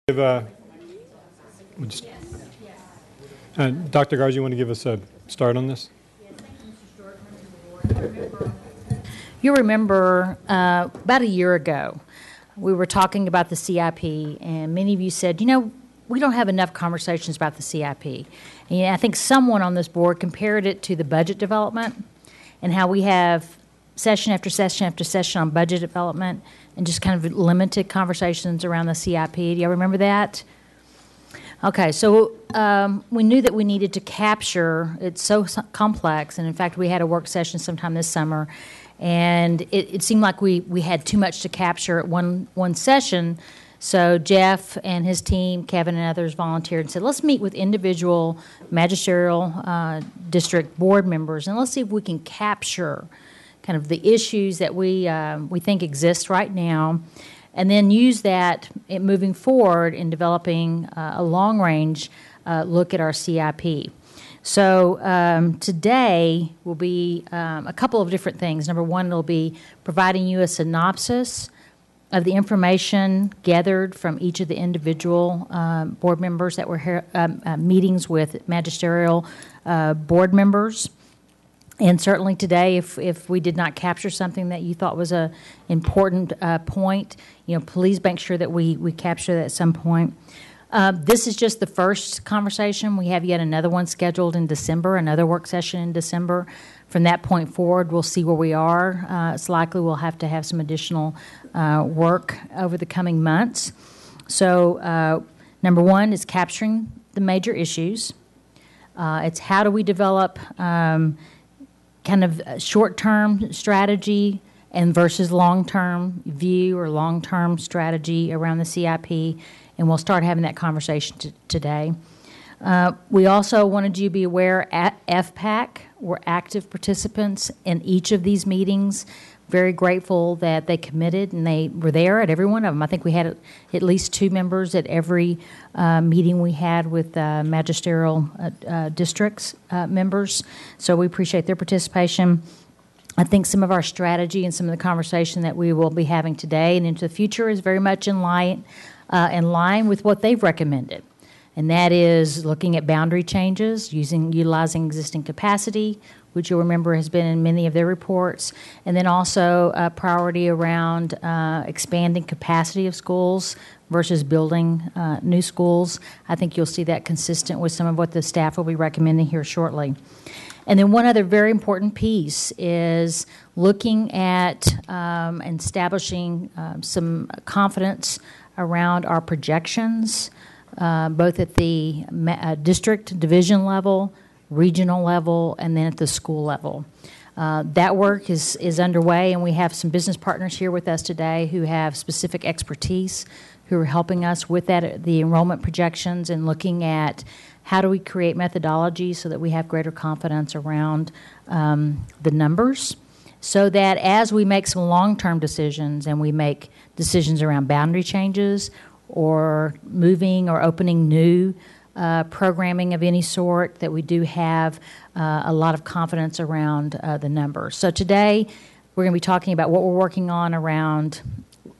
Give, Dr. Garza, you want to give us a start on this? You remember about a year ago, we were talking about the CIP, and many of you said, you know, we don't have enough conversations about the CIP. And I think someone on this board compared it to the budget development and how we have session after session after session on budget development and just kind of limited conversations around the CIP. Do you remember that? Okay, so we knew that we needed to capture, it's so complex, and in fact we had a work session sometime this summer, and it seemed like we had too much to capture at one session, so Jeff and his team, Kevin and others volunteered and said, let's meet with individual magisterial district board members, and let's see if we can capture kind of the issues that we think exist right now, and then use that in moving forward in developing a long-range look at our CIP. So today will be a couple of different things. Number one, it'll be providing you a synopsis of the information gathered from each of the individual board members that were here, meetings with magisterial board members. And certainly today, if we did not capture something that you thought was an important point, you know, please make sure that we capture that at some point. This is just the first conversation. We have yet another one scheduled in December, another work session in December. From that point forward, we'll see where we are. It's likely we'll have to have some additional work over the coming months. So number one is capturing the major issues. It's how do we develop kind of short-term strategy and versus long-term view or long-term strategy around the CIP, and we'll start having that conversation today. We also wanted you to be aware at FPAC, we're active participants in each of these meetings. Very grateful that they committed and they were there at every one of them. I think we had at least 2 members at every meeting we had with magisterial districts members. So we appreciate their participation. I think some of our strategy and some of the conversation that we will be having today and into the future is very much in line with what they've recommended. And that is looking at boundary changes, utilizing existing capacity, which you'll remember has been in many of their reports, and then also a priority around expanding capacity of schools versus building new schools. I think you'll see that consistent with some of what the staff will be recommending here shortly. And then one other very important piece is looking at and establishing some confidence around our projections, both at the district division level, regional level, and then at the school level. That work is underway, and we have some business partners here with us today who have specific expertise, who are helping us with that, the enrollment projections, and looking at how do we create methodology so that we have greater confidence around the numbers, so that as we make some long-term decisions and we make decisions around boundary changes or moving or opening new programming of any sort, that we do have a lot of confidence around the numbers. So today we're going to be talking about what we're working on around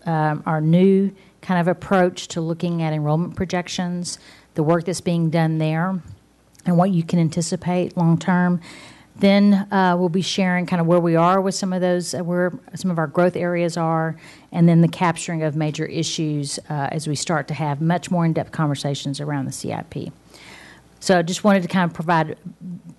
our new kind of approach to looking at enrollment projections, the work that's being done there, and what you can anticipate long term. Then we'll be sharing kind of where we are with some of those, where some of our growth areas are, and then the capturing of major issues as we start to have much more in-depth conversations around the CIP. So I just wanted to kind of provide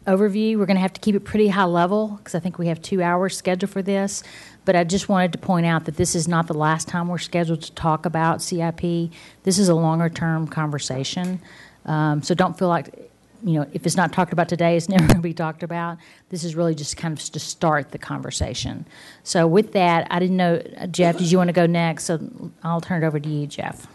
overview. We're going to have to keep it pretty high level because I think we have 2 hours scheduled for this. But I just wanted to point out that this is not the last time we're scheduled to talk about CIP. This is a longer-term conversation. So don't feel like, you know, if it's not talked about today, it's never going to be talked about. This is really just kind of to start the conversation. So with that, I didn't know, Jeff, did you want to go next? So I'll turn it over to you, Jeff.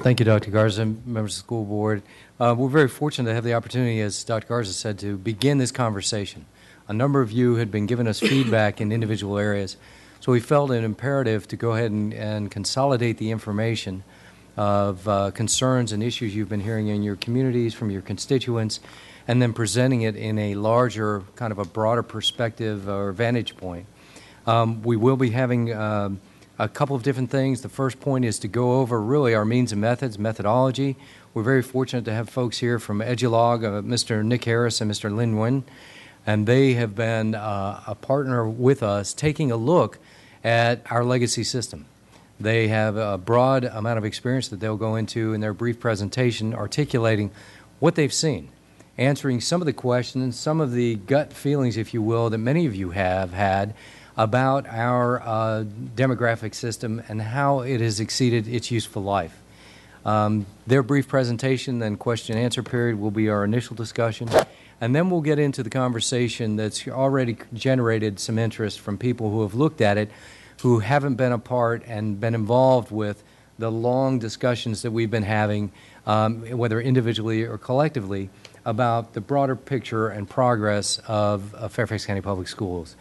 Thank you, Dr. Garza, members of the school board. We're very fortunate to have the opportunity, as Dr. Garza said, to begin this conversation. A number of you had been giving us feedback in individual areas, so we felt it imperative to go ahead and consolidate the information of concerns and issues you've been hearing in your communities from your constituents, and then presenting it in a larger, kind of a broader perspective or vantage point. We will be having a couple of different things. The first point is to go over really our means and methods, methodology. We're very fortunate to have folks here from Edulog, Mr. Nick Harris and Mr. Lin Nguyen, and they have been a partner with us taking a look at our legacy system. They have a broad amount of experience that they'll go into in their brief presentation, articulating what they've seen, answering some of the questions, some of the gut feelings, if you will, that many of you have had about our demographic system and how it has exceeded its useful life. Their brief presentation, then question and answer period, will be our initial discussion. And then we'll get into the conversation that's already generated some interest from people who have looked at it, who haven't been a part and been involved with the long discussions that we've been having, whether individually or collectively, about the broader picture and progress of Fairfax County Public Schools.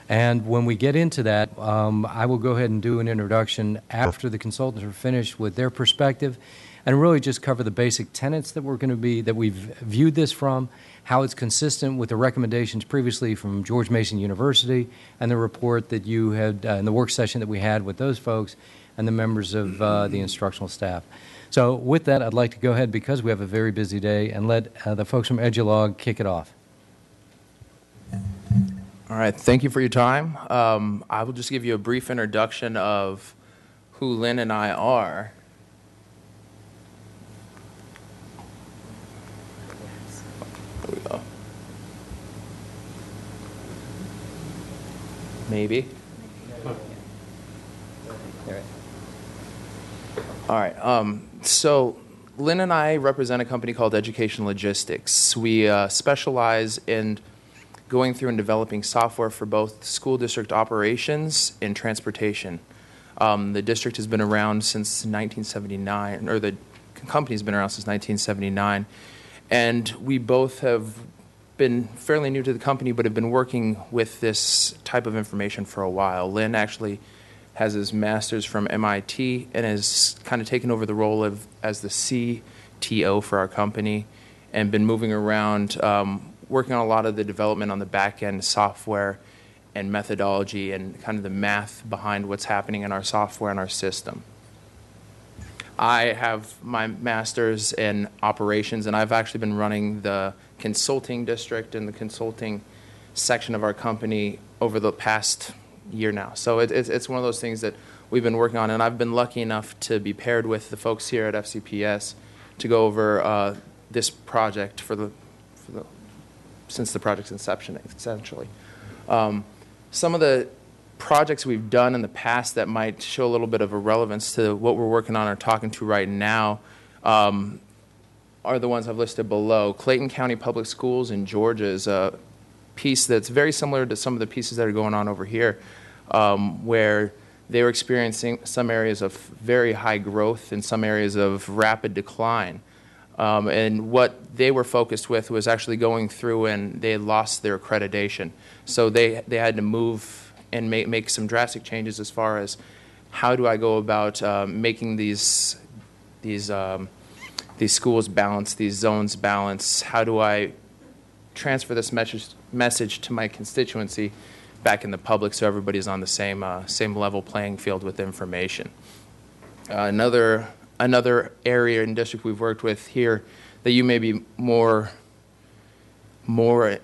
And when we get into that, I will go ahead and do an introduction after the consultants are finished with their perspective, and really just cover the basic tenets that we've viewed this from, how it's consistent with the recommendations previously from George Mason University, and the report that you had in the work session that we had with those folks and the members of the instructional staff. So with that, I'd like to go ahead, because we have a very busy day, and let the folks from Edulog kick it off. All right, thank you for your time. I will just give you a brief introduction of who Lynn and I are. There we go. Maybe. All right, so Lynn and I represent a company called Education Logistics. We specialize in going through and developing software for both school district operations and transportation. The district has been around since 1979, or the company's been around since 1979, and we both have been fairly new to the company, but have been working with this type of information for a while. Lynn actually has his master's from MIT and has kind of taken over the role as the CTO for our company, and been moving around, working on a lot of the development on the back-end software and methodology and kind of the math behind what's happening in our software and our system. I have my master's in operations, and I've actually been running the consulting district and the consulting section of our company over the past year now. So it's one of those things that we've been working on, and I've been lucky enough to be paired with the folks here at FCPS to go over this project since the project's inception, essentially. Some of the projects we've done in the past that might show a little bit of a relevance to what we're working on or talking to right now are the ones I've listed below. Clayton County Public Schools in Georgia is a piece that's very similar to some of the pieces that are going on over here, where they were experiencing some areas of very high growth and some areas of rapid decline. And what they were focused with was actually going through, and they had lost their accreditation. So they had to move and make some drastic changes as far as how do I go about making these schools balance, these zones balance. How do I transfer this message to my constituency back in the public so everybody's on the same level playing field with information. Another area and district we've worked with here that you may be more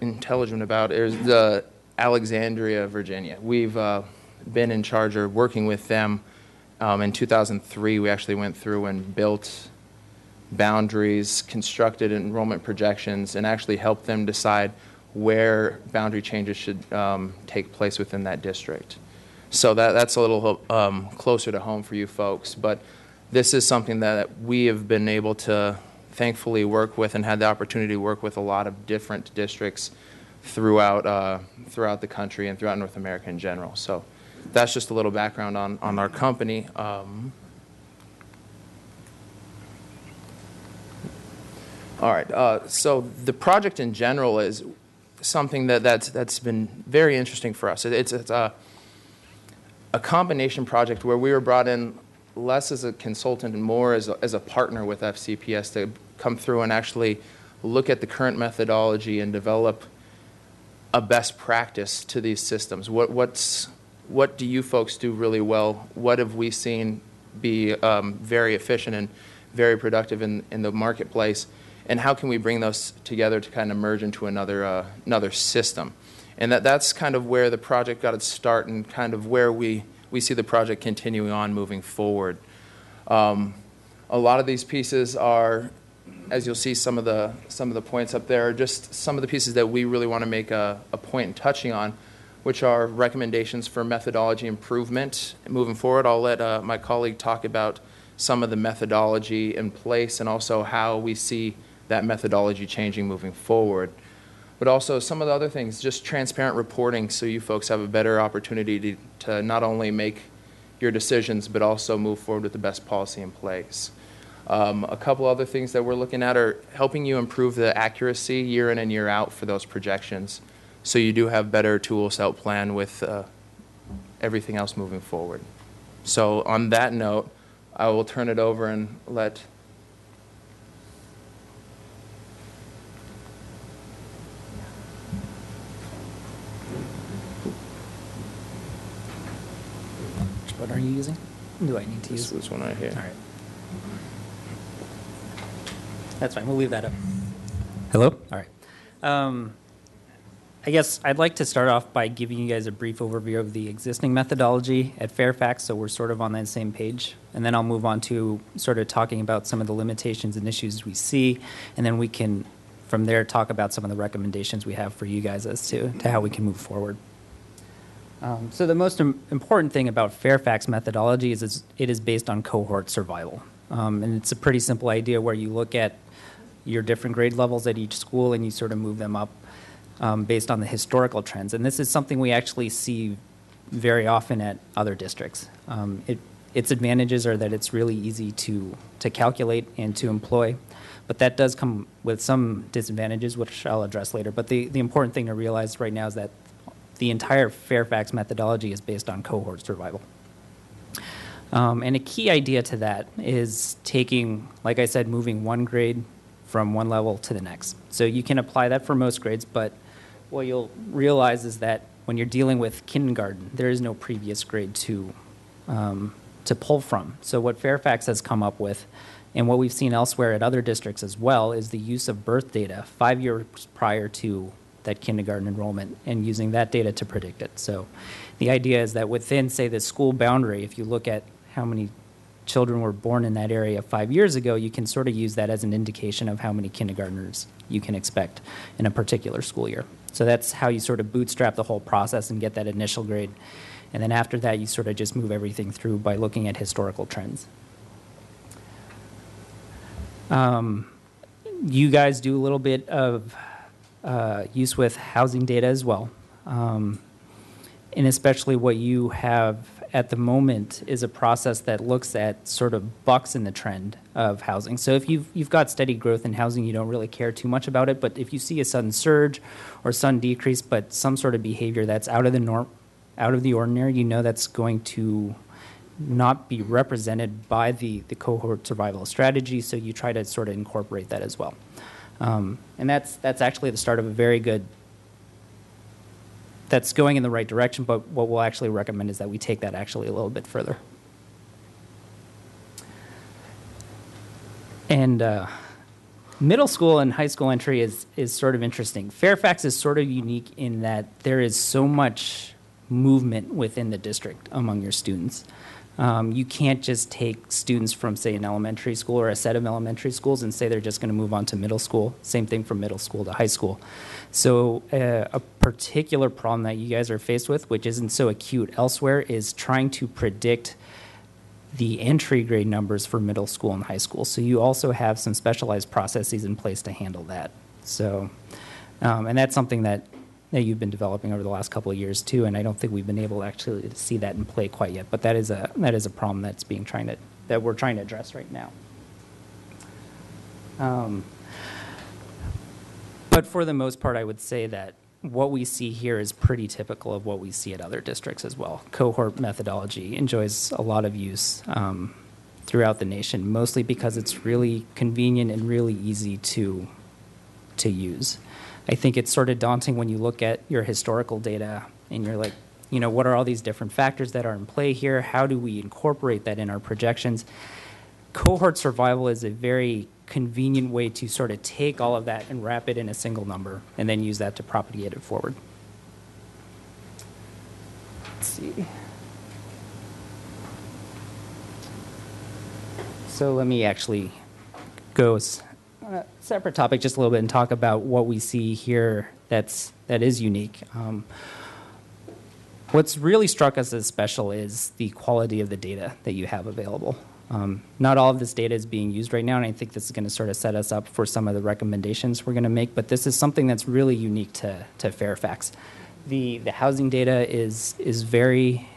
intelligent about is the Alexandria, Virginia. We've been in charge of working with them. In 2003, we actually went through and built boundaries, constructed enrollment projections, and actually helped them decide where boundary changes should take place within that district. So that's a little closer to home for you folks. But this is something that we have been able to thankfully work with and had the opportunity to work with a lot of different districts throughout the country and throughout North America in general. So that's just a little background on our company. All right, so the project in general is something that's been very interesting for us. It's a combination project where we were brought in less as a consultant and more as a partner with FCPS to come through and actually look at the current methodology and develop a best practice to these systems. What's what do you folks do really well? What have we seen be very efficient and very productive in the marketplace? And how can we bring those together to kind of merge into another system? And that's kind of where the project got its start, and kind of where we see the project continuing on moving forward. A lot of these pieces are, as you'll see, some of the points up there are just some of the pieces that we really want to make a point in touching on, which are recommendations for methodology improvement moving forward. I'll let my colleague talk about some of the methodology in place and also how we see that methodology changing moving forward. But also some of the other things, just transparent reporting, so you folks have a better opportunity to not only make your decisions, but also move forward with the best policy in place. A couple other things that we're looking at are helping you improve the accuracy year in and year out for those projections, so you do have better tools to help plan with everything else moving forward. So on that note, I will turn it over and let Which button are you using? Do I need to use this one right here. All right. That's fine. We'll leave that up. Hello? All right. I guess I'd like to start off by giving you guys a brief overview of the existing methodology at Fairfax, so we're sort of on that same page. And then I'll move on to sort of talking about some of the limitations and issues we see, and then we can, from there, talk about some of the recommendations we have for you guys as to how we can move forward. So the most important thing about Fairfax methodology is it is based on cohort survival. And it's a pretty simple idea where you look at your different grade levels at each school and you sort of move them up based on the historical trends. And this is something we actually see very often at other districts. Its advantages are that it's really easy to calculate and to employ, but that does come with some disadvantages, which I'll address later. But the important thing to realize right now is that the entire Fairfax methodology is based on cohort survival. And a key idea to that is taking, like I said, moving one grade from one level to the next. So you can apply that for most grades, but what you'll realize is that when you're dealing with kindergarten, there is no previous grade to pull from. So what Fairfax has come up with, and what we've seen elsewhere at other districts as well, is the use of birth data 5 years prior to that kindergarten enrollment and using that data to predict it. So the idea is that within, say, the school boundary, if you look at how many children were born in that area 5 years ago, you can sort of use that as an indication of how many kindergartners you can expect in a particular school year. So that's how you sort of bootstrap the whole process and get that initial grade. And then after that, you sort of just move everything through by looking at historical trends. You guys do a little bit of use with housing data as well. And especially what you have at the moment is a process that looks at sort of bucks in the trend of housing. So if you've got steady growth in housing, you don't really care too much about it. But if you see a sudden surge or sudden decrease, but some sort of behavior that's out of the norm, out of the ordinary, you know that's going to not be represented by the cohort survival strategy. So you try to sort of incorporate that as well. And that's actually the start of a very good. That's going in the right direction, but what we'll actually recommend is that we take that actually a little bit further. And middle school and high school entry is sort of interesting. Fairfax is sort of unique in that there is so much movement within the district among your students. You can't just take students from, say, an elementary school or a set of elementary schools and say they're just going to move on to middle school. Same thing from middle school to high school. So a particular problem that you guys are faced with, which isn't so acute elsewhere, is trying to predict the entry grade numbers for middle school and high school. So you also have some specialized processes in place to handle that. So, and that's something that you've been developing over the last couple of years too, and I don't think we've been able actually to see that in play quite yet. But that is a problem that we're trying to address right now. But for the most part, I would say that what we see here is pretty typical of what we see at other districts as well. Cohort methodology enjoys a lot of use throughout the nation, mostly because it's really convenient and really easy to use. I think it's sort of daunting when you look at your historical data and you're like, what are all these different factors that are in play here? How do we incorporate that in our projections? Cohort survival is a very convenient way to sort of take all of that and wrap it in a single number and then use that to propagate it forward. Let's see. So let me actually go separate topic just a little bit and talk about what we see here that is unique. What's really struck us as special is the quality of the data that you have available. Not all of this data is being used right now, and I think this is going to sort of set us up for some of the recommendations we're going to make, but this is something that's really unique to Fairfax. The housing data is very,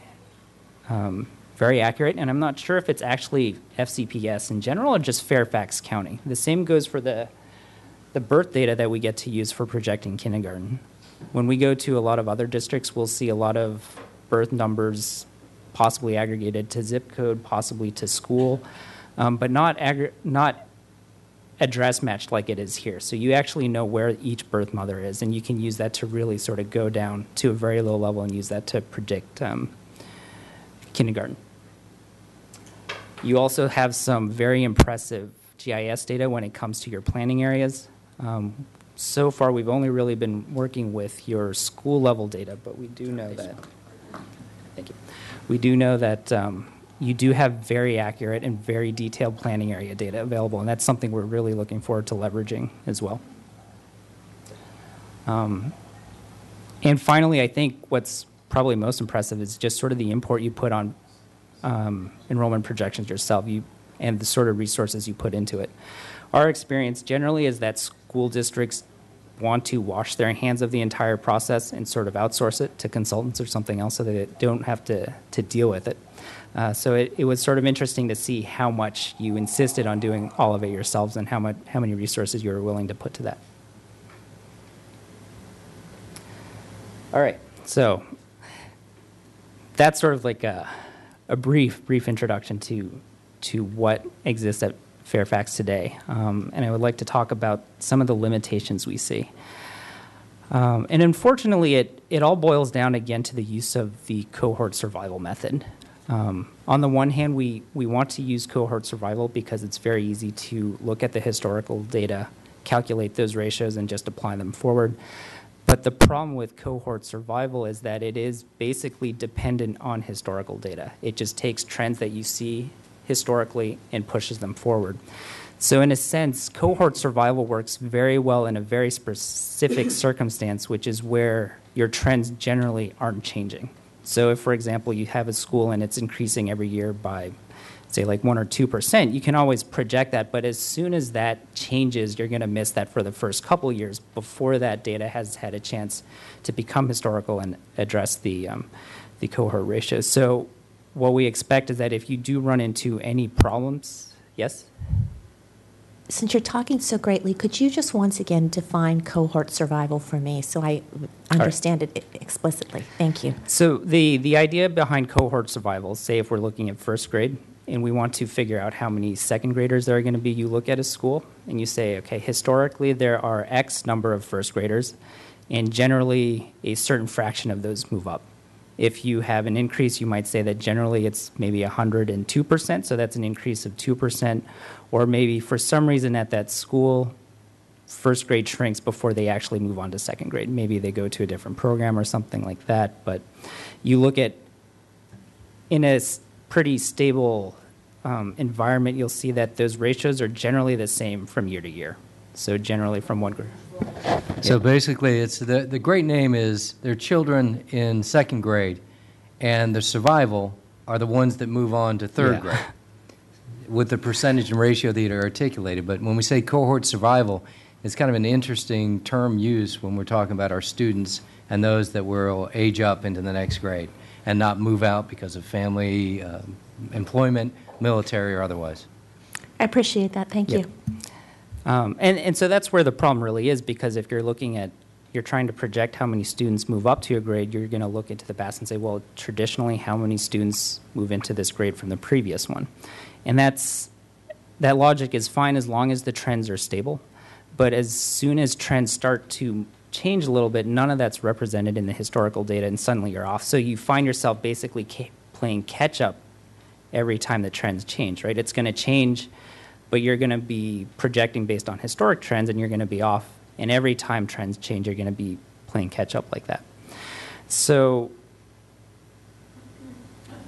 very accurate, and I'm not sure if it's actually FCPS in general or just Fairfax County. The same goes for the birth data that we get to use for projecting kindergarten. When we go to a lot of other districts, we'll see a lot of birth numbers possibly aggregated to zip code, possibly to school, but not address matched like it is here. So you actually know where each birth mother is, and you can use that to really sort of go down to a very low level and use that to predict kindergarten. You also have some very impressive GIS data when it comes to your planning areas. So far, we've only really been working with your school level data, but we do know that. Thank you. We do know that you do have very accurate and very detailed planning area data available, and that's something we're really looking forward to leveraging as well. And finally, I think what's probably most impressive is just sort of the import you put on enrollment projections yourself and the sort of resources you put into it. Our experience generally is that school districts want to wash their hands of the entire process and sort of outsource it to consultants or something else so that they don't have to deal with it. So it was sort of interesting to see how much you insisted on doing all of it yourselves and how many resources you were willing to put to that. All right, so that's sort of like a brief introduction to what exists at Fairfax today, and I would like to talk about some of the limitations we see. And unfortunately, it all boils down again to the use of the cohort survival method. On the one hand, we want to use cohort survival because it's very easy to look at the historical data, calculate those ratios, and just apply them forward. But the problem with cohort survival is that it is basically dependent on historical data. It just takes trends that you see historically and pushes them forward. So in a sense, cohort survival works very well in a very specific circumstance, which is where your trends generally aren't changing. So if, for example, you have a school and it's increasing every year by, say, like 1 or 2%, you can always project that, but as soon as that changes, you're going to miss that for the first couple years before that data has had a chance to become historical and address the cohort ratios. So what we expect is that if you do run into any problems, yes? Since you're talking so greatly, could you just once again define cohort survival for me so I understand it explicitly? Thank you. So the idea behind cohort survival, say if we're looking at first grade and we want to figure out how many second graders there are going to be, you look at a school and you say, okay, historically there are X number of first graders, and generally a certain fraction of those move up. If you have an increase, you might say that generally it's maybe 102%, so that's an increase of 2%. Or maybe for some reason at that school, first grade shrinks before they actually move on to second grade. Maybe they go to a different program or something like that. But you look at, in a pretty stable environment, you'll see that those ratios are generally the same from year to year. So generally from one grade. So basically, it's the great name is their children in second grade, and the survival are the ones that move on to third grade with the percentage and ratio that are articulated. But when we say cohort survival, it's kind of an interesting term used when we're talking about our students and those that will age up into the next grade and not move out because of family, employment, military, or otherwise. I appreciate that. Thank you. And so that's where the problem really is, because if you're trying to project how many students move up to a grade, you're going to look into the past and say, well, traditionally, how many students move into this grade from the previous one? And that logic is fine as long as the trends are stable. But as soon as trends start to change a little bit, none of that's represented in the historical data, and suddenly you're off. So you find yourself basically playing catch-up every time the trends change, right? It's going to change, but you're going to be projecting based on historic trends, and you're going to be off. And every time trends change, you're going to be playing catch-up like that. So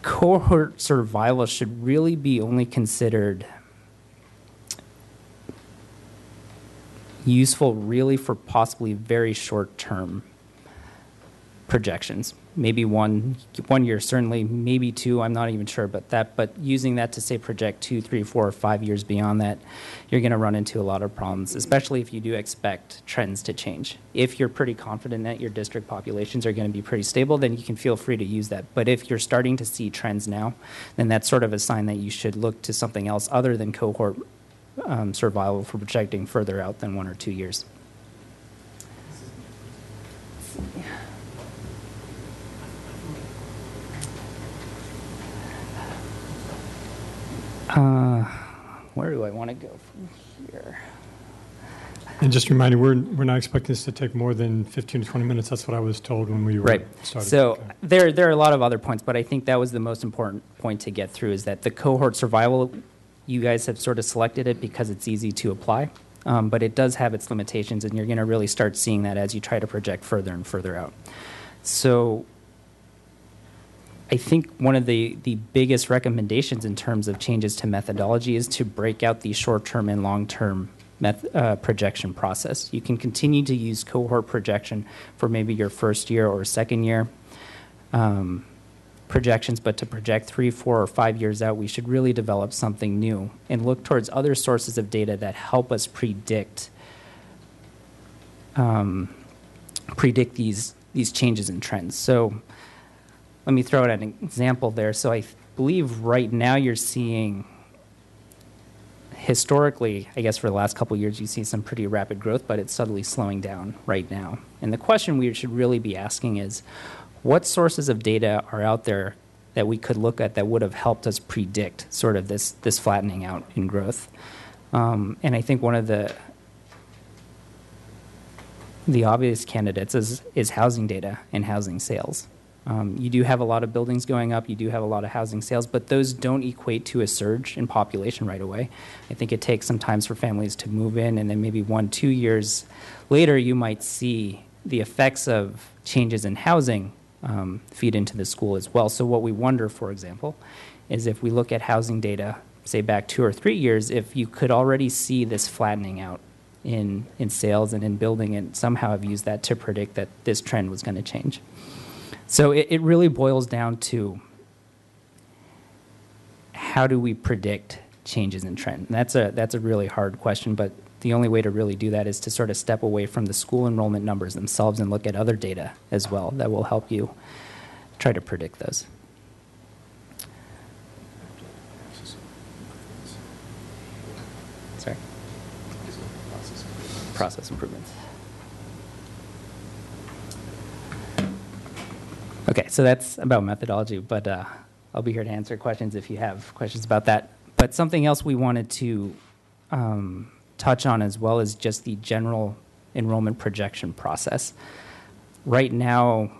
cohort survival should really be only considered useful really for possibly very short-term projections. Maybe one year, certainly, maybe two, I'm not even sure about that, but using that to say project 2, 3, 4, or 5 years beyond that, you're going to run into a lot of problems, especially if you do expect trends to change. If you're pretty confident that your district populations are going to be pretty stable, then you can feel free to use that. But if you're starting to see trends now, then that's sort of a sign that you should look to something else other than cohort survival for projecting further out than 1 or 2 years. Where do I want to go from here? And just a reminder, we're not expecting this to take more than 15 to 20 minutes. That's what I was told when we were started. So Okay. there are a lot of other points, but I think that was the most important point to get through, is that the cohort survival, you guys have sort of selected it because it's easy to apply, but it does have its limitations, and you're going to really start seeing that as you try to project further and further out. So I think one of the biggest recommendations in terms of changes to methodology is to break out the short-term and long-term projection process. You can continue to use cohort projection for maybe your first year or second year projections, but to project 3, 4, or 5 years out, we should really develop something new and look towards other sources of data that help us predict these changes in trends. So let me throw out an example there. So I believe right now you're seeing, historically, I guess for the last couple of years, you see some pretty rapid growth, but it's subtly slowing down right now. And the question we should really be asking is, what sources of data are out there that we could look at that would have helped us predict sort of this flattening out in growth? And I think one of the obvious candidates is housing data and housing sales. You do have a lot of buildings going up, you do have a lot of housing sales, but those don't equate to a surge in population right away. I think it takes some time for families to move in, and then maybe 1, 2 years later, you might see the effects of changes in housing feed into the school as well. So what we wonder, for example, is if we look at housing data, say back 2 or 3 years, if you could already see this flattening out in sales and in building, and somehow have used that to predict that this trend was going to change. So it really boils down to, how do we predict changes in trend? And that's a really hard question, but the only way to really do that is to sort of step away from the school enrollment numbers themselves and look at other data as well that will help you try to predict those. Sorry? Process improvements. Okay, so that's about methodology, but I'll be here to answer questions if you have questions about that. But something else we wanted to touch on as well is just the general enrollment projection process. Right now,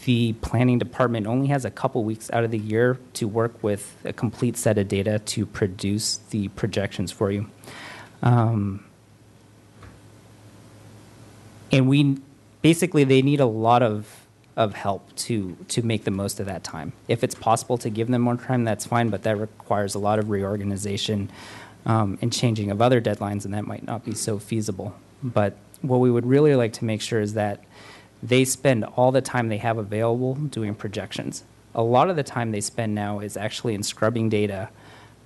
the planning department only has a couple weeks out of the year to work with a complete set of data to produce the projections for you. And they need a lot of help to make the most of that time. If it's possible to give them more time, that's fine, but that requires a lot of reorganization and changing of other deadlines, and that might not be so feasible. But what we would really like to make sure is that they spend all the time they have available doing projections. A lot of the time they spend now is actually in scrubbing data,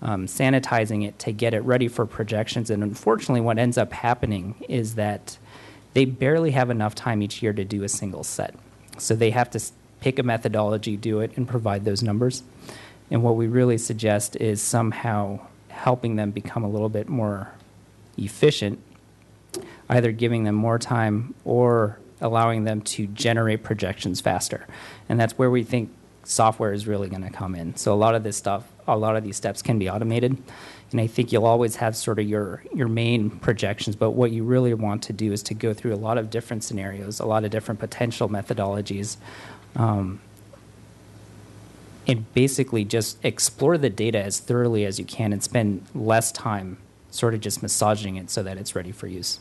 sanitizing it to get it ready for projections, and unfortunately what ends up happening is that they barely have enough time each year to do a single set. So they have to pick a methodology, do it, and provide those numbers. And what we really suggest is somehow helping them become a little bit more efficient, either giving them more time or allowing them to generate projections faster. And that's where we think software is really going to come in. So a lot of these steps can be automated. And I think you'll always have sort of your main projections, but what you really want to do is to go through a lot of different scenarios, a lot of different potential methodologies, and basically just explore the data as thoroughly as you can and spend less time sort of just massaging it so that it's ready for use.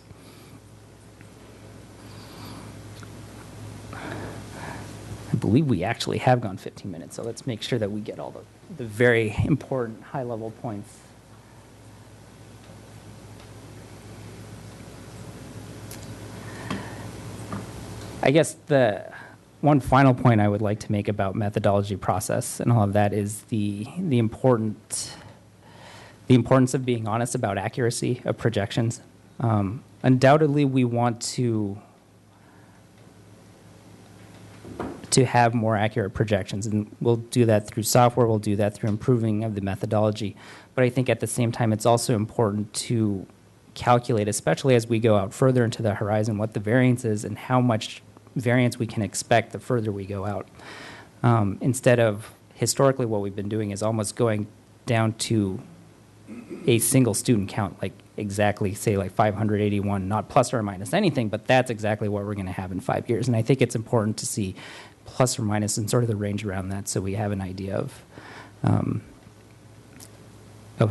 I believe we actually have gone 15 minutes, so let's make sure that we get all the very important high-level points. I guess the one final point I would like to make about methodology process and all of that is the importance of being honest about accuracy of projections. Undoubtedly, we want to have more accurate projections, and we'll do that through software, we'll do that through improving of the methodology. But I think at the same time, it's also important to calculate, especially as we go out further into the horizon, what the variance is and how much variance we can expect the further we go out. Instead of historically what we've been doing is almost going down to a single student count, like exactly, say, like 581, not plus or minus anything, but that's exactly what we're going to have in 5 years. And I think it's important to see plus or minus and sort of the range around that so we have an idea of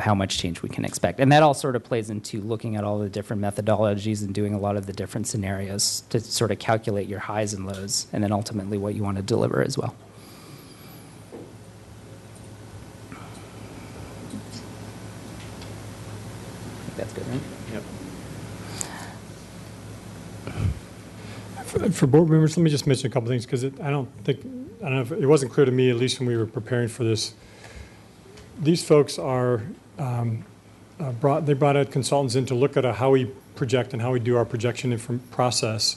how much change we can expect. And that all sort of plays into looking at all the different methodologies and doing a lot of the different scenarios to sort of calculate your highs and lows and then ultimately what you want to deliver as well. That's good, right? Yep. For board members, let me just mention a couple things because I don't know if it wasn't clear to me, at least when we were preparing for this. These folks are brought out consultants in to look at how we project and how we do our projection process.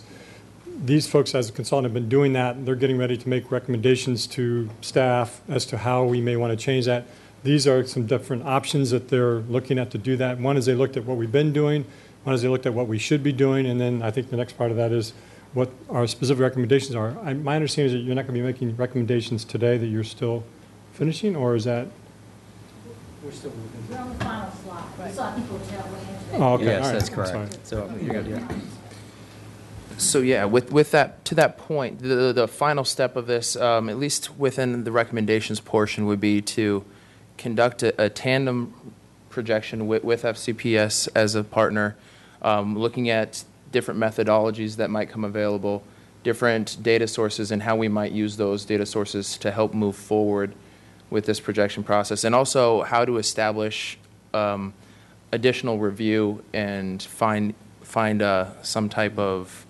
These folks, as a consultant, have been doing that. They're getting ready to make recommendations to staff as to how we may want to change that. These are some different options that they're looking at to do that. One is they looked at what we've been doing. One is they looked at what we should be doing. And then I think the next part of that is what our specific recommendations are. My understanding is that you're not going to be making recommendations today, that you're still finishing, or is that? We're on the final slide, so I think we'll tell what Oh, okay. Yes, All right. that's I'm correct. sorry. So you're good. Yeah. So yeah, with that, to that point, the final step of this, at least within the recommendations portion, would be to conduct a tandem projection with FCPS as a partner, looking at different methodologies that might come available, different data sources, and how we might use those data sources to help move forward with this projection process, and also how to establish additional review and find some type of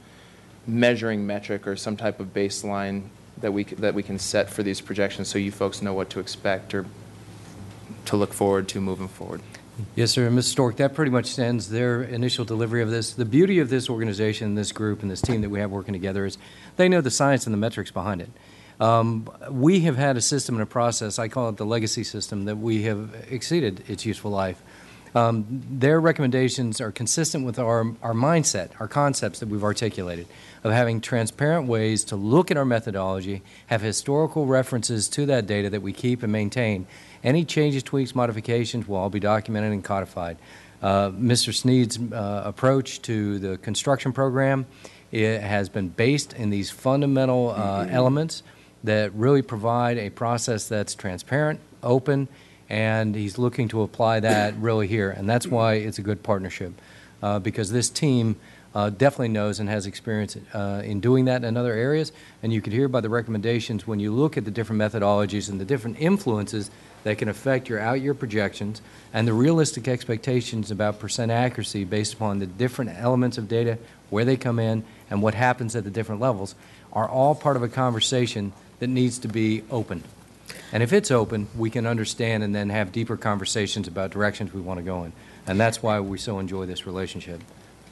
measuring metric or some type of baseline that we can set for these projections, so you folks know what to expect or to look forward to moving forward. Yes, sir. And Ms. Stork, that pretty much ends their initial delivery of this. The beauty of this organization, this group, and this team that we have working together is they know the science and the metrics behind it. We have had a system and a process, I call it the legacy system, that we have exceeded its useful life. Their recommendations are consistent with our mindset, our concepts that we've articulated, of having transparent ways to look at our methodology, have historical references to that data that we keep and maintain. Any changes, tweaks, modifications will all be documented and codified. Mr. Sneed's approach to the construction program, it has been based in these fundamental elements that really provide a process that's transparent, open, and he's looking to apply that really here. And that's why it's a good partnership, because this team definitely knows and has experience in doing that in other areas. And you could hear by the recommendations when you look at the different methodologies and the different influences that can affect your out-year projections and the realistic expectations about percent accuracy based upon the different elements of data, where they come in, and what happens at the different levels, are all part of a conversation that needs to be open. And if it's open, we can understand and then have deeper conversations about directions we want to go in. And that's why we so enjoy this relationship.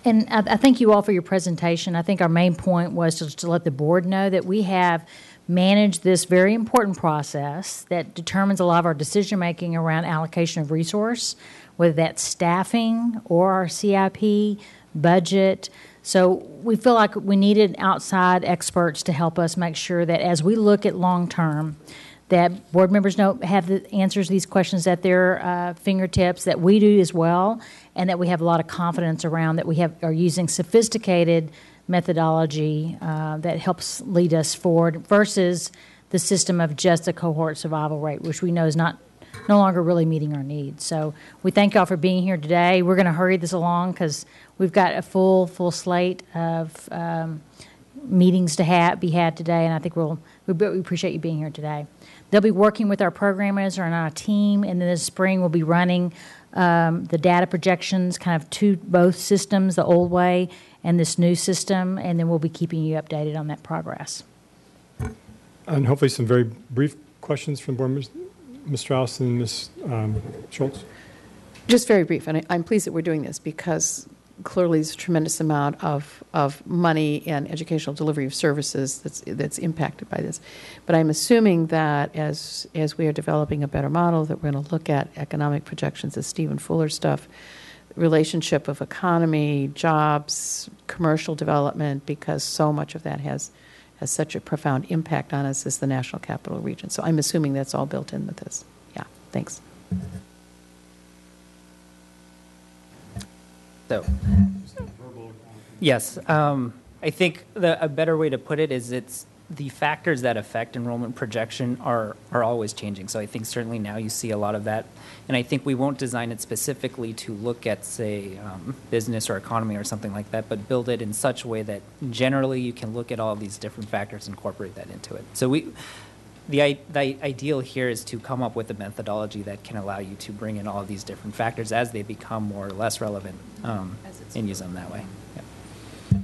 And I thank you all for your presentation. I think our main point was just to let the board know that we have managed this very important process that determines a lot of our decision-making around allocation of resource, whether that's staffing or our CIP, budget. So we feel like we needed outside experts to help us make sure that as we look at long-term, that board members have the answers to these questions at their fingertips, that we do as well, and that we have a lot of confidence around that we are using sophisticated methodology that helps lead us forward versus the system of just a cohort survival rate, which we know is no longer really meeting our needs. So we thank y'all for being here today. We're going to hurry this along because we've got a full slate of meetings to be had today, and I think we appreciate you being here today. They'll be working with our programmers on our team, and then this spring we'll be running the data projections kind of to both systems, the old way and this new system, and then we'll be keeping you updated on that progress. And hopefully some very brief questions from board members. Ms. Strauss and Ms. Schultz. Just very brief, and I'm pleased that we're doing this because clearly there's a tremendous amount of money and educational delivery of services that's impacted by this. But I'm assuming that as we are developing a better model, that we're going to look at economic projections, as Stephen Fuller stuff, relationship of economy, jobs, commercial development, because so much of that has such a profound impact on us as the National Capital Region. So I'm assuming that's all built in with this. Yeah, thanks. So, yes, I think a better way to put it is it's the factors that affect enrollment projection are always changing. So I think certainly now you see a lot of that. And I think we won't design it specifically to look at, say, business or economy or something like that, but build it in such a way that generally you can look at all of these different factors and incorporate that into it. So the ideal here is to come up with a methodology that can allow you to bring in all of these different factors as they become more or less relevant and use them that way. Yeah.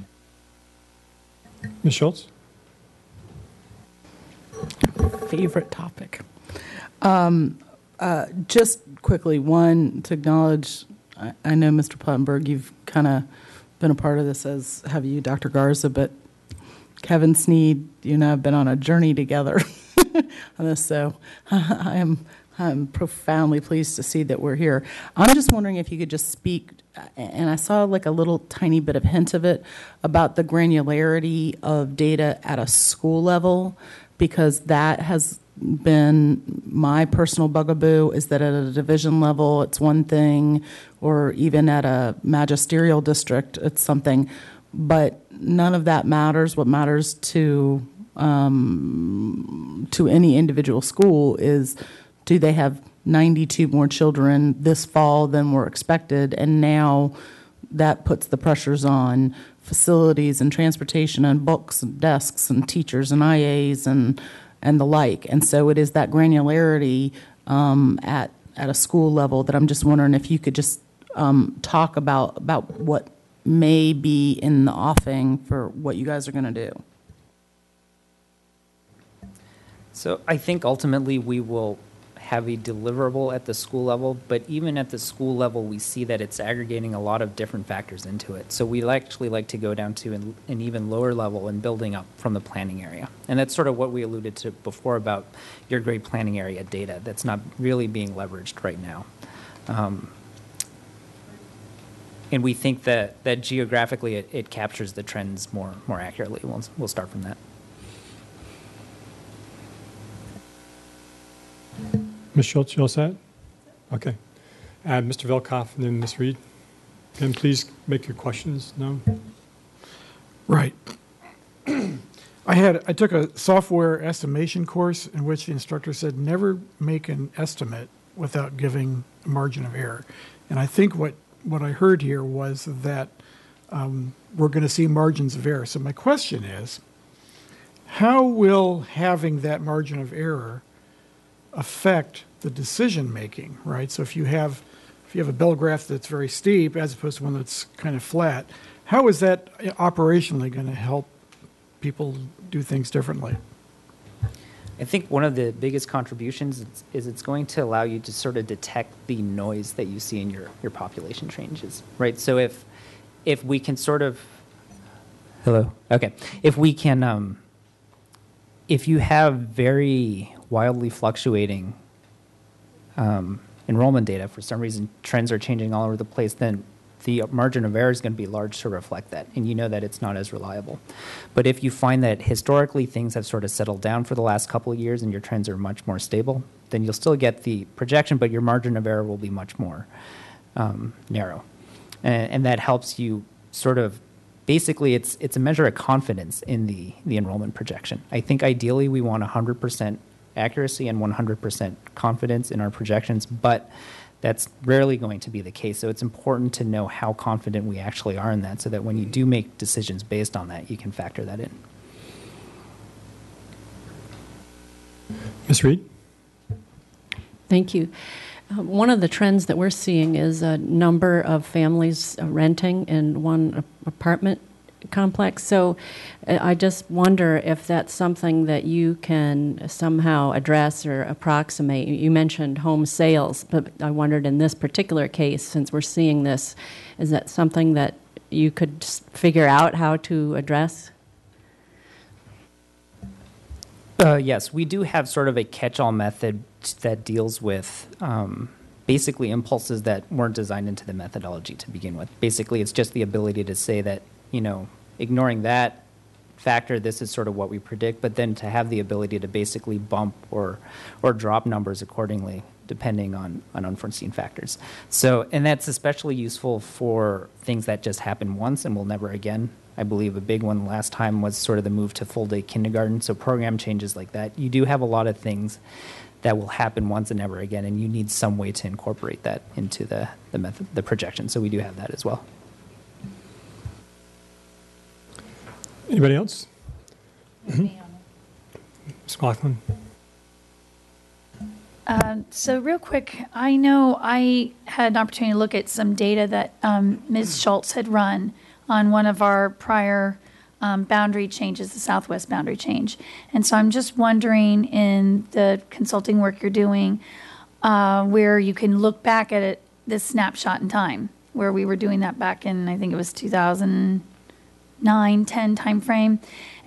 Ms. Schultz? Favorite topic. Just quickly, one, to acknowledge, I know, Mr. Plattenberg, you've kind of been a part of this, as have you, Dr. Garza, but Kevin Sneed, you and I have been on a journey together on this, so I'm profoundly pleased to see that we're here. I'm just wondering if you could just speak, and I saw like a little tiny bit of hint of it, about the granularity of data at a school level, because that has been my personal bugaboo, is that at a division level it's one thing, or even at a magisterial district it's something, but none of that matters. What matters to any individual school is, do they have 92 more children this fall than were expected, and now that puts the pressures on facilities and transportation and books and desks and teachers and IAs and the like. And so it is that granularity at a school level that I'm just wondering if you could just talk about what may be in the offing for what you guys are going to do. So I think ultimately we will have a deliverable at the school level, but even at the school level, we see that it's aggregating a lot of different factors into it. So we actually like to go down to an even lower level and building up from the planning area. And that's sort of what we alluded to before about your grade planning area data that's not really being leveraged right now. And we think that geographically it captures the trends more accurately. We'll start from that. Ms. Schultz, you all set? Okay. Mr. Velkoff and then Ms. Reed. And please make your questions known. Right. I took a software estimation course in which the instructor said never make an estimate without giving a margin of error. And I think what I heard here was that we're going to see margins of error. So my question is, how will having that margin of error affect the decision making, right? So if you have a bell graph that's very steep as opposed to one that's kind of flat, how is that operationally going to help people do things differently? I think one of the biggest contributions is it's going to allow you to sort of detect the noise that you see in your population changes, right? So if we can sort of, hello, okay, if we can, if you have very wildly fluctuating enrollment data, for some reason trends are changing all over the place, then the margin of error is going to be large to reflect that, and you know that it's not as reliable. But if you find that historically things have sort of settled down for the last couple of years and your trends are much more stable, then you'll still get the projection, but your margin of error will be much more narrow. And that helps you sort of, basically it's a measure of confidence in the enrollment projection. I think ideally we want 100% accuracy and 100% confidence in our projections, but that's rarely going to be the case. So it's important to know how confident we actually are in that so that when you do make decisions based on that, you can factor that in. Ms. Reed? Thank you. One of the trends that we're seeing is a number of families renting in one apartment complex. So I just wonder if that's something that you can somehow address or approximate. You mentioned home sales, but I wondered in this particular case, since we're seeing this, is that something that you could figure out how to address? Yes, we do have sort of a catch-all method that deals with basically impulses that weren't designed into the methodology to begin with. Basically, it's just the ability to say that, ignoring that factor, this is sort of what we predict, but then to have the ability to basically bump or drop numbers accordingly, depending on unforeseen factors. So, and that's especially useful for things that just happen once and will never again. I believe a big one last time was sort of the move to full-day kindergarten, so program changes like that. You do have a lot of things that will happen once and never again, and you need some way to incorporate that into the method, the projection. So we do have that as well. Anybody else? Ms. McLaughlin? So real quick, I know I had an opportunity to look at some data that Ms. Schultz had run on one of our prior boundary changes, the southwest boundary change. And so I'm just wondering, in the consulting work you're doing, where you can look back at it, this snapshot in time, where we were doing that back in, I think it was 2009, 10 timeframe.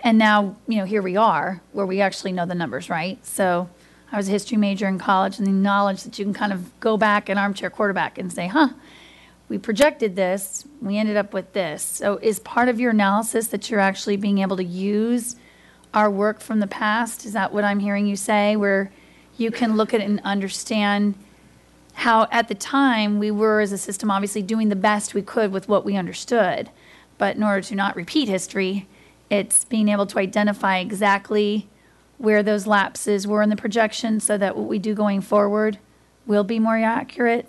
And now, here we are, where we actually know the numbers, right? So I was a history major in college, and the knowledge that you can kind of go back and armchair quarterback and say, we projected this, we ended up with this. So is part of your analysis that you're actually being able to use our work from the past? Is that what I'm hearing you say, where you can look at it and understand how at the time we were as a system obviously doing the best we could with what we understood, but in order to not repeat history, it's being able to identify exactly where those lapses were in the projection so that what we do going forward will be more accurate?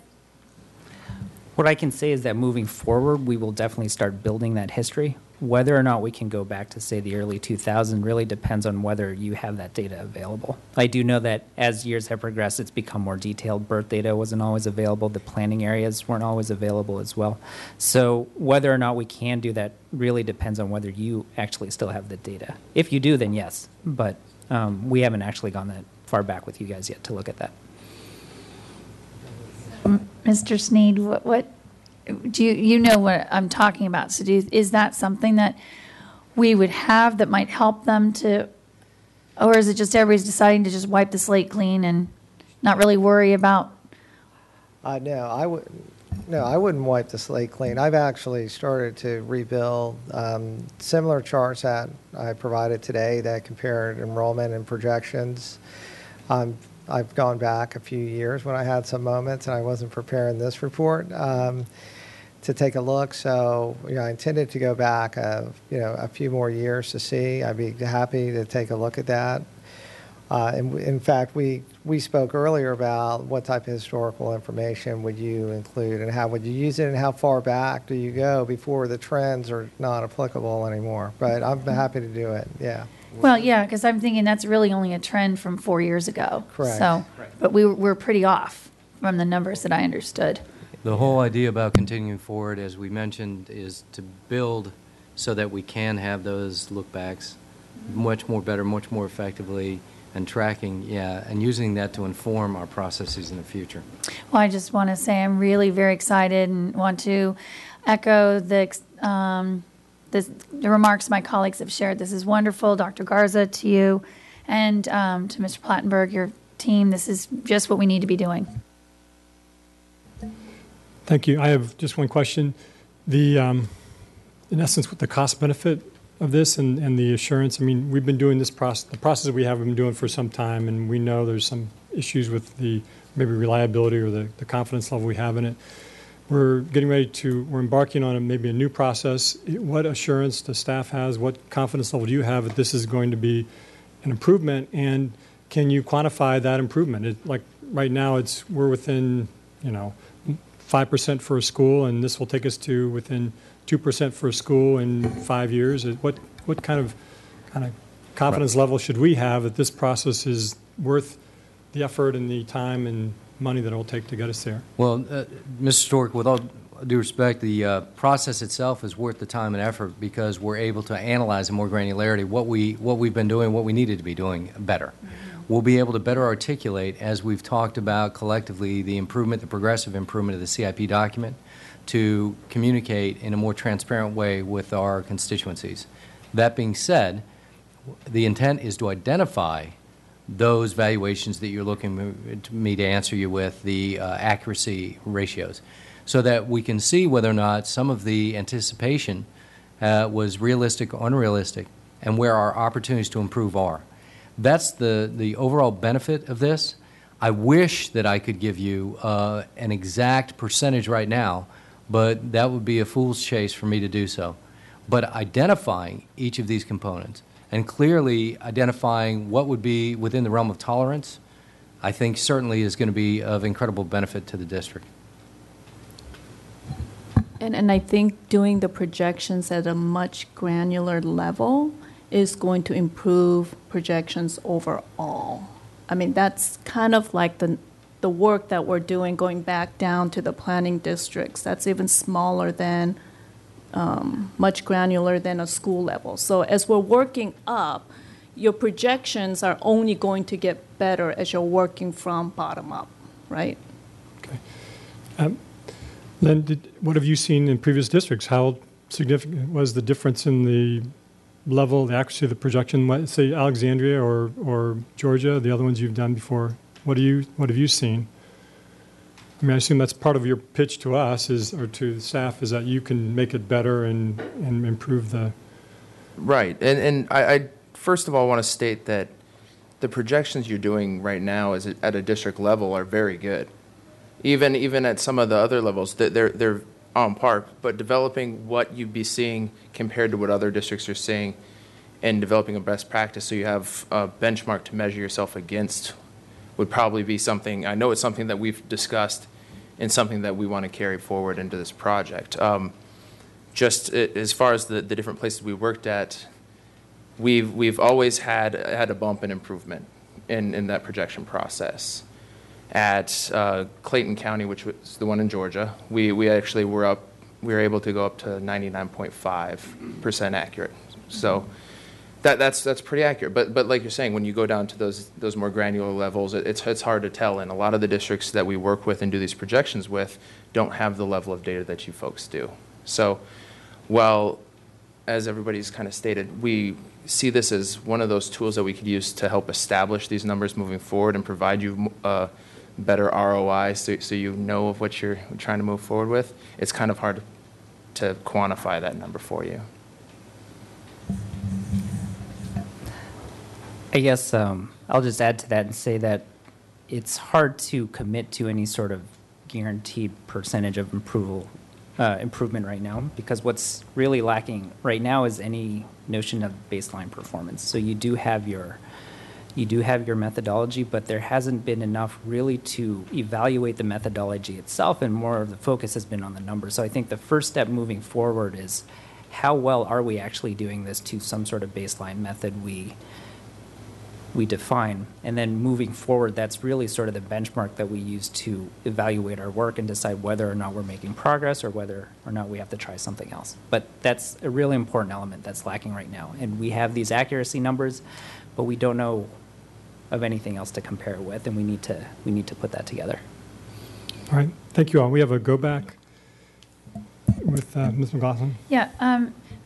What I can say is that moving forward, we will definitely start building that history. Whether or not we can go back to, say, the early 2000s really depends on whether you have that data available. I do know that as years have progressed, it's become more detailed. Birth data wasn't always available. The planning areas weren't always available as well. So whether or not we can do that really depends on whether you actually still have the data. If you do, then yes. But we haven't actually gone that far back with you guys yet to look at that. Mr. Sneed, what do you know what I'm talking about? So is that something that we would have that might help them to, or is it just everybody's deciding to just wipe the slate clean and not really worry about? No, I wouldn't wipe the slate clean. I've actually started to rebuild similar charts that I provided today that compared enrollment and projections. I've gone back a few years when I had some moments and I wasn't preparing this report to take a look. So I intended to go back a few more years to see. I'd be happy to take a look at that. And in fact, we spoke earlier about what type of historical information would you include and how would you use it and how far back do you go before the trends are not applicable anymore. But I'm happy to do it, yeah. Well, yeah, because I'm thinking that's really only a trend from 4 years ago. Correct. So, but we're pretty off from the numbers that I understood. The whole idea about continuing forward, as we mentioned, is to build so that we can have those look-backs much more better, much more effectively, and tracking, and using that to inform our processes in the future. Well, I just want to say I'm really very excited and want to echo the remarks my colleagues have shared. This is wonderful. Dr. Garza, to you, and to Mr. Plattenberg, your team, this is just what we need to be doing. Thank you. I have just one question. The, in essence, with the cost benefit of this and the assurance, I mean, we've been doing this process, the process we have been doing for some time, and we know there's some issues with the maybe reliability or the confidence level we have in it. We're getting ready to, we're embarking on maybe a new process. What assurance the staff has, what confidence level do you have that this is going to be an improvement, and can you quantify that improvement? Like right now, we're within, 5% for a school, and this will take us to within 2% for a school in 5 years. What kind of confidence level should we have that this process is worth the effort and the time and money that it will take to get us there? Well, Mr. Stork, with all due respect, the process itself is worth the time and effort because we're able to analyze in more granularity what we've been doing, what we needed to be doing better. We'll be able to better articulate, as we've talked about collectively, the improvement, the progressive improvement of the CIP document, to communicate in a more transparent way with our constituencies. That being said, the intent is to identify those valuations that you're looking to me to answer you with, the accuracy ratios, so that we can see whether or not some of the anticipation was realistic or unrealistic and where our opportunities to improve are. That's the overall benefit of this. I wish that I could give you an exact percentage right now, but that would be a fool's chase for me to do so. But identifying each of these components and clearly identifying what would be within the realm of tolerance, I think certainly is going to be of incredible benefit to the district. And I think doing the projections at a much granular level is going to improve projections overall. I mean, that's kind of like the work that we're doing going back down to the planning districts. That's even smaller than, much granular than a school level. So as we're working up, your projections are only going to get better as you're working from bottom up, right? Okay. Len, what have you seen in previous districts? How significant was the difference in the level, the accuracy of the projection? Say Alexandria or Georgia, the other ones you've done before. What have you seen? I mean, I assume that's part of your pitch to us or to the staff is that you can make it better and improve the. Right, and I first of all want to state that the projections you're doing right now is at a district level are very good. Even at some of the other levels, they're on par. But developing what you'd be seeing compared to what other districts are seeing, and developing a best practice so you have a benchmark to measure yourself against, would probably be something. I know it's something that we've discussed, and something that we want to carry forward into this project. Just as far as the different places we worked at, we've always had a bump in improvement in that projection process. At Clayton County, which was the one in Georgia, we actually were able to go up to 99.5% accurate. So that's pretty accurate. But like you're saying, when you go down to those more granular levels, it's hard to tell. And a lot of the districts that we work with and do these projections with don't have the level of data that you folks do. So while, as everybody's kind of stated, we see this as one of those tools that we could use to help establish these numbers moving forward and provide you better ROI so you know of what you're trying to move forward with, it's kind of hard to quantify that number for you. I guess I'll just add to that and say that it's hard to commit to any sort of guaranteed percentage of improvement right now, because what's really lacking right now is any notion of baseline performance. So you do have your methodology, but there hasn't been enough really to evaluate the methodology itself, and more of the focus has been on the numbers. So I think the first step moving forward is how well are we actually doing this to some sort of baseline method we define, and then moving forward, that's really sort of the benchmark that we use to evaluate our work and decide whether or not we're making progress or whether or not we have to try something else. But that's a really important element that's lacking right now. And we have these accuracy numbers, but we don't know of anything else to compare it with, and we need to put that together. All right, thank you all. We have a go back with Ms. McLaughlin. Yeah,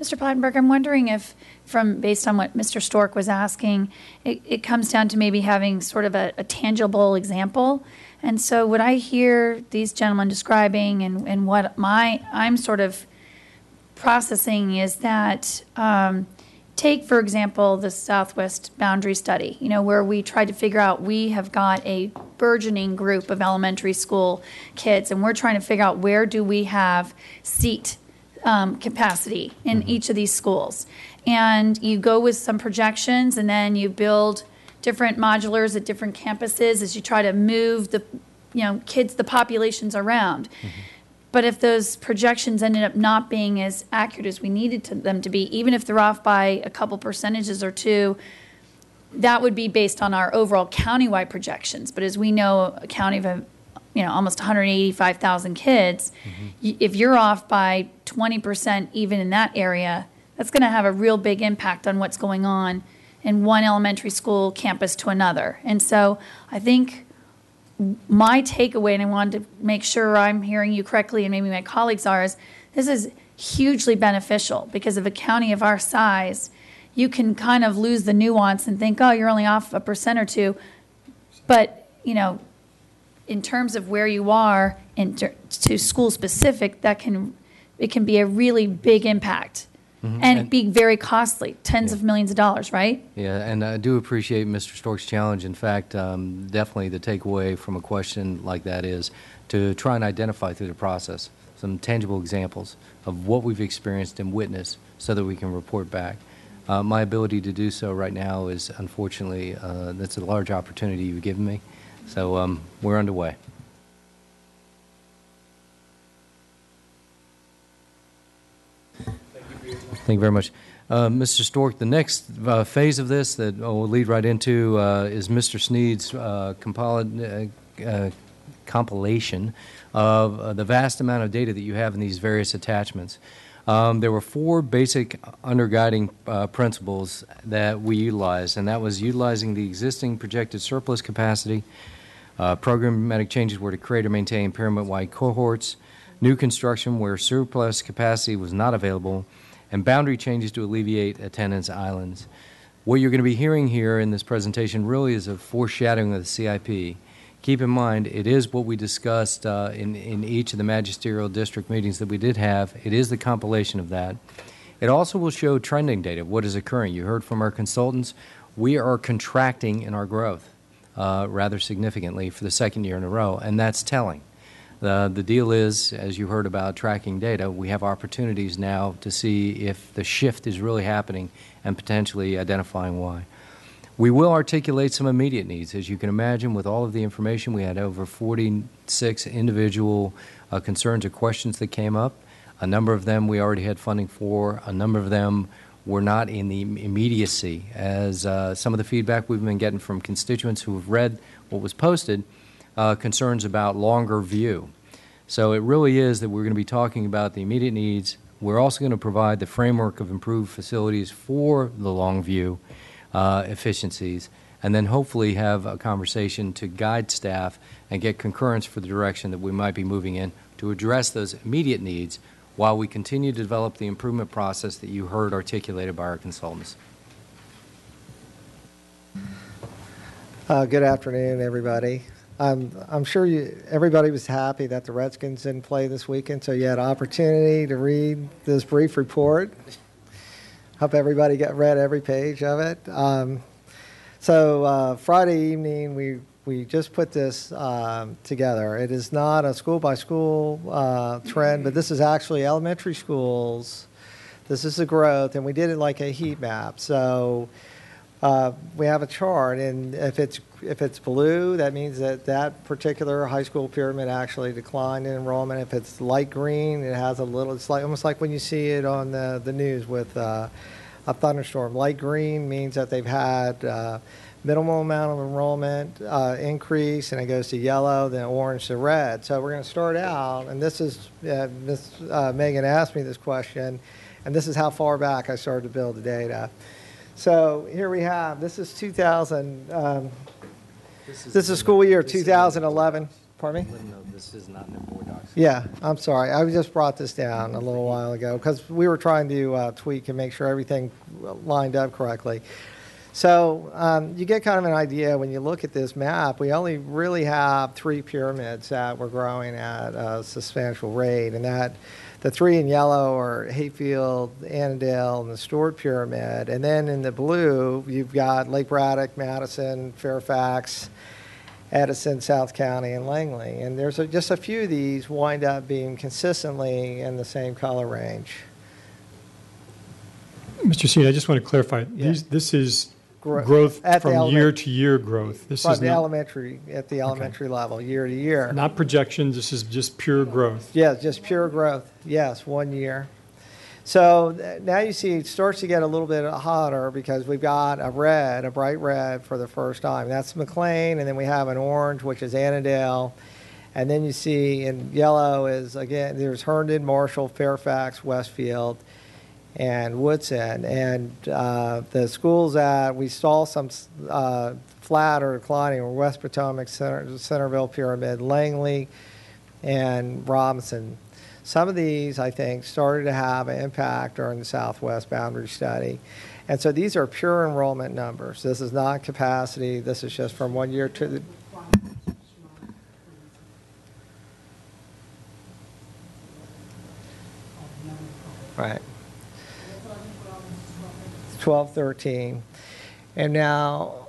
Mr. Plattenberg, I'm wondering if, based on what Mr. Stork was asking, it comes down to maybe having sort of a tangible example. And so what I hear these gentlemen describing and what I'm sort of processing is that take, for example, the Southwest Boundary Study, where we tried to figure out, we have got a burgeoning group of elementary school kids, and we're trying to figure out where do we have seat capacity in each of these schools. And you go with some projections, and then you build different modulars at different campuses as you try to move the kids, the populations around. But if those projections ended up not being as accurate as we needed them to be, even if they're off by a couple percentages or two, that would be based on our overall countywide projections. But as we know, a county of almost 185,000 kids, if you're off by 20% even in that area, that's going to have a real big impact on what's going on in one elementary school campus to another. And so I think my takeaway, and I wanted to make sure I'm hearing you correctly and maybe my colleagues are, is this is hugely beneficial, because of a county of our size, you can kind of lose the nuance and think, oh, you're only off 1% or 2%. But, in terms of where you are to school specific, it can be a really big impact. And be very costly, tens of millions of dollars, right? Yeah, and I do appreciate Mr. Stork's challenge. In fact, definitely the takeaway from a question like that is to try and identify through the process some tangible examples of what we've experienced and witnessed so that we can report back. My ability to do so right now is, unfortunately, that's a large opportunity you've given me. So we're underway. Thank you very much. Mr. Stork, the next phase of this that we'll lead right into is Mr. Sneed's compilation of the vast amount of data that you have in these various attachments. There were 4 basic underguiding principles that we utilized, and that was utilizing the existing projected surplus capacity, programmatic changes were to create or maintain pyramid-wide cohorts, new construction where surplus capacity was not available, and boundary changes to alleviate attendance islands. What you're going to be hearing here in this presentation really is a foreshadowing of the CIP. Keep in mind, it is what we discussed in each of the magisterial district meetings that we did have. It is the compilation of that. It also will show trending data, what is occurring. You heard from our consultants, we are contracting in our growth rather significantly for the 2nd year in a row, and that's telling. The deal is, as you heard about tracking data, we have opportunities now to see if the shift is really happening and potentially identifying why. We will articulate some immediate needs. As you can imagine, with all of the information, we had over 46 individual concerns or questions that came up. A number of them we already had funding for. A number of them were not in the immediacy, as some of the feedback we've been getting from constituents who have read what was posted, concerns about longer view. So it really is that we're going to be talking about the immediate needs. We're also going to provide the framework of improved facilities for the long view efficiencies, and then hopefully have a conversation to guide staff and get concurrence for the direction that we might be moving in to address those immediate needs while we continue to develop the improvement process that you heard articulated by our consultants. Good afternoon, everybody. I'm sure everybody was happy that the Redskins didn't play this weekend, so you had opportunity to read this brief report. Hope everybody read every page of it. So Friday evening, we just put this together. It is not a school-by-school trend, but this is actually elementary schools. This is the growth, and we did it like a heat map. So we have a chart, and if it's blue, that means that particular high school pyramid actually declined in enrollment. If it's light green, it has a little. It's like almost like when you see it on the news with a thunderstorm. Light green means that they've had minimal amount of enrollment increase, and it goes to yellow, then orange to red. So we're going to start out, and this is Miss Megan asked me this question, and this is how far back I started to build the data. So here we have, this is 2000, this is school year 2011. Pardon me? No, this is not in the board docs. Yeah, I'm sorry. I just brought this down a little while ago because we were trying to tweak and make sure everything lined up correctly. So you get kind of an idea when you look at this map. We only really have 3 pyramids that we're growing at a substantial rate, and The three in yellow are Hayfield, Annandale, and the Stewart Pyramid. And then in the blue, you've got Lake Braddock, Madison, Fairfax, Edison, South County, and Langley. And there's just a few of these wind up being consistently in the same color range. Mr. Seed, I just want to clarify. Yeah. This is Gro- growth at the from element- year to year growth. This From is the not, elementary, at the elementary level, year to year. not projections. This is just pure growth. Yeah, just pure growth. Yes, 1 year. So now you see it starts to get a little bit hotter because we've got a red, a bright red for the first time. That's McLean, and then we have an orange, which is Annandale. And then you see in yellow is, again, there's Herndon, Marshall, Fairfax, Westfield, and Woodson. And the schools that we saw some flat or declining were West Potomac, Centerville Pyramid, Langley, and Robinson. Some of these, I think, started to have an impact during the Southwest Boundary Study. And so these are pure enrollment numbers. This is not capacity. This is just from 1 year to the... Right. 12, 13. And now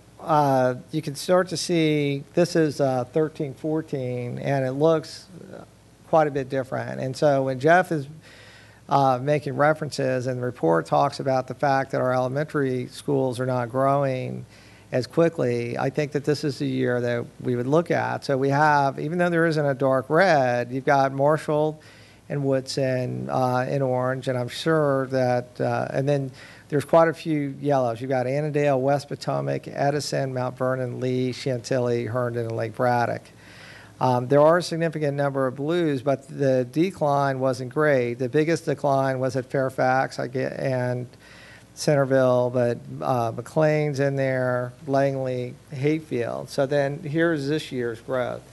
you can start to see this is 13, 14, and it looks quite a bit different. And so when Jeff is making references and the report talks about the fact that our elementary schools are not growing as quickly, I think that this is the year that we would look at. So we have, even though there isn't a dark red, you've got Marshall and Woodson in orange, and I'm sure that, and then there's quite a few yellows. You've got Annandale, West Potomac, Edison, Mount Vernon, Lee, Chantilly, Herndon, and Lake Braddock. There are a significant number of blues, but the decline wasn't great. The biggest decline was at Fairfax and Centerville, but McLean's in there, Langley, Hayfield. So then here's this year's growth.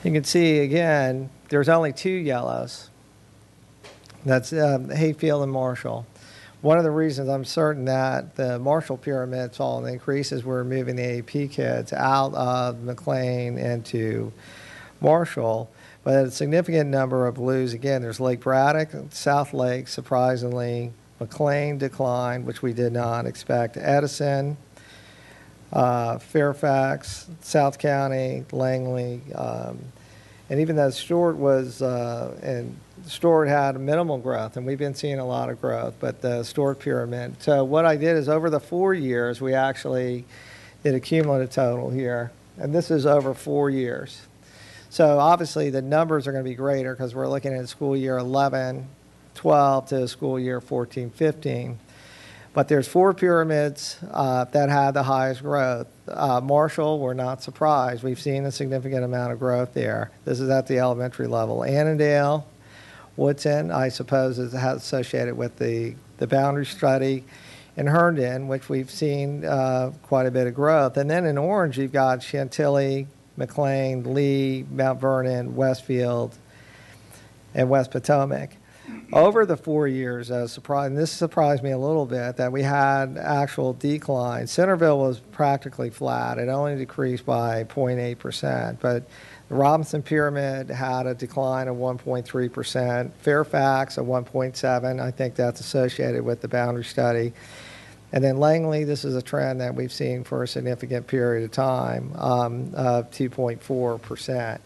You can see, again, there's only two yellows. That's Hayfield and Marshall. One of the reasons I'm certain that the Marshall Pyramid saw an increase is we're moving the AP kids out of McLean into Marshall. But a significant number of blues, again, there's Lake Braddock, South Lake, surprisingly, McLean declined, which we did not expect, Edison, Fairfax, South County, Langley, and even though Stewart was, and Stewart had minimal growth, and we've been seeing a lot of growth, but the Stewart Pyramid. So what I did is over the 4 years, we actually did a cumulative total here, and this is over 4 years. So obviously the numbers are going to be greater because we're looking at school year 11, 12 to school year 14, 15. But there's 4 pyramids that had the highest growth. Marshall, we're not surprised. We've seen a significant amount of growth there. This is at the elementary level. Annandale, Woodson, I suppose, is associated with the boundary study. And Herndon, which we've seen quite a bit of growth. And then in orange, you've got Chantilly, McLean, Lee, Mount Vernon, Westfield, and West Potomac. Over the 4 years, and this surprised me a little bit, that we had actual decline. Centerville was practically flat. It only decreased by 0.8%. But the Robinson Pyramid had a decline of 1.3%. Fairfax, a 1.7%. I think that's associated with the boundary study. And then Langley, this is a trend that we've seen for a significant period of time, of 2.4%.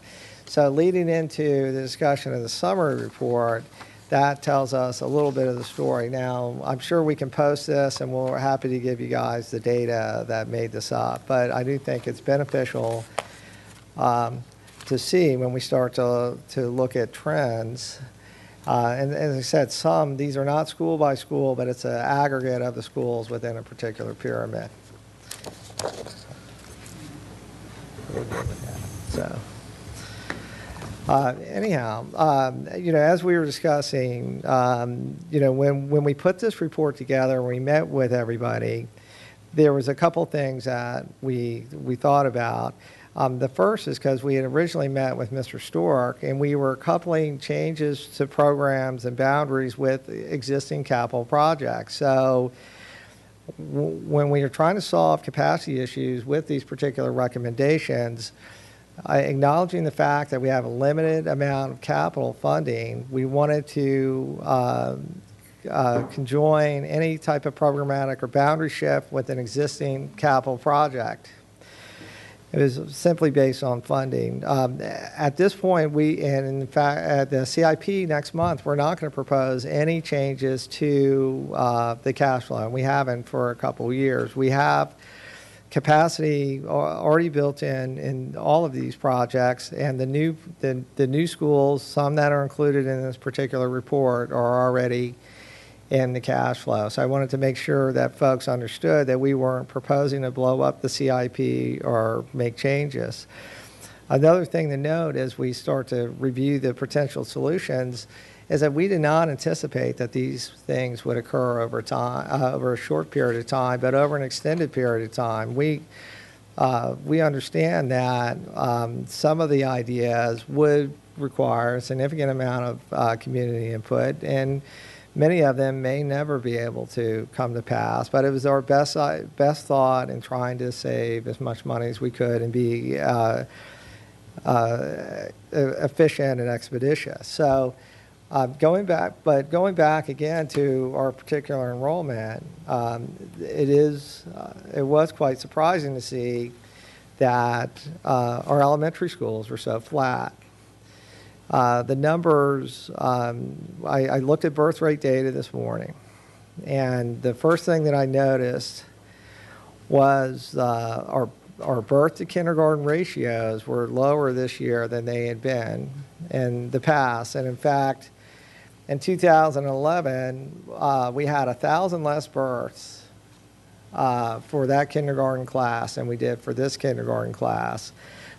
So leading into the discussion of the summary report, that tells us a little bit of the story. Now, I'm sure we can post this, and we're happy to give you guys the data that made this up. But I do think it's beneficial to see when we start to look at trends. And as I said, these are not school by school, but it's an aggregate of the schools within a particular pyramid. So, anyhow, as we were discussing, when we put this report together, we met with everybody, there was a couple things that we thought about. The first is because we had originally met with Mr. Stork, and we were coupling changes to programs and boundaries with existing capital projects. So when we are trying to solve capacity issues with these particular recommendations, Acknowledging the fact that we have a limited amount of capital funding, we wanted to conjoin any type of programmatic or boundary shift with an existing capital project. It was simply based on funding. At this point, and in fact, at the CIP next month, we're not going to propose any changes to the cash flow. We haven't for a couple of years. We have capacity already built in all of these projects, and the new schools, some that are included in this particular report, are already in the cash flow. So I wanted to make sure that folks understood that we weren't proposing to blow up the CIP or make changes. Another thing to note as we start to review the potential solutions is that we did not anticipate that these things would occur over time, over a short period of time, but over an extended period of time. We understand that some of the ideas would require a significant amount of community input, and many of them may never be able to come to pass, but it was our best thought in trying to save as much money as we could and be efficient and expeditious. So going back again to our particular enrollment, it was quite surprising to see that our elementary schools were so flat. The numbers, I looked at birth rate data this morning, and the first thing that I noticed was our birth to kindergarten ratios were lower this year than they had been in the past. And in fact, in 2011, we had 1,000 less births for that kindergarten class than we did for this kindergarten class.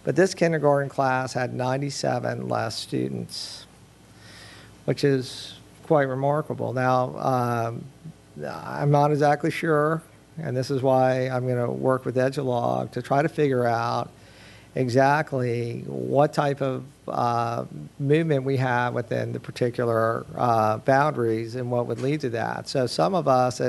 But this kindergarten class had 97 less students, which is quite remarkable. Now, I'm not exactly sure, and this is why I'm going to work with Edulog to try to figure out exactly what type of movement we have within the particular boundaries and what would lead to that. So some of us,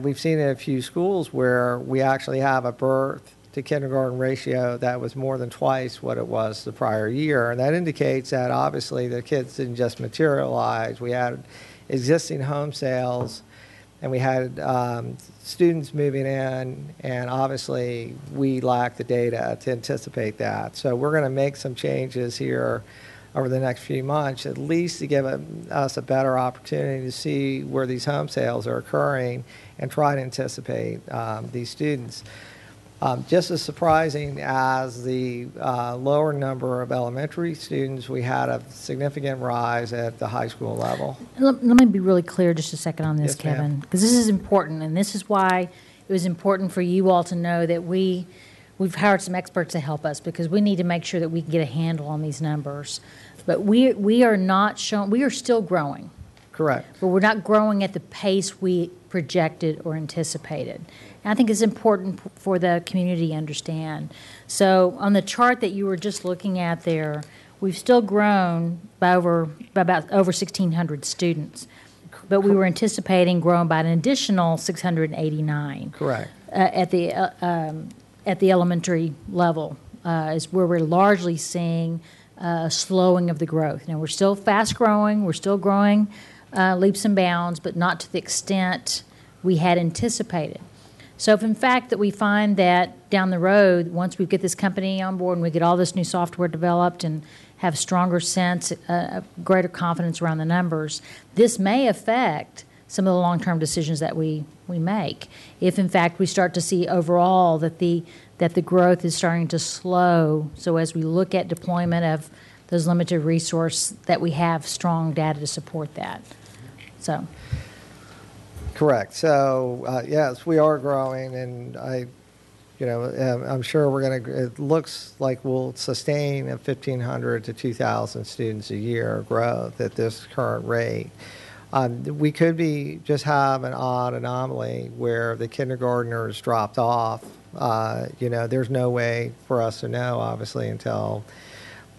we've seen in a few schools where we actually have a birth to kindergarten ratio that was more than twice what it was the prior year. And that indicates that obviously the kids didn't just materialize. We had existing home sales, and we had students moving in, and obviously we lack the data to anticipate that. So we're going to make some changes here over the next few months, at least to give us a better opportunity to see where these home sales are occurring and try to anticipate these students. Just as surprising as the lower number of elementary students, we had a significant rise at the high school level. Let me be really clear just a second on this, Yes, ma'am. Kevin, because this is important, and this is why it was important for you all to know that we've hired some experts to help us, because we need to make sure that we can get a handle on these numbers. But we are not showing, we are still growing. Correct. But we're not growing at the pace we projected or anticipated. And I think it's important for the community to understand. So on the chart that you were just looking at there, we've still grown by about over 1,600 students. But we were anticipating growing by an additional 689. Correct. At the elementary level is where we're largely seeing a slowing of the growth. Now, we're still fast growing. We're still growing leaps and bounds, but not to the extent we had anticipated. So if in fact that we find that down the road, once we get this company on board and we get all this new software developed and have stronger sense, greater confidence around the numbers, this may affect some of the long-term decisions that we make. If in fact we start to see overall that the growth is starting to slow, so as we look at deployment of those limited resources, that we have strong data to support that. So. Correct. So yes, we are growing, and I'm sure we're going to. It looks like we'll sustain a 1,500 to 2,000 students a year growth at this current rate. We could just have an odd anomaly where the kindergartners dropped off. There's no way for us to know, obviously, until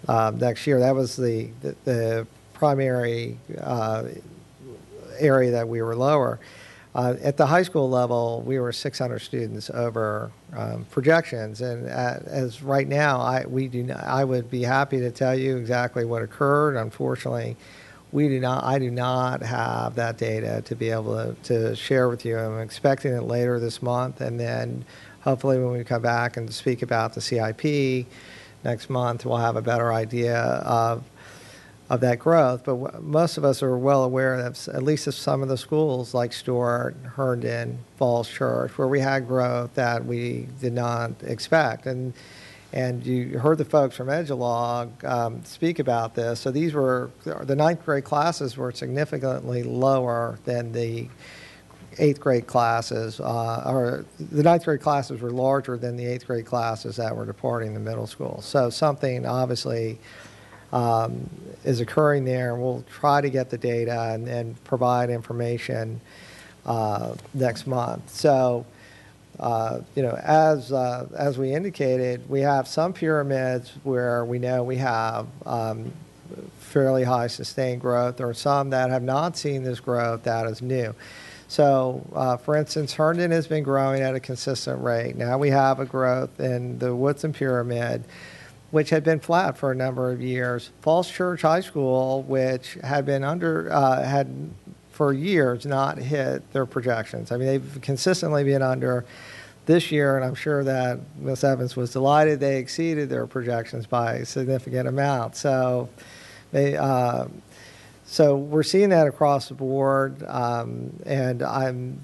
next year. That was the primary area that we were lower. At the high school level, we were 600 students over projections, and as right now, I would be happy to tell you exactly what occurred. Unfortunately, I do not have that data to be able to share with you. I'm expecting it later this month, and then hopefully when we come back and speak about the CIP next month, we'll have a better idea of that growth. But most of us are well aware that at least of some of the schools like Stuart, Herndon, Falls Church, where we had growth that we did not expect. And you heard the folks from Edgelog speak about this. So the ninth grade classes were significantly lower than the eighth grade classes, or the ninth grade classes were larger than the eighth grade classes that were departing the middle school. So something obviously is occurring there, and we'll try to get the data and provide information next month. So, as we indicated, we have some pyramids where we know we have fairly high sustained growth. There are some that have not seen this growth that is new. So, for instance, Herndon has been growing at a consistent rate. Now we have a growth in the Woodson Pyramid, which had been flat for a number of years. Falls Church High School, which had been had for years not hit their projections. I mean, they've consistently been under. This year, and I'm sure that Ms. Evans was delighted, they exceeded their projections by a significant amount. So, so we're seeing that across the board, and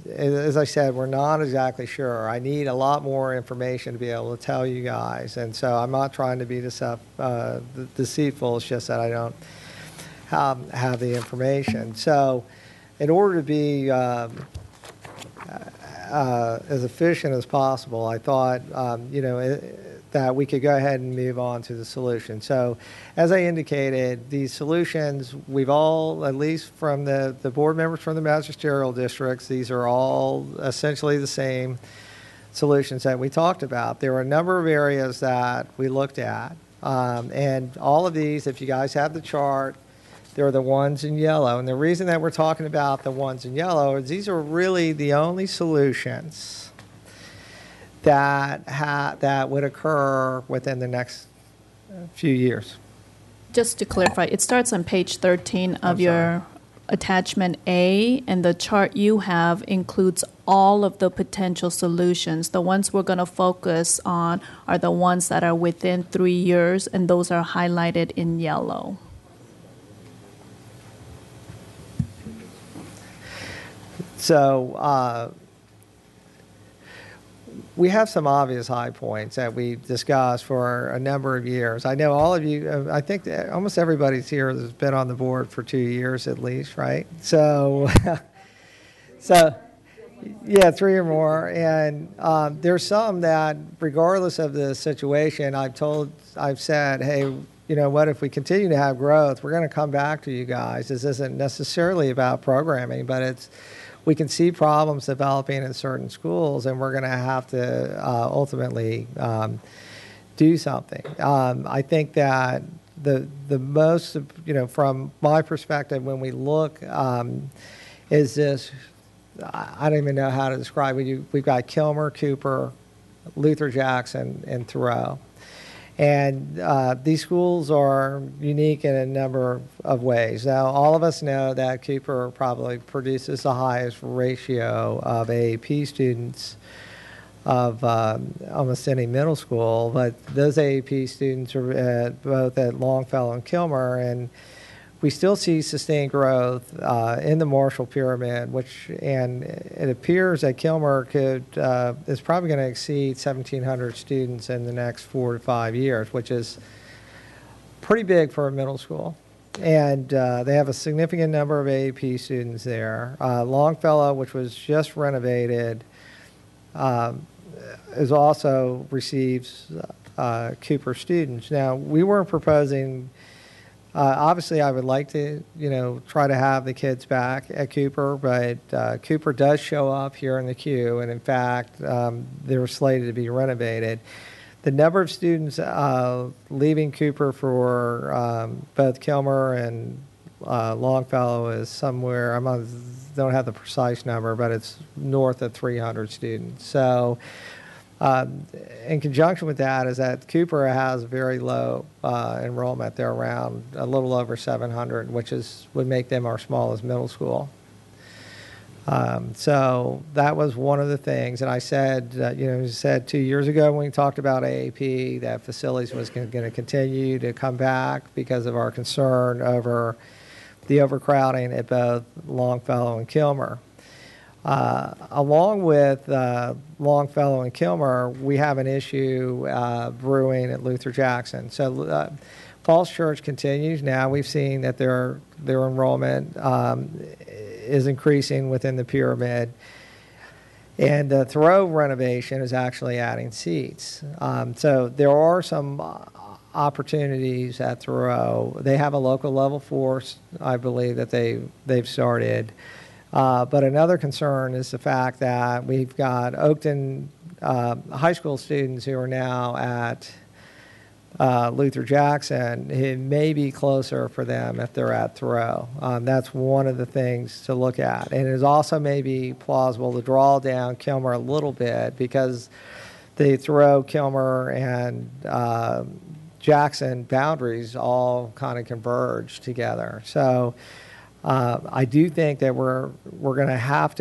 as I said, we're not exactly sure. I need a lot more information to be able to tell you guys, and so I'm not trying to be deceitful. It's just that I don't have the information. So, in order to be as efficient as possible, I thought, that we could go ahead and move on to the solution. So, as I indicated, these solutions, we've all, at least from the board members from the magisterial districts, these are all essentially the same solutions that we talked about. There were a number of areas that we looked at, and all of these, if you guys have the chart, they're the ones in yellow. And the reason that we're talking about the ones in yellow is these are really the only solutions that would occur within the next few years. Just to clarify, it starts on page 13 of your attachment A, and the chart you have includes all of the potential solutions. The ones we're going to focus on are the ones that are within 3 years, and those are highlighted in yellow. So we have some obvious high points that we've discussed for a number of years. I know all of you, I think that almost everybody's here has been on the board for 2 years at least, right? So, yeah, 3 or more. And there's some that, regardless of the situation, I've said, hey, you know what, if we continue to have growth, we're going to come back to you guys. This isn't necessarily about programming, but we can see problems developing in certain schools, and we're going to have to ultimately do something. I think that the most, from my perspective, when we look, is this, I don't even know how to describe it. We've got Kilmer, Cooper, Luther Jackson, and Thoreau. And these schools are unique in a number of ways. Now, all of us know that Cooper probably produces the highest ratio of AAP students of almost any middle school, but those AAP students are both at Longfellow and Kilmer, and we still see sustained growth in the Marshall Pyramid, and it appears that Kilmer is probably going to exceed 1,700 students in the next 4 to 5 years, which is pretty big for a middle school. And they have a significant number of AAP students there. Longfellow, which was just renovated, also receives Cooper students. Now, we weren't proposing. Obviously, I would like to, try to have the kids back at Cooper, but Cooper does show up here in the queue, and in fact, they're slated to be renovated. The number of students leaving Cooper for both Kilmer and Longfellow is somewhere, don't have the precise number, but it's north of 300 students. So in conjunction with that is that Cooper has very low enrollment. They're around a little over 700, which would make them our smallest middle school. So that was one of the things. And I said, said 2 years ago when we talked about AAP that facilities was going to continue to come back because of our concern over the overcrowding at both Longfellow and Kilmer. Along with Longfellow and Kilmer, we have an issue brewing at Luther Jackson. So Falls Church continues. Now we've seen that their enrollment is increasing within the pyramid. And the Thoreau renovation is actually adding seats. So there are some opportunities at Thoreau. They have a local level force, I believe, that they've started. But another concern is the fact that we've got Oakton high school students who are now at Luther Jackson. It may be closer for them if they're at Thoreau. That's one of the things to look at. And it is also maybe plausible to draw down Kilmer a little bit because the Thoreau, Kilmer, and Jackson boundaries all kind of converge together. So I do think that we're going to have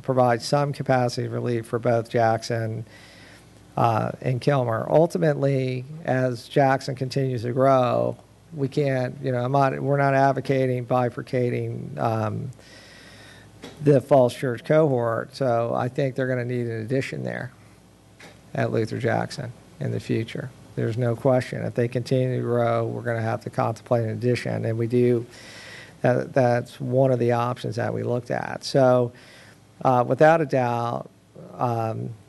provide some capacity relief for both Jackson and Kilmer. Ultimately, as Jackson continues to grow, we can't, we're not advocating bifurcating the Falls Church cohort. So I think they're going to need an addition there at Luther Jackson in the future. There's no question. If they continue to grow, we're going to have to contemplate an addition, and we do. That's one of the options that we looked at. So, without a doubt,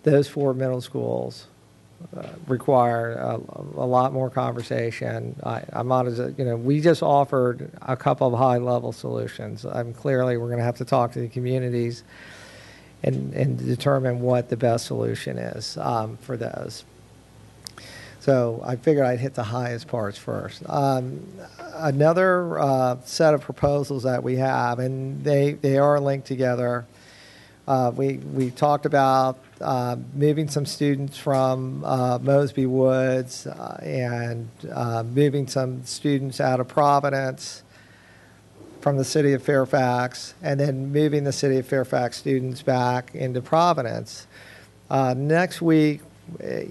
those four middle schools require a lot more conversation. I'm not we just offered a couple of high-level solutions. Clearly, we're going to have to talk to the communities and determine what the best solution is for those. So I figured I'd hit the highest parts first. Another set of proposals that we have, and they are linked together. We talked about moving some students from Mosby Woods and moving some students out of Providence from the city of Fairfax, and then moving the city of Fairfax students back into Providence. Next week,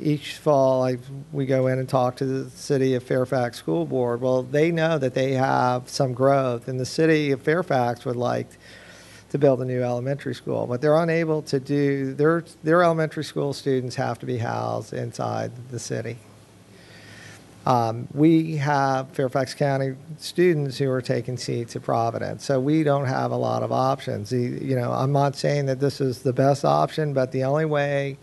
each fall, we go in and talk to the City of Fairfax School Board. Well, they know that they have some growth, and the City of Fairfax would like to build a new elementary school, but they're unable to do, their elementary school students have to be housed inside the city. We have Fairfax County students who are taking seats at Providence, so we don't have a lot of options. I'm not saying that this is the best option, but the only way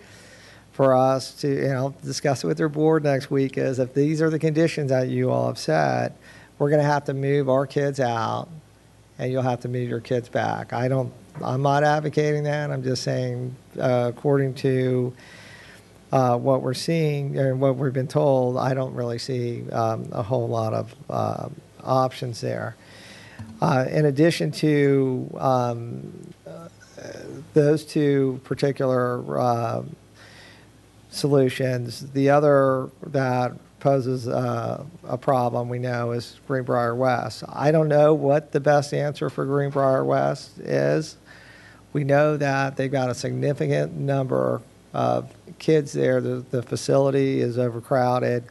for us to discuss it with their board next week is if these are the conditions that you all have set, we're going to have to move our kids out and you'll have to move your kids back. I'm not advocating that. I'm just saying according to what we're seeing and what we've been told, I don't really see a whole lot of options there. In addition to those two particular solutions, the other that poses a problem we know is Greenbrier West. I don't know what the best answer for Greenbrier West is. We know that they've got a significant number of kids there. The facility is overcrowded.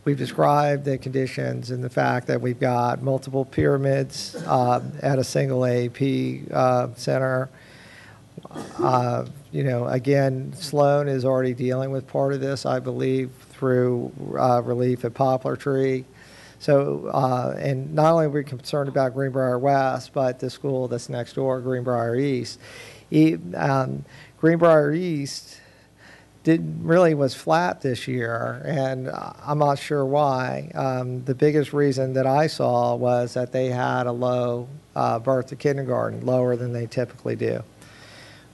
We've described the conditions and the fact that we've got multiple pyramids at a single AAP center. Again, Sloan is already dealing with part of this, I believe, through relief at Poplar Tree. So, and not only are we concerned about Greenbrier West, but the school that's next door, Greenbrier East. Greenbrier East was flat this year, and I'm not sure why. The biggest reason that I saw was that they had a low birth to kindergarten, lower than they typically do.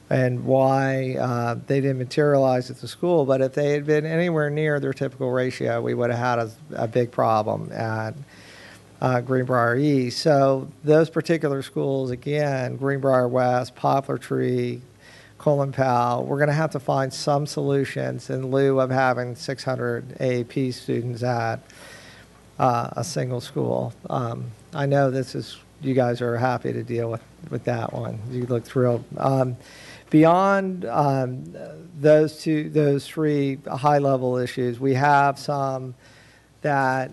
And why they didn't materialize at the school. But if they had been anywhere near their typical ratio, we would have had a big problem at Greenbrier East. So those particular schools, again, Greenbrier West, Poplar Tree, Colin Powell, we're going to have to find some solutions in lieu of having 600 AAP students at a single school. I know you guys are happy to deal with that one. You look thrilled. Beyond those three high-level issues, we have some that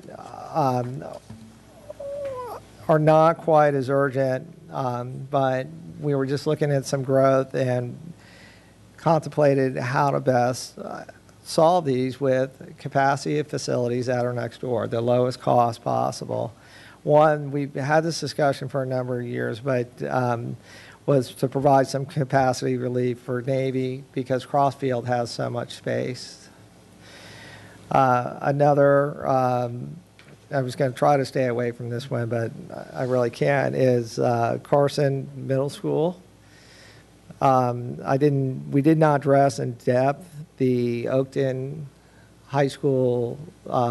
are not quite as urgent, but we were just looking at some growth and contemplated how to best solve these with capacity of facilities that are next door, the lowest cost possible. One, we've had this discussion for a number of years, but was to provide some capacity relief for Navy because Crossfield has so much space. Another, I was going to try to stay away from this one, but I really can't, is Carson Middle School. We did not address in depth the Oakton High School,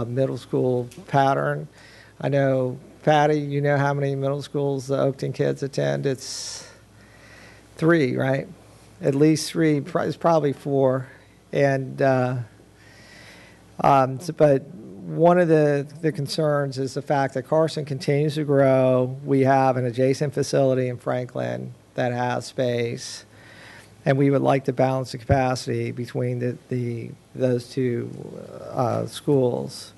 middle school pattern. I know, Patty, you know how many middle schools the Oakton kids attend? It's 3, right? At least 3. It's probably 4. And but one of the concerns is the fact that Carson continues to grow. We have an adjacent facility in Franklin that has space, and we would like to balance the capacity between those two schools.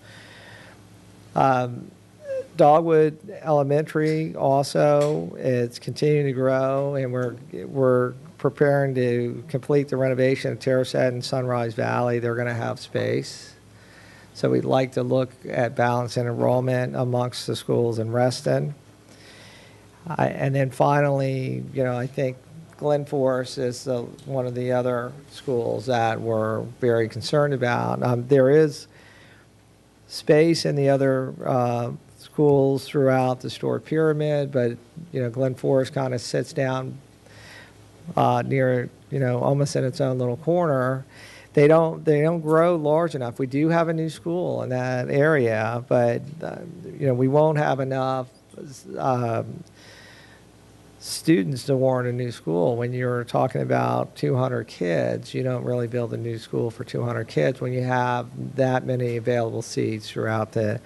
Dogwood Elementary also, it's continuing to grow, and we're preparing to complete the renovation of Terrace Head and Sunrise Valley. They're going to have space. So we'd like to look at balance and enrollment amongst the schools in Reston. And then finally, I think Glen Forest is one of the other schools that we're very concerned about. There is space in the other schools throughout the Stewart Pyramid, but Glen Forest kind of sits down near, almost in its own little corner. They don't grow large enough. We do have a new school in that area, but we won't have enough students to warrant a new school. When you're talking about 200 kids, you don't really build a new school for 200 kids when you have that many available seats throughout the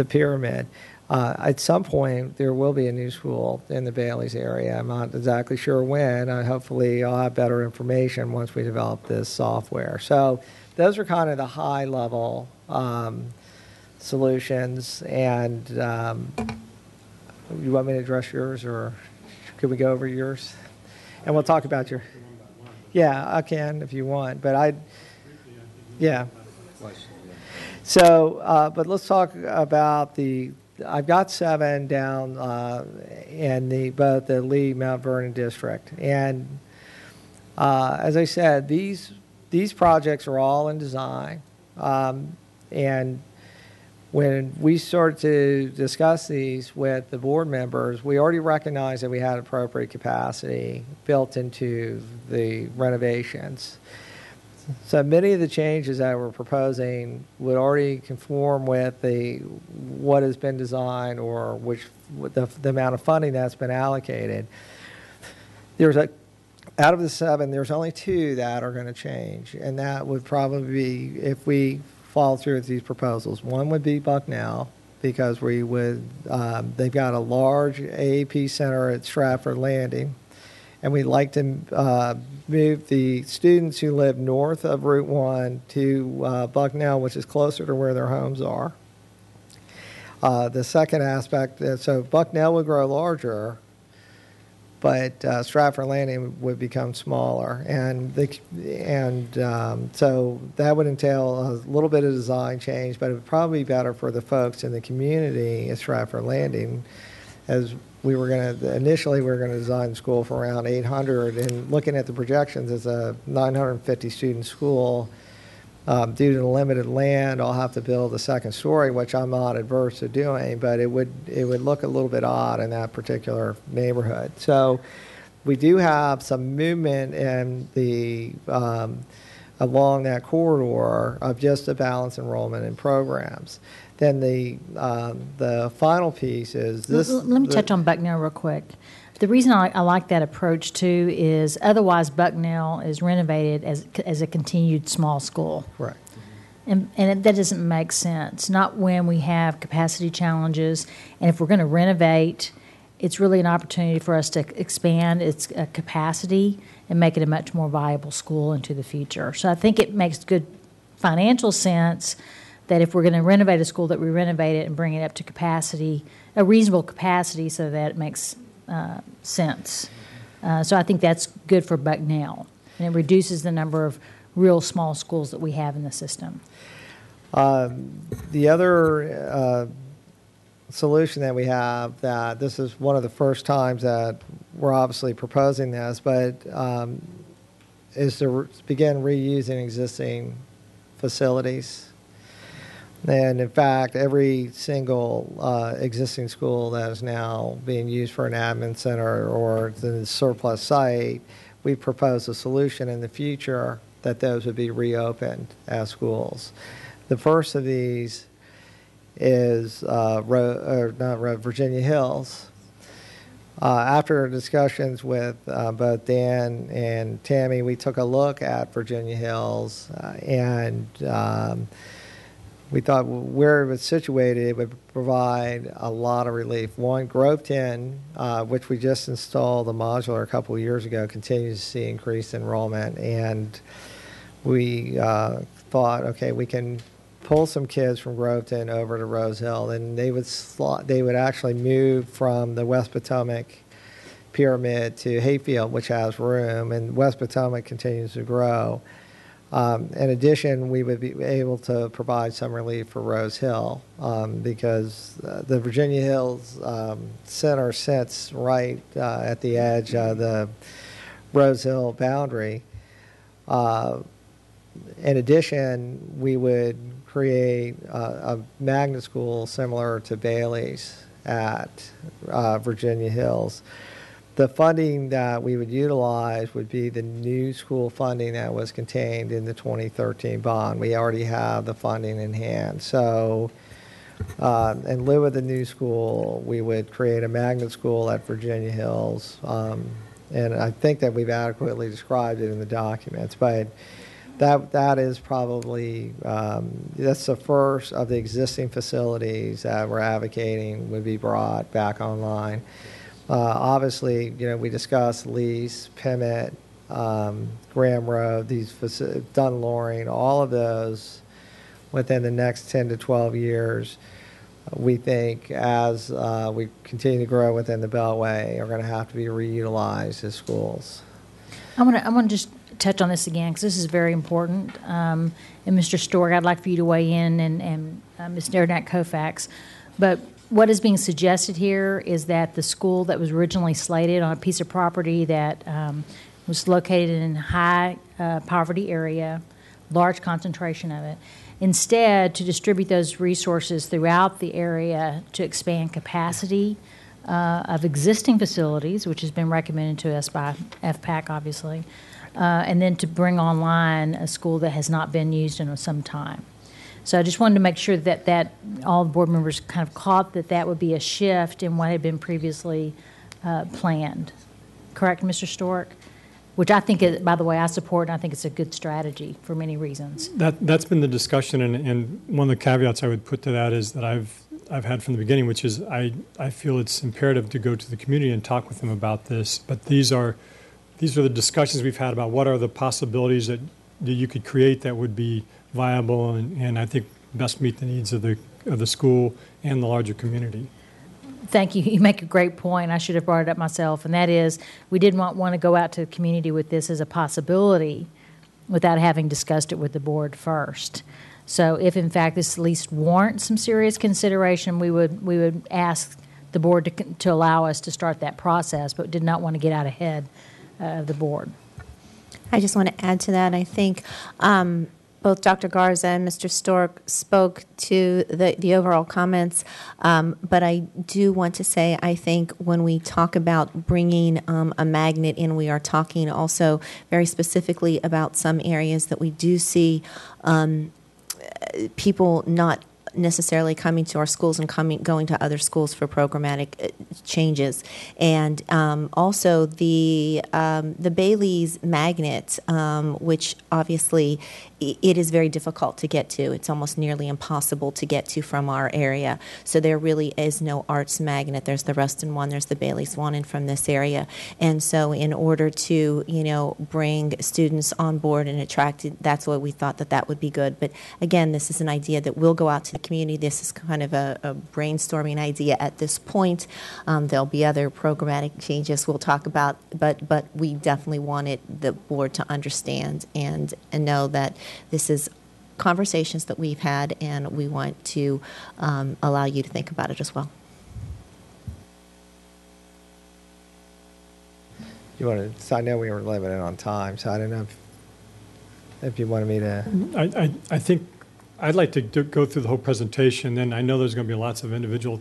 pyramid. At some point, there will be a new school in the Baileys area. I'm not exactly sure when. Hopefully, I'll have better information once we develop this software. So those are kind of the high-level solutions. And you want me to address yours, or could we go over yours? And we'll talk about your... Yeah, I can if you want. But yeah. So, but let's talk about I've got 7 down in both the Lee Mount Vernon district, and as I said, these projects are all in design, and when we started to discuss these with the board members, we already recognized that we had appropriate capacity built into the renovations. So many of the changes that we're proposing would already conform with what has been designed or the amount of funding that's been allocated. Out of the 7, there's only 2 that are going to change, and that would probably be if we follow through with these proposals. One would be Bucknell, because they've got a large AAP center at Stratford Landing, and we'd like to move the students who live north of Route 1 to Bucknell, which is closer to where their homes are. The second aspect, so Bucknell would grow larger, but Stratford Landing would become smaller. So that would entail a little bit of design change, but it would probably be better for the folks in the community at Stratford Landing, as initially we were going to design the school for around 800, and looking at the projections as a 950 student school. Due to the limited land, I'll have to build a second story, which I'm not adverse to doing, but it would look a little bit odd in that particular neighborhood. So we do have some movement in the along that corridor of just the balance enrollment in programs. Then the final piece is this. Let me touch on Bucknell real quick. The reason I like that approach too is otherwise Bucknell is renovated as a continued small school. Correct. And that doesn't make sense, not when we have capacity challenges. And if we're going to renovate, it's really an opportunity for us to expand its capacity and make it a much more viable school into the future. So I think it makes good financial sense that if we're going to renovate a school, that we renovate it and bring it up to capacity, a reasonable capacity, so that it makes sense. So I think that's good for Bucknell, and it reduces the number of real small schools that we have in the system. The other solution that we have, that this is one of the first times that we're obviously proposing this, but is to begin reusing existing facilities. And in fact, every single existing school that is now being used for an admin center or the surplus site, we propose a solution in the future that those would be reopened as schools. The first of these is Virginia Hills. After discussions with both Dan and Tammy, we took a look at Virginia Hills and we thought where it was situated, it would provide a lot of relief. One, Groveton, which we just installed a modular a couple of years ago, continues to see increased enrollment. And we thought, okay, we can pull some kids from Groveton over to Rose Hill, and they would actually move from the West Potomac pyramid to Hayfield, which has room, and West Potomac continues to grow. In addition, we would be able to provide some relief for Rose Hill because the Virginia Hills Center sits right at the edge of the Rose Hill boundary. In addition, we would create a magnet school similar to Bailey's at Virginia Hills. The funding that we would utilize would be the new school funding that was contained in the 2013 bond. We already have the funding in hand. So in lieu of the new school, we would create a magnet school at Virginia Hills. And I think that we've adequately described it in the documents. But that is probably, that's the first of the existing facilities that we're advocating would be brought back online. Obviously, we discussed Lease, Pemmit, Graham Road, Dunn Loring, all of those within the next 10 to 12 years, we think as we continue to grow within the Beltway are going to have to be reutilized as schools. I want to just touch on this again because this is very important. And Mr. Stork, I'd like for you to weigh in, and Ms. Nerdak Kofax. But what is being suggested here is that the school that was originally slated on a piece of property that was located in a high poverty area, large concentration of it, instead to distribute those resources throughout the area to expand capacity of existing facilities, which has been recommended to us by FPAC, obviously, and then to bring online a school that has not been used in some time. So I just wanted to make sure that all the board members kind of caught that would be a shift in what had been previously planned. Correct, Mr. Stork? Which I think, by the way, I support, and I think it's a good strategy for many reasons. That's been the discussion, and one of the caveats I would put to that is that I've had from the beginning, which is I feel it's imperative to go to the community and talk with them about this. But these are the discussions we've had about what are the possibilities that you could create that would be viable and I think best meet the needs of the school and the larger community. Thank you. You make a great point. I should have brought it up myself, and that is we did not want to go out to the community with this as a possibility without having discussed it with the board first. So if, in fact, this at least warrants some serious consideration, we would ask the board to allow us to start that process, but did not want to get out ahead of the board. I just want to add to that. I think both Dr. Garza and Mr. Stork spoke to the overall comments, but I do want to say I think when we talk about bringing a magnet in, we are talking also very specifically about some areas that we do see people not necessarily coming to our schools and going to other schools for programmatic changes, and also the Bailey's magnet, which obviously it is very difficult to get to. It's almost nearly impossible to get to from our area. So there really is no arts magnet. There's the Ruston one, there's the Bailey's one, and from this area. And so in order to bring students on board and attract, that's what we thought that would be good. But again, this is an idea that will go out to the community. This is kind of a brainstorming idea at this point. There'll be other programmatic changes we'll talk about, but we definitely wanted the board to understand and know that this is conversations that we've had, and we want to allow you to think about it as well. You want to? So I know we were limited on time, so I don't know if you wanted me to. I think I'd like to go through the whole presentation. Then I know there's going to be lots of individual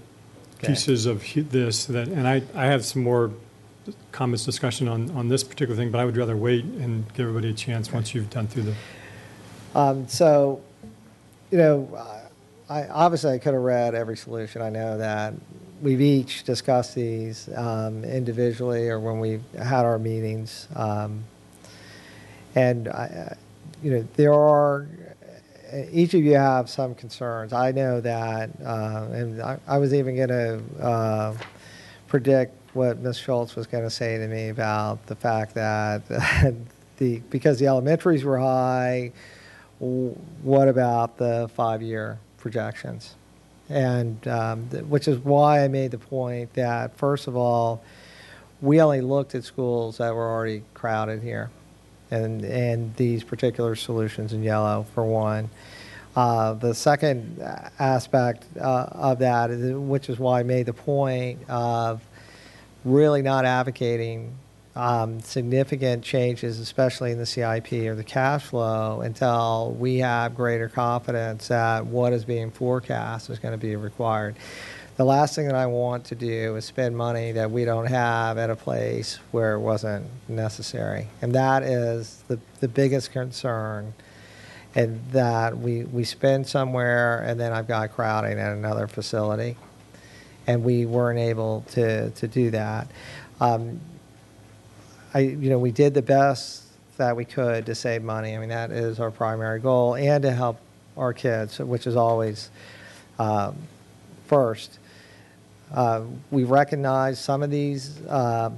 pieces of this and I have some more comments, discussion on this particular thing, but I would rather wait and give everybody a chance once you've done through the. So, I could have read every solution. I know that we've each discussed these individually or when we had our meetings. And, there are, each of you have some concerns. I know that, and I was even going to predict what Ms. Schultz was going to say to me about the fact that because the elementaries were high, what about the 5-year projections? And which is why I made the point that, first of all, we only looked at schools that were already crowded here, and these particular solutions in yellow, for one. The second aspect of that, which is why I made the point of really not advocating significant changes, especially in the CIP or the cash flow, until we have greater confidence that what is being forecast is going to be required. The last thing that I want to do is spend money that we don't have at a place where it wasn't necessary. And that is the biggest concern, and that we spend somewhere and then I've got crowding at another facility. And we weren't able to do that. We did the best that we could to save money. I mean, that is our primary goal, and to help our kids, which is always first. We recognize some of these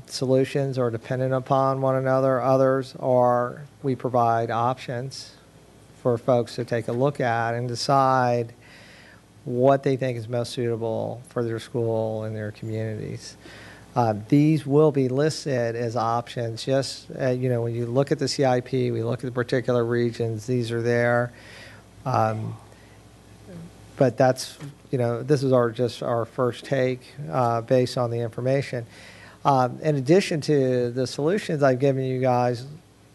solutions are dependent upon one another. Others are, we provide options for folks to take a look at and decide what they think is most suitable for their school and their communities. These will be listed as options. Just when you look at the CIP, we look at the particular regions. These are there, but that's this is just our first take based on the information. In addition to the solutions I've given you guys,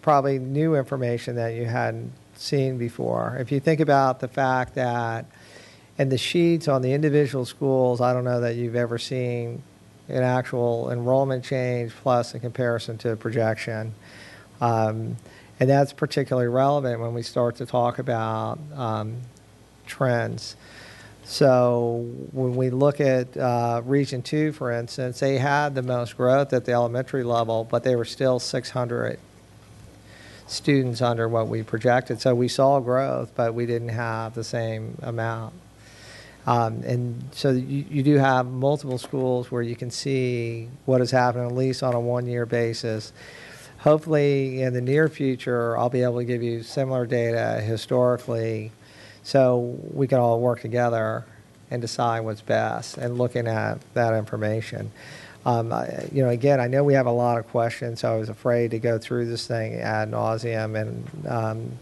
probably new information that you hadn't seen before. If you think about the fact that in the sheets on the individual schools, I don't know that you've ever seen an actual enrollment change plus in comparison to a projection. And that's particularly relevant when we start to talk about trends. So when we look at Region 2, for instance, they had the most growth at the elementary level, but they were still 600 students under what we projected. So we saw growth, but we didn't have the same amount. And so you do have multiple schools where you can see what is happening, at least on a one-year basis. Hopefully, in the near future, I'll be able to give you similar data historically, so we can all work together and decide what's best and looking at that information. Again, I know we have a lot of questions, so I was afraid to go through this thing ad nauseum, and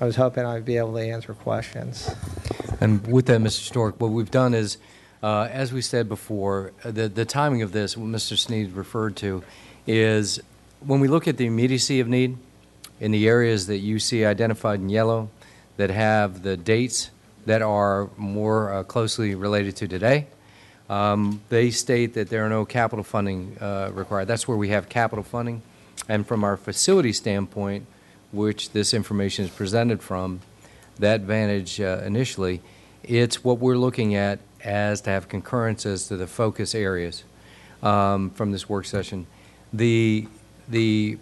I was hoping I'd be able to answer questions. And with that, Mr. Stork, what we've done is, as we said before, the timing of this, what Mr. Sneed referred to, is when we look at the immediacy of need in the areas that you see identified in yellow, that have the dates that are more closely related to today. They state that there are no capital funding required. That's where we have capital funding. And from our facility standpoint, which this information is presented from, that vantage initially, it's what we're looking at as to have concurrence as to the focus areas from this work session. The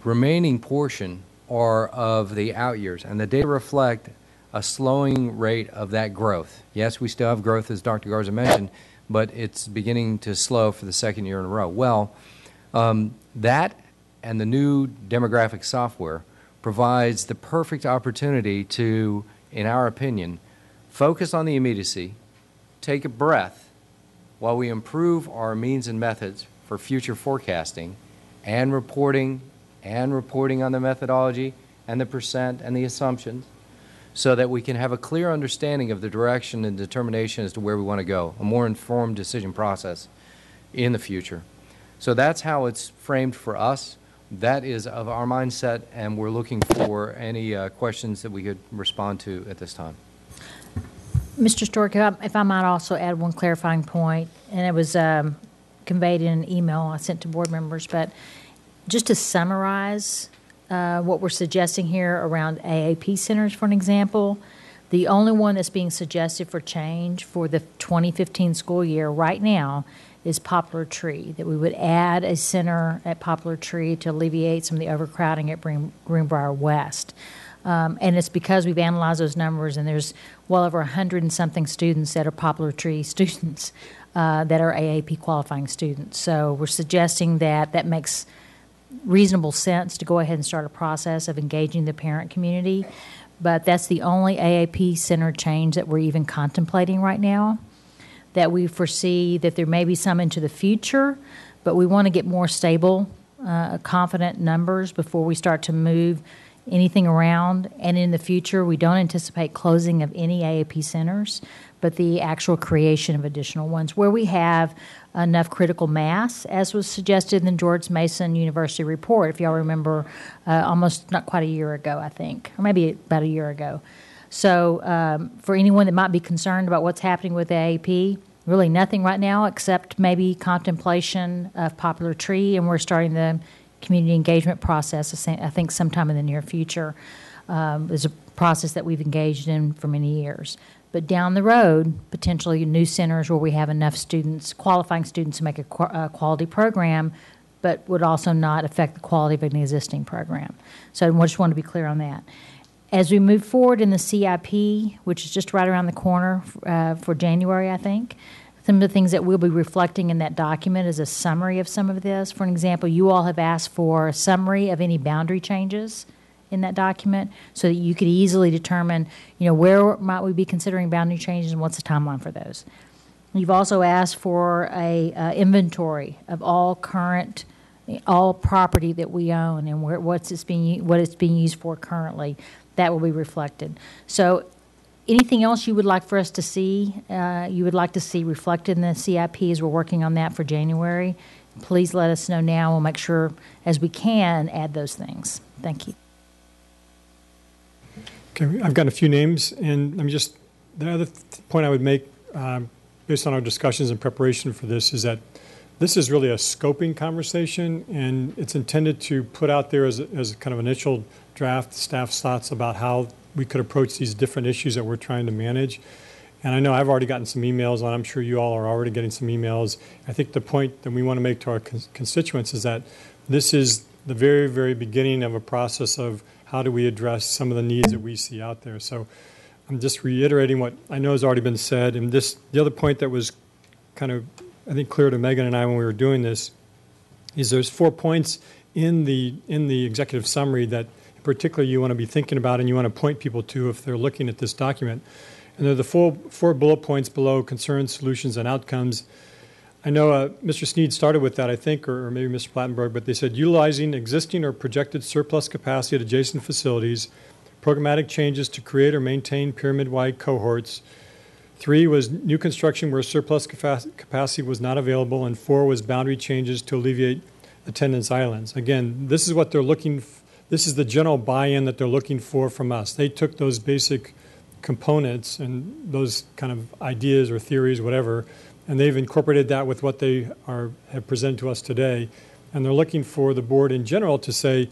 remaining portion are of the out years, and the data reflect a slowing rate of that growth. Yes, we still have growth, as Dr. Garza mentioned, but it's beginning to slow for the second year in a row. Well, that and the new demographic software provides the perfect opportunity to, in our opinion, focus on the immediacy, take a breath while we improve our means and methods for future forecasting and reporting on the methodology and the percent and the assumptions, so that we can have a clear understanding of the direction and determination as to where we want to go, a more informed decision process in the future. So that's how it's framed for us. That is of our mindset, and we're looking for any questions that we could respond to at this time. Mr. Stork, if I might also add one clarifying point, and it was conveyed in an email I sent to board members, but just to summarize what we're suggesting here around AAP centers, for an example, the only one that's being suggested for change for the 2015 school year right now is Poplar Tree, that we would add a center at Poplar Tree to alleviate some of the overcrowding at Greenbrier West. And it's because we've analyzed those numbers, and there's well over 100 and something students that are Poplar Tree students that are AAP qualifying students. So we're suggesting that makes reasonable sense to go ahead and start a process of engaging the parent community. But that's the only AAP center change that we're even contemplating right now, that we foresee that there may be some into the future, but we want to get more stable, confident numbers before we start to move anything around. And in the future, we don't anticipate closing of any AAP centers, but the actual creation of additional ones where we have enough critical mass, as was suggested in the George Mason University report, if y'all remember, almost not quite a year ago, I think, or maybe about a year ago. So for anyone that might be concerned about what's happening with the AAP, really nothing right now except maybe contemplation of Poplar Tree, and we're starting the community engagement process, I think, sometime in the near future. There's a process that we've engaged in for many years. But down the road, potentially new centers where we have enough students, qualifying students to make a quality program, but would also not affect the quality of an existing program. So I just want to be clear on that. As we move forward in the CIP, which is just right around the corner for January, I think, some of the things that we'll be reflecting in that document is a summary of some of this. For an example, you all have asked for a summary of any boundary changes in that document so that you could easily determine, where might we be considering boundary changes and what's the timeline for those. You've also asked for a inventory of all property that we own and what it's being used for currently. That will be reflected. So anything else you would like for us to see, you would like to see reflected in the CIP as we're working on that for January, please let us know now. We'll make sure, as we can, add those things. Thank you. Okay, I've got a few names, and the other point I would make, based on our discussions in preparation for this, is that this is really a scoping conversation, and it's intended to put out there as kind of initial draft staff's thoughts about how we could approach these different issues that we're trying to manage. And I know I've already gotten some emails, and I'm sure you all are already getting some emails. I think the point that we want to make to our constituents is that this is the very, very beginning of a process of how do we address some of the needs that we see out there. So I'm just reiterating what I know has already been said. And the other point that was kind of, I think, clear to Megan and I when we were doing this is there's 4 points in the executive summary that in particular you want to be thinking about and you want to point people to if they're looking at this document. And they're the four bullet points below: concerns, solutions, and outcomes. I know Mr. Sneed started with that, I think, or maybe Mr. Plattenberg, but they said utilizing existing or projected surplus capacity at adjacent facilities, programmatic changes to create or maintain pyramid-wide cohorts. 3 was new construction where surplus capacity was not available, and 4 was boundary changes to alleviate attendance islands. Again, this is what they're looking. This is the general buy-in that they're looking for from us. They took those basic components and those kind of ideas or theories, whatever, and they've incorporated that with what they have presented to us today. And they're looking for the board in general to say,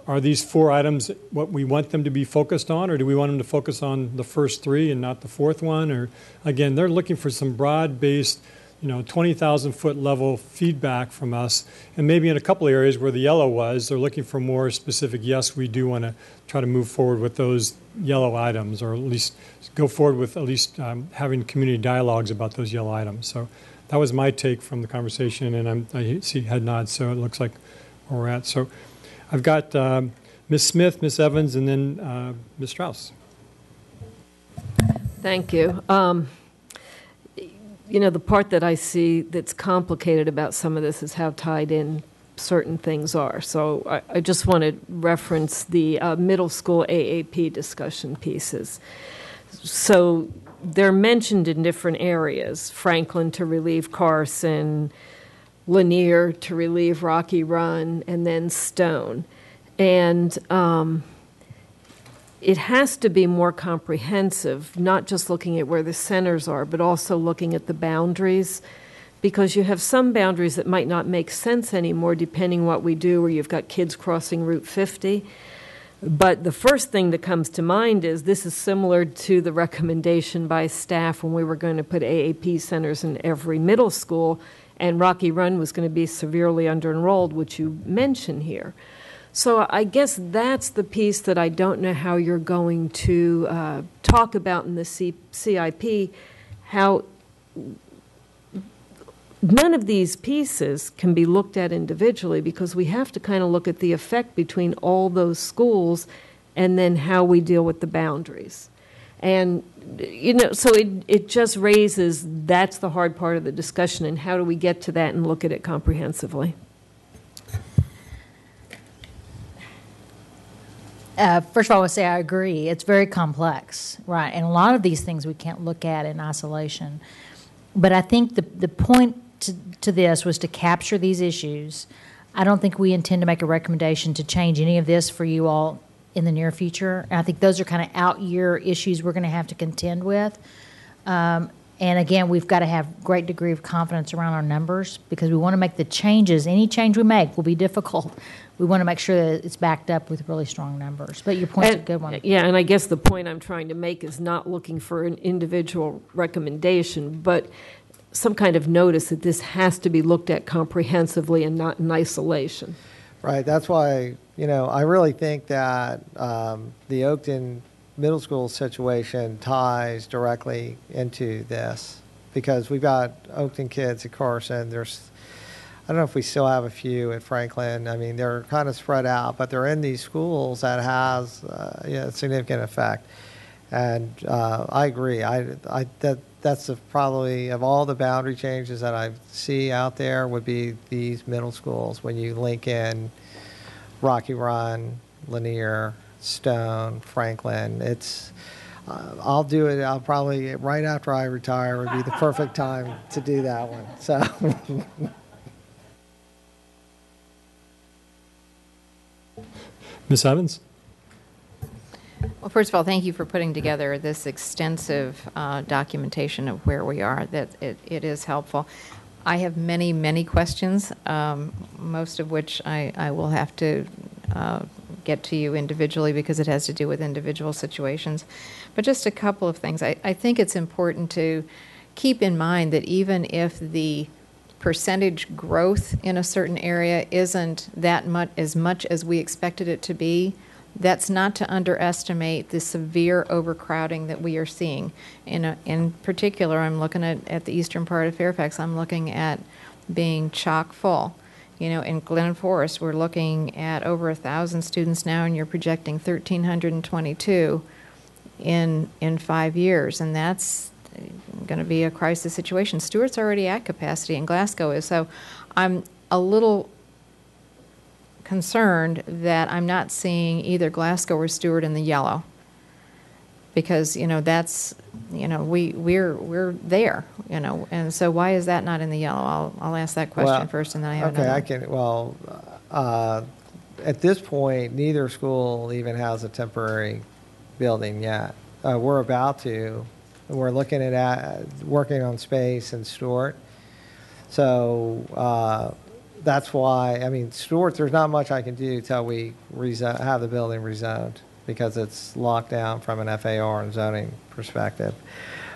are these 4 items what we want them to be focused on, or do we want them to focus on the first 3 and not the 4th one? Or again, they're looking for some broad-based, 20,000-foot level feedback from us. And maybe in a couple areas where the yellow was, they're looking for more specific, yes, we do want to try to move forward with those yellow items, or at least go forward with at least having community dialogues about those yellow items. So that was my take from the conversation, and I see head nods, so it looks like where we're at. So I've got Ms. Smith, Ms. Evans, and then Ms. Strauss. Thank you. The part that I see that's complicated about some of this is how tied in certain things are. So I just want to reference the middle school AAP discussion pieces. So they're mentioned in different areas: Franklin to relieve Carson, Lanier to relieve Rocky Run, and then Stone. And it has to be more comprehensive, not just looking at where the centers are, but also looking at the boundaries, because you have some boundaries that might not make sense anymore depending what we do, where you've got kids crossing Route 50. But the first thing that comes to mind is this is similar to the recommendation by staff when we were going to put AAP centers in every middle school, and Rocky Run was going to be severely under-enrolled, which you mention here. So I guess that's the piece that I don't know how you're going to talk about in the CIP, how none of these pieces can be looked at individually, because we have to kind of look at the effect between all those schools and then how we deal with the boundaries. And, so it just raises, that's the hard part of the discussion, and how do we get to that and look at it comprehensively? First of all, I would say I agree. It's very complex, right? And a lot of these things we can't look at in isolation. But I think the point to this was to capture these issues. I don't think we intend to make a recommendation to change any of this for you all in the near future. And I think those are kind of out-year issues we're going to have to contend with. And again, we've got to have great degree of confidence around our numbers, because we want to make the changes. Any change we make will be difficult. We want to make sure that it's backed up with really strong numbers. But your point's a good one. Yeah, and I guess the point I'm trying to make is not looking for an individual recommendation, but some kind of notice that this has to be looked at comprehensively and not in isolation. Right. That's why, I really think that the Oakton middle school situation ties directly into this, because we've got Oakton kids at Carson. I don't know if we still have a few at Franklin. I mean, they're kind of spread out, but they're in these schools that has a significant effect. And I agree. That's probably, of all the boundary changes that I see out there, would be these middle schools. When you link in Rocky Run, Lanier, Stone, Franklin, I'll do it. I'll probably, right after I retire, would be the perfect time to do that one. So. Ms. Evans? Well, first of all, thank you for putting together this extensive documentation of where we are. That it is helpful. I have many, many questions, most of which I will have to get to you individually, because it has to do with individual situations. But just a couple of things. I think it's important to keep in mind that even if the percentage growth in a certain area isn't that much as we expected it to be, that's not to underestimate the severe overcrowding that we are seeing. In particular, I'm looking at the eastern part of Fairfax. I'm looking at being chock full. In Glen Forest, we're looking at over 1,000 students now, and you're projecting 1,322 in 5 years, and that's going to be a crisis situation. Stewart's already at capacity, and Glasgow is. So I'm a little concerned that I'm not seeing either Glasgow or Stewart in the yellow, because that's we're there, and so why is that not in the yellow? I'll ask that question first, and then I have another. I can. Well, at this point, neither school even has a temporary building yet. we're about to. We're looking at working on space in Stewart. So that's why, I mean, Stewart, there's not much I can do till we have the building rezoned because it's locked down from an FAR and zoning perspective.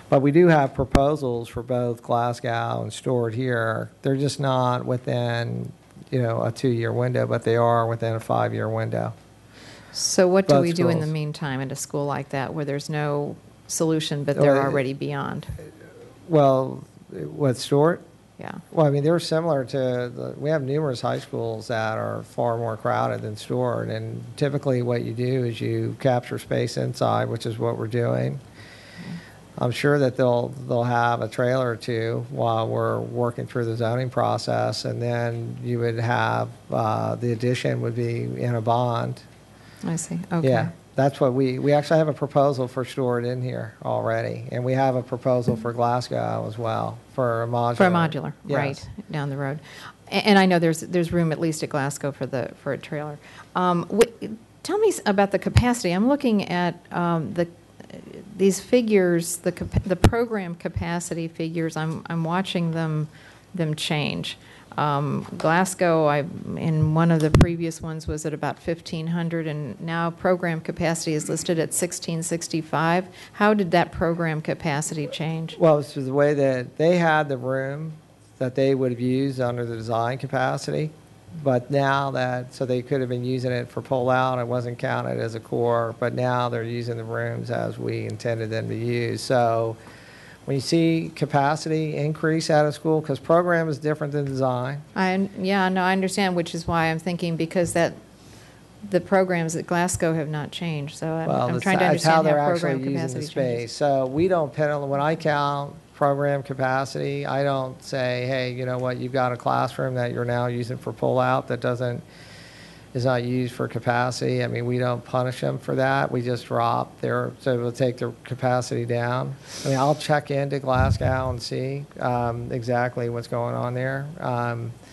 But we do have proposals for both Glasgow and Stewart here. They're just not within, a 2-year window, but they are within a 5-year window. So what do Both we do in the schools. meantime at a school like that where there's no solution, but they're already beyond? Well, with Stewart? Yeah. Well, I mean, they're similar to, we have numerous high schools that are far more crowded than Stewart. And typically what you do is you capture space inside, which is what we're doing. I'm sure that they'll have a trailer or two while we're working through the zoning process. And then you would have, the addition would be in a bond. I see. Okay. Yeah. That's what we actually have a proposal for Stewart in here already, and we have a proposal for Glasgow as well for a modular. For a modular, Yes. right, down the road. And I know there's room at least at Glasgow for a trailer. Tell me about the capacity. I'm looking at these figures, the program capacity figures. I'm watching them change. Glasgow, in one of the previous ones, was at about 1,500, and now program capacity is listed at 1,665. How did that program capacity change? Well, it's the way that they had the room that they would have used under the design capacity, but now so they could have been using it for pull-out, it wasn't counted as a core, but now they're using the rooms as we intended them to use. So when you see capacity increase out of school, because program is different than design. I understand, which is why I'm thinking because the programs at Glasgow have not changed. So I'm trying to that's how understand they're how actually program using the capacity space. changes. So we don't penalize. When I count program capacity, I don't say, hey, you know what, you've got a classroom that you're now using for pull-out that is not used for capacity. I mean, we don't punish them for that. We just drop so we'll take their capacity down. I mean, I'll check into Glasgow and see exactly what's going on there.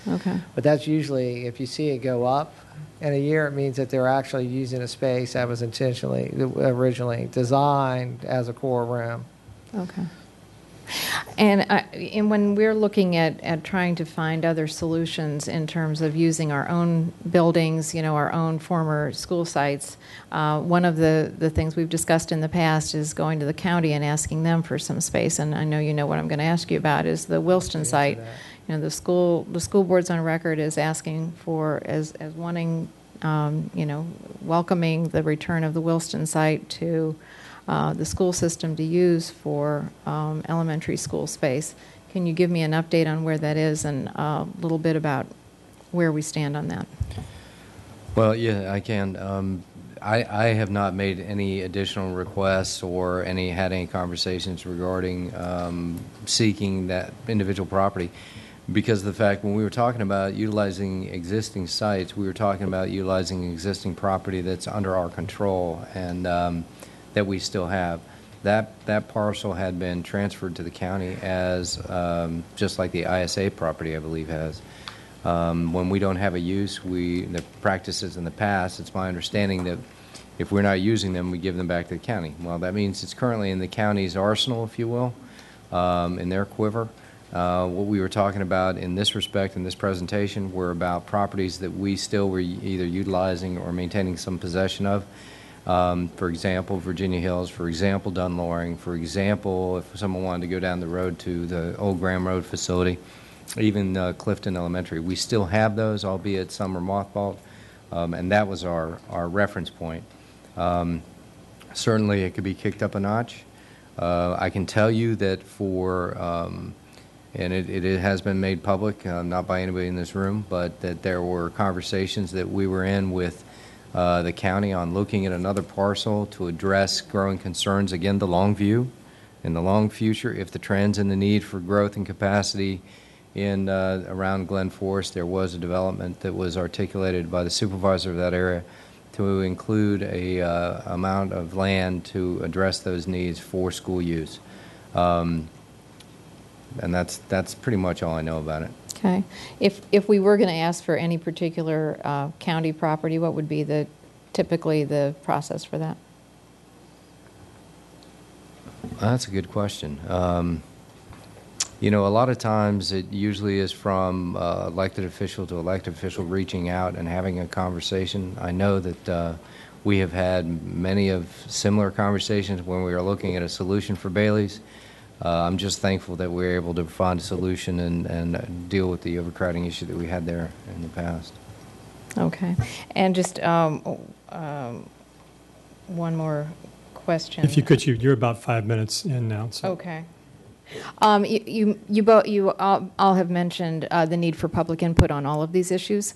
Okay. But that's usually, if you see it go up in a year, it means that they're actually using a space that was originally designed as a core room. Okay. And when we're looking at trying to find other solutions in terms of using our own buildings, our own former school sites, one of the things we've discussed in the past is going to the county and asking them for some space. And I know you know what I'm going to ask you about is the Wilston site. The school board's on record as asking for, as wanting, welcoming the return of the Wilston site to the school system to use for elementary school space. Can you give me an update on where that is and a little bit about where we stand on that? Well, yeah, I can. I have not made any additional requests or had any conversations regarding seeking that individual property because of the fact when we were talking about utilizing existing sites, we were talking about utilizing existing property that's under our control and that we still have. That parcel had been transferred to the county as just like the ISA property, I believe, has. When we don't have a use, the practices in the past, it's my understanding that if we're not using them, we give them back to the county. Well, that means it's currently in the county's arsenal, if you will, in their quiver. What we were talking about in this respect, in this presentation, were about properties that we still were either utilizing or maintaining some possession of. For example, Virginia Hills, for example, Dunloring, for example, if someone wanted to go down the road to the old Graham Road facility, even Clifton Elementary. We still have those, albeit some are mothballed, and that was our reference point. Certainly it could be kicked up a notch. I can tell you that and it has been made public, not by anybody in this room, but that there were conversations that we were in with the county on looking at another parcel to address growing concerns, again, the long view, in the long future, if the trends and the need for growth and capacity in around Glen Forest, there was a development that was articulated by the supervisor of that area to include a amount of land to address those needs for school use. And that's pretty much all I know about it. Okay. If we were going to ask for any particular county property, what would be typically the process for that? That's a good question. You know, a lot of times it usually is from elected official to elected official reaching out and having a conversation. I know that we have had many of similar conversations when we were looking at a solution for Bailey's. I'm just thankful that we were able to find a solution and deal with the overcrowding issue that we had there in the past. Okay. And just one more question. If you could, you're about 5 minutes in now. So. Okay. You all have mentioned the need for public input on all of these issues.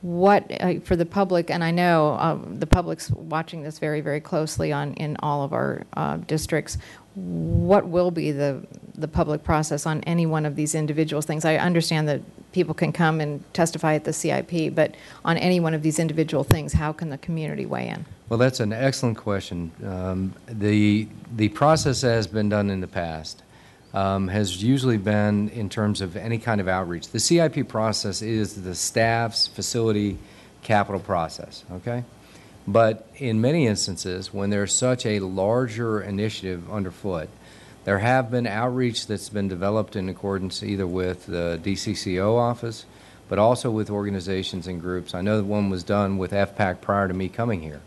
What for the public, and I know the public's watching this very, very closely in all of our districts. What will be the public process on any one of these individual things? I understand that people can come and testify at the CIP, but on any one of these individual things, how can the community weigh in? Well, that's an excellent question. The process that has been done in the past has usually been in terms of any kind of outreach. The CIP process is the staff's facility capital process, okay? But in many instances, when there's such a larger initiative underfoot, there have been outreach that's been developed in accordance either with the DCCO office, but also with organizations and groups. I know that one was done with FPAC prior to me coming here,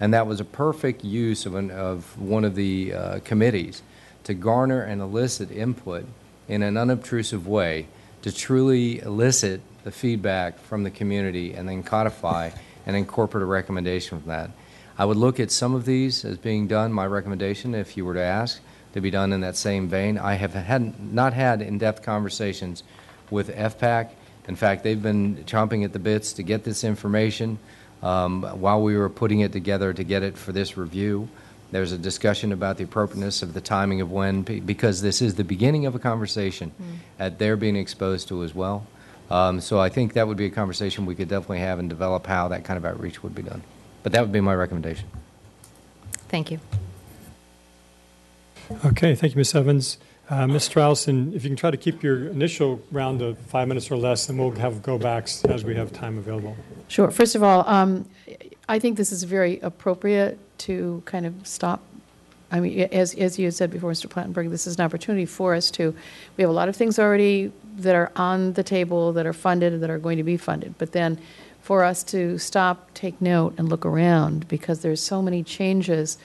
and that was a perfect use of one of the committees to garner and elicit input in an unobtrusive way to truly elicit the feedback from the community and then codify and incorporate a recommendation from that. I would look at some of these as being done, my recommendation, if you were to ask, to be done in that same vein. I have not had in-depth conversations with FPAC. In fact, they've been chomping at the bits to get this information while we were putting it together to get it for this review. There's a discussion about the appropriateness of the timing of when, because this is the beginning of a conversation that they're being exposed to as well. So I think that would be a conversation we could definitely have and develop how that kind of outreach would be done. But that would be my recommendation. Thank you. Okay, thank you, Ms. Evans. Ms. Strauss, and if you can try to keep your initial round to 5 minutes or less, then we'll have go-backs as we have time available. Sure. First of all, I think this is very appropriate to kind of stop. I mean, as you had said before, Mr. Plattenberg, this is an opportunity for us to, we have a lot of things already that are on the table, that are funded, and that are going to be funded. But then for us to stop, take note, and look around, because there's so many changes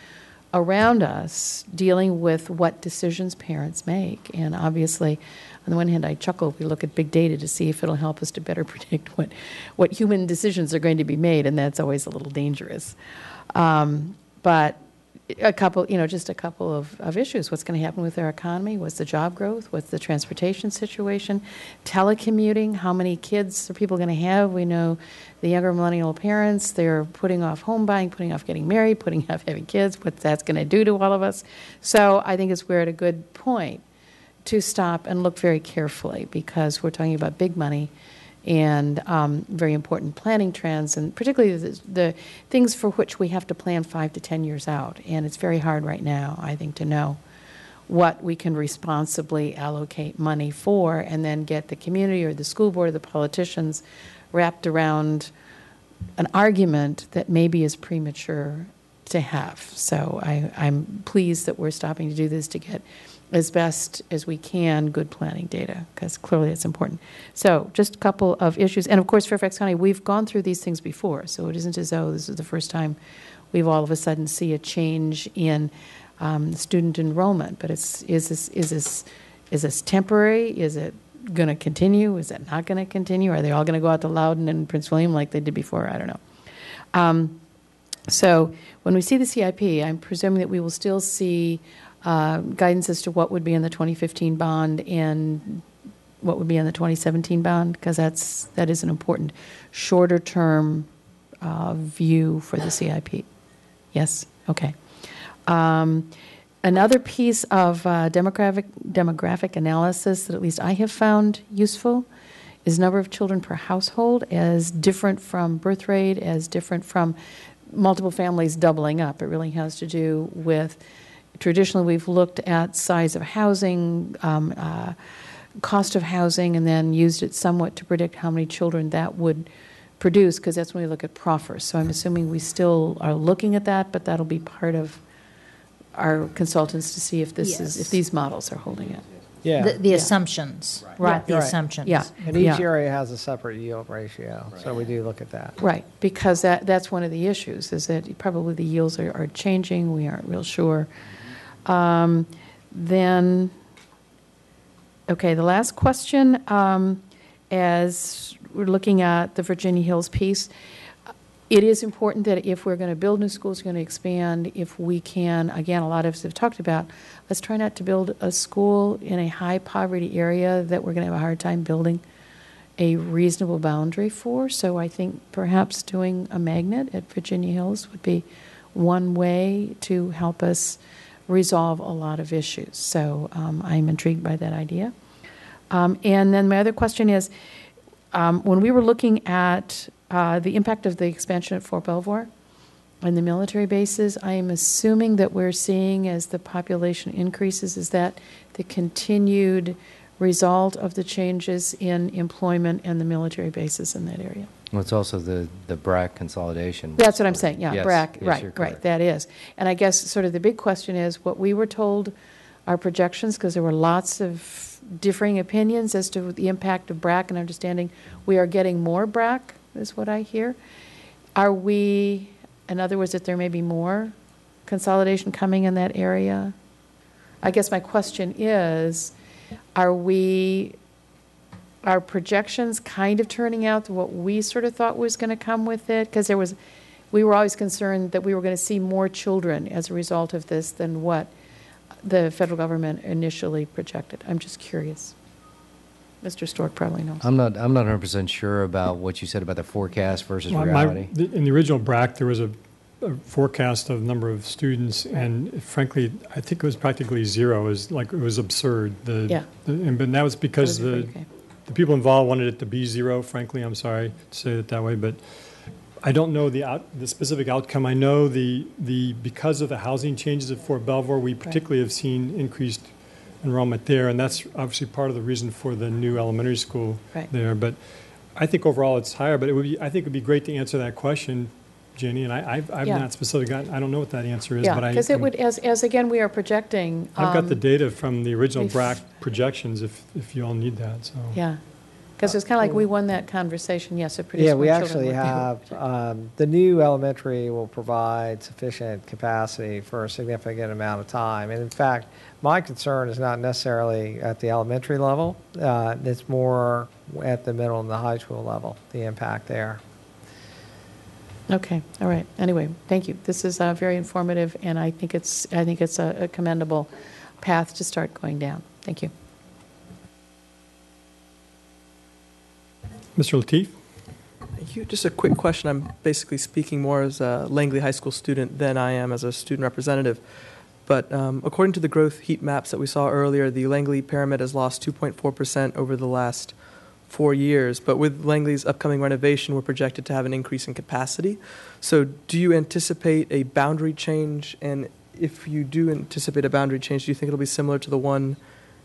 around us dealing with what decisions parents make. And obviously, on the one hand, I chuckle, we look at big data to see if it'll help us to better predict what human decisions are going to be made, and that's always a little dangerous. But a couple, just a couple of issues. What's going to happen with our economy? What's the job growth? What's the transportation situation? Telecommuting, how many kids are people going to have? We know the younger millennial parents, they're putting off home buying, putting off getting married, putting off having kids, what that's going to do to all of us. So I think we're at a good point to stop and look very carefully, because we're talking about big money and very important planning trends, and particularly the things for which we have to plan 5 to 10 years out. And it's very hard right now, I think, to know what we can responsibly allocate money for and then get the community or the school board or the politicians wrapped around an argument that maybe is premature to have. So I'm pleased that we're stopping to do this to get as best as we can good planning data, because clearly it's important. So just a couple of issues. And of course, Fairfax County, we've gone through these things before, so it isn't as though this is the first time we've all of a sudden see a change in student enrollment. But is this temporary? Is it going to continue? Is it not going to continue? Are they all going to go out to Loudoun and Prince William like they did before? I don't know. So when we see the CIP, I'm presuming that we will still see guidance as to what would be in the 2015 bond and what would be in the 2017 bond, because that is an important shorter term view for the CIP. Yes? Okay. Another piece of demographic analysis that at least I have found useful is number of children per household, as different from birth rate, as different from multiple families doubling up. It really has to do with, traditionally we've looked at size of housing, cost of housing, and then used it somewhat to predict how many children that would produce, because that's when we look at proffers. So I'm assuming we still are looking at that, but that'll be part of our consultants to see if this is, Yes. if these models are holding it. Yeah. The assumptions, right, the Right. assumptions. Yeah. And each area has a separate yield ratio, so we do look at that. Right, because that's one of the issues, is that probably the yields are changing, we aren't real sure. Then, okay, the last question, as we're looking at the Virginia Hills piece, it is important that if we're going to build new schools, we're going to expand, if we can, again, a lot of us have talked about, let's try not to build a school in a high poverty area that we're going to have a hard time building a reasonable boundary for. So I think perhaps doing a magnet at Virginia Hills would be one way to help us resolve a lot of issues. So I'm intrigued by that idea. And then my other question is, when we were looking at the impact of the expansion at Fort Belvoir and the military bases, I am assuming that we're seeing as the population increases, is that the continued result of the changes in employment and the military bases in that area? Well, it's also the BRAC consolidation. That's what I'm saying, yeah, Yes, BRAC, yes, right, you're right, correct. that is. And I guess sort of the big question is, what we were told, our projections, because there were lots of differing opinions as to the impact of BRAC, and understanding we are getting more BRAC, is what I hear. Are we, in other words, that there may be more consolidation coming in that area? I guess my question is, are projections kind of turning out to what we sort of thought was going to come with it? Because we were always concerned that we were going to see more children as a result of this than what the federal government initially projected. I'm just curious. Mr. Stork probably knows. I'm not 100% sure about what you said about the forecast versus reality. In the original BRAC, there was a forecast of number of students, and frankly, I think it was practically zero. It was absurd. But that was because the people involved wanted it to be zero. Frankly, I'm sorry to say it that way, but I don't know the specific outcome. I know because of the housing changes at Fort Belvoir, we particularly have seen increased enrollment there, and that's obviously part of the reason for the new elementary school there. But I think overall it's higher. But I think it would be great to answer that question, Jenny. And I've not specifically I don't know what that answer is. Yeah, but because it would, as again we are projecting. I've got the data from the original BRAC projections. If you all need that, so yeah. Because it's kind of like we won that conversation. Yes, it produced Yeah, more we children actually with- have, the new elementary will provide sufficient capacity for a significant amount of time. And in fact, my concern is not necessarily at the elementary level. It's more at the middle and the high school level, the impact there. Okay, all right. Anyway, thank you. This is very informative, and I think it's a commendable path to start going down. Thank you. Mr. Lateef? Thank you. Just a quick question. I'm basically speaking more as a Langley High School student than I am as a student representative. But according to the growth heat maps that we saw earlier, the Langley Pyramid has lost 2.4% over the last 4 years. But with Langley's upcoming renovation, we're projected to have an increase in capacity. So do you anticipate a boundary change? And if you do anticipate a boundary change, do you think it'll be similar to the one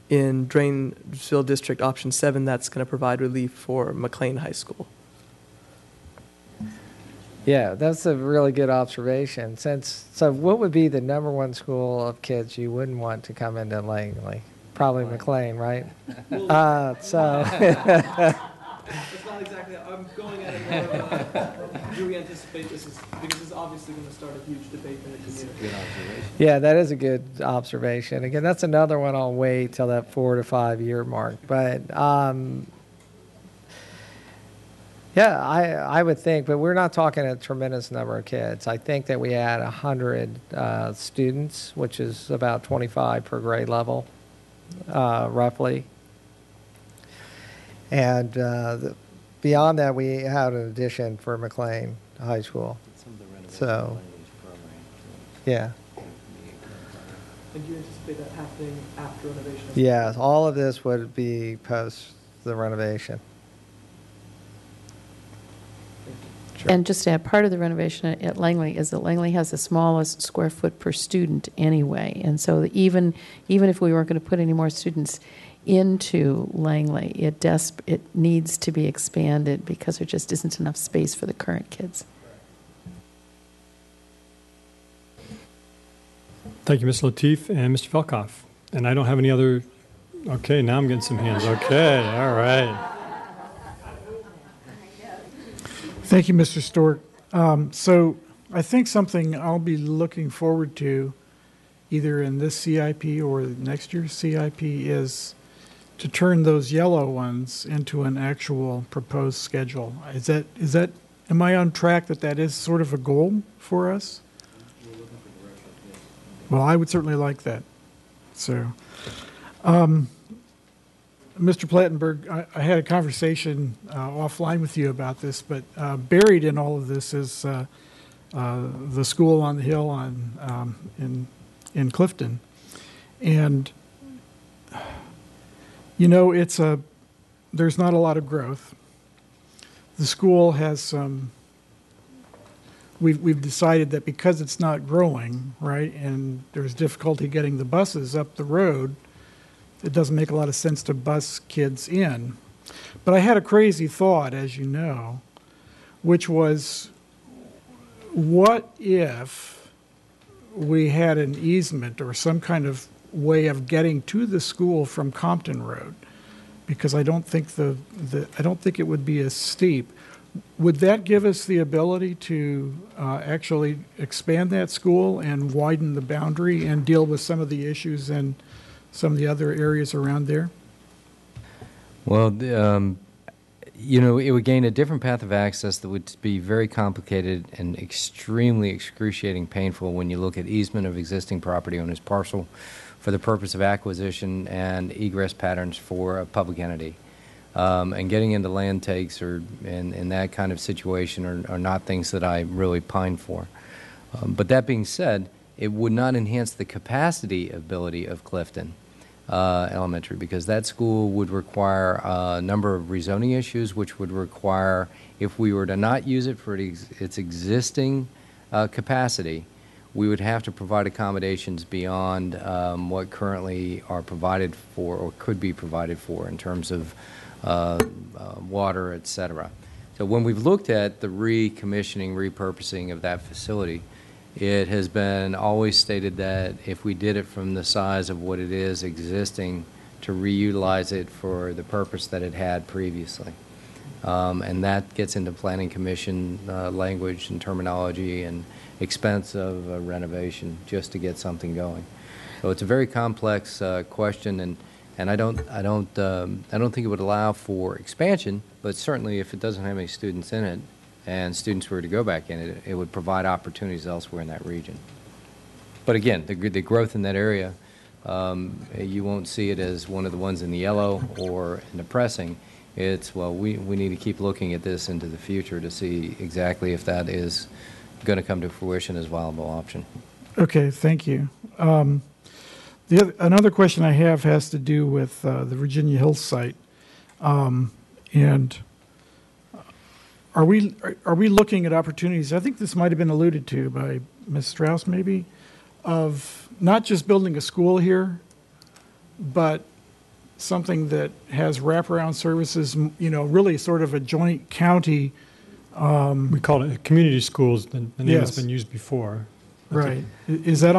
in Drainesville District Option 7 that's going to provide relief for McLean High School? Yeah, that's a really good observation. So what would be the number one school of kids you wouldn't want to come into Langley? Probably McLean, right? So It's not exactly. I'm going at it more. Do we anticipate this is because it's obviously going to start a huge debate in the community. Good observation. yeah, that is a good observation. Again, that's another one I'll wait till that 4 to 5 year mark. But yeah, I would think, but we're not talking a tremendous number of kids. I think that we had 100 students, which is about 25 per grade level, roughly. And beyond that, we had an addition for McLean High School. So, yeah. And do you anticipate that happening after renovation? Yeah, all of this would be post the renovation. Sure. And just to add, part of the renovation at Langley is that Langley has the smallest square foot per student anyway. And so that even if we weren't going to put any more students into Langley, it needs to be expanded because there just isn't enough space for the current kids. Thank you, Ms. Lateef and Mr. Felkoff. And I don't have any other, okay, now I'm getting some hands. Okay, all right. Thank you, Mr. Stork. So I think something I'll be looking forward to either in this CIP or next year's CIP is to turn those yellow ones into an actual proposed schedule. Am I on track that is sort of a goal for us? Well, I would certainly like that. So, Mr. Plattenberg, I had a conversation offline with you about this, but buried in all of this is the school on the hill in Clifton. And, you know, there's not a lot of growth. The school has some, we've decided that because it's not growing, right, and there's difficulty getting the buses up the road, it doesn't make a lot of sense to bus kids in. But I had a crazy thought, as you know, which was, what if we had an easement or some kind of way of getting to the school from Compton Road? Because I don't think I don't think it would be as steep. Would that give us the ability to actually expand that school and widen the boundary and deal with some of the issues in some of the other areas around there? Well, you know, it would gain a different path of access that would be very complicated and extremely excruciating painful when you look at easement of existing property owners' parcel for the purpose of acquisition and egress patterns for a public entity. And getting into land takes or in that kind of situation are not things that I really pine for. But that being said, it would not enhance the capacity ability of Clifton Elementary, because that school would require a number of rezoning issues, which would require, if we were to not use it for its existing capacity, we would have to provide accommodations beyond what currently are provided for or could be provided for in terms of water, et cetera. So when we've looked at the recommissioning, repurposing of that facility, it has been always stated that if we did it from the size of what it is existing, to reutilize it for the purpose that it had previously. And that gets into planning commission language and terminology and expense of renovation just to get something going. So it's a very complex question, and I don't think it would allow for expansion, but certainly if it doesn't have any students in it and students were to go back in it, it would provide opportunities elsewhere in that region. But again, the growth in that area, you won't see it as one of the ones in the yellow or in the pressing. It's, well, we need to keep looking at this into the future to see exactly if that is going to come to fruition as a viable option. Okay, thank you. Another question I have has to do with the Virginia Hills site, and are we looking at opportunities? I think this might have been alluded to by Ms. Strauss, maybe, of not just building a school here, but something that has wraparound services. You know, really sort of a joint county. We call it community schools. The name Yes. has been used before. Right. Is that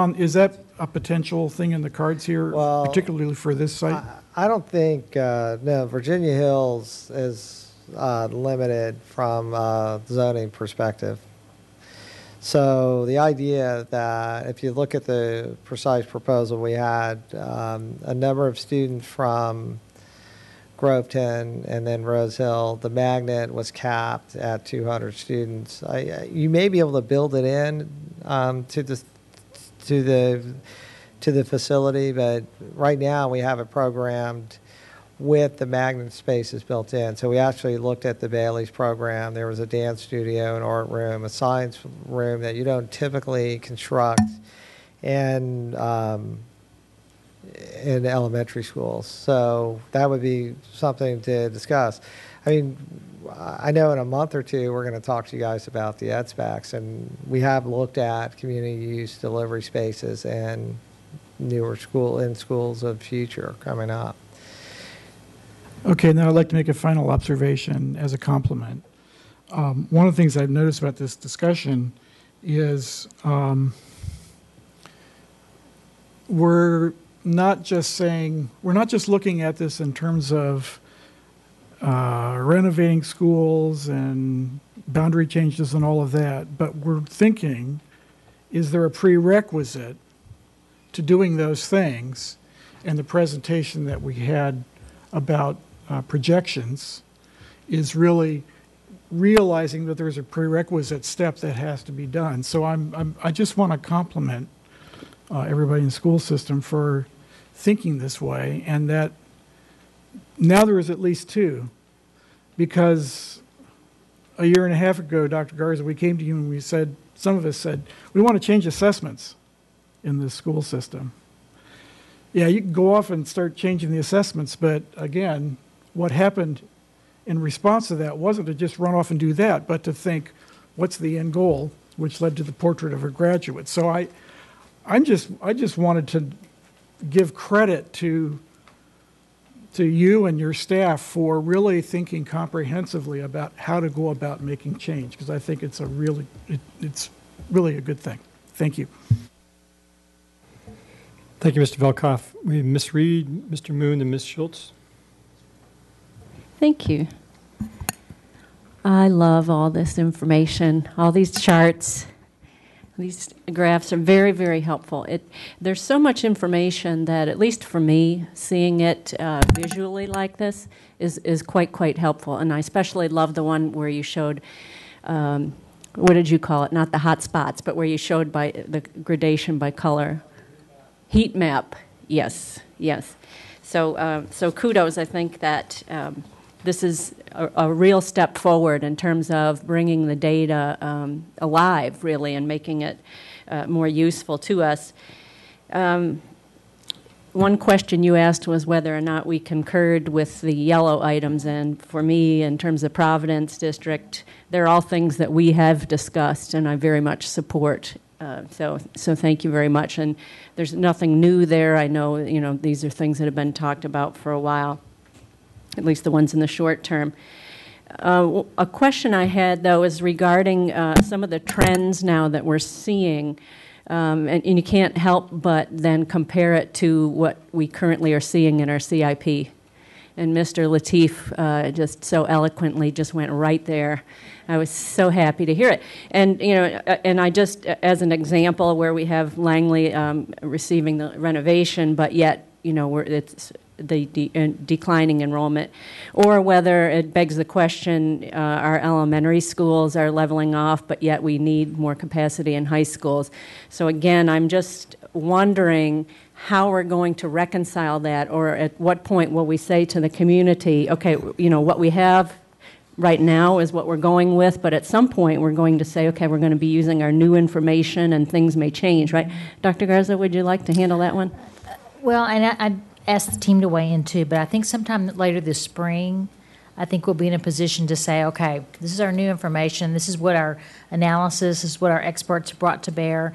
a potential thing in the cards here, Well, particularly for this site? I don't think, no, Virginia Hills is limited from a zoning perspective. So the idea that if you look at the precise proposal, we had a number of students from Groveton and then Rose Hill. The magnet was capped at 200 students. You may be able to build it in to the facility, but right now we have it programmed with the magnet spaces built in. So we actually looked at the Bailey's program. There was a dance studio, an art room, a science room that you don't typically construct in elementary schools. So that would be something to discuss. I mean, I know in a month or two we're going to talk to you guys about the EdSPACs, and we have looked at community use delivery spaces and newer schools of future coming up. Okay, now I'd like to make a final observation as a compliment. One of the things I've noticed about this discussion is we're not just looking at this in terms of renovating schools and boundary changes and all of that, but we're thinking, is there a prerequisite to doing those things? And the presentation that we had about projections is really realizing that there's a prerequisite step that has to be done. So I just want to compliment everybody in the school system for thinking this way, and that now there is at least two, because a year and a half ago, Dr. Garza, we came to you and we said, some of us said, we want to change assessments in the school system. Yeah, you can go off and start changing the assessments, but again, what happened in response to that wasn't to just run off and do that, but to think, what's the end goal, which led to the portrait of a graduate. So I just wanted to give credit to you and your staff for really thinking comprehensively about how to go about making change, because I think it's it's really a good thing. Thank you. Thank you, Mr. Velkoff. We have Ms. Reed, Mr. Moon, and Ms. Schultz. Thank you. I love all this information, all these charts. These graphs are very, very helpful. There's so much information that, at least for me, seeing it visually like this is quite helpful. And I especially love the one where you showed, what did you call it? Not the hot spots, but where you showed by the gradation by color. Heat map, yes. So kudos. I think that this is a real step forward in terms of bringing the data alive, really, and making it more useful to us. One question you asked was whether or not we concurred with the yellow items, and for me, in terms of Providence District, they're all things that we have discussed and I very much support. So thank you very much. And there's nothing new there. I know, these are things that have been talked about for a while, at least the ones in the short term. A question I had, though, is regarding some of the trends now that we're seeing. And you can't help but then compare it to what we currently are seeing in our CIP. And Mr. Lateef just so eloquently just went right there. I was so happy to hear it. And, and I just, as an example, where we have Langley receiving the renovation, but yet, it's the declining enrollment, or whether it begs the question, our elementary schools are leveling off, but yet we need more capacity in high schools. So again, I'm just wondering how we're going to reconcile that, or at what point will we say to the community, okay, what we have right now is what we're going with, but at some point we're going to say, okay, we're going to be using our new information and things may change, right? Dr. Garza, would you like to handle that one? Well, and I asked the team to weigh in too, but I think sometime later this spring, I think we'll be in a position to say, okay, this is our new information, this is what our analysis, this is what our experts brought to bear.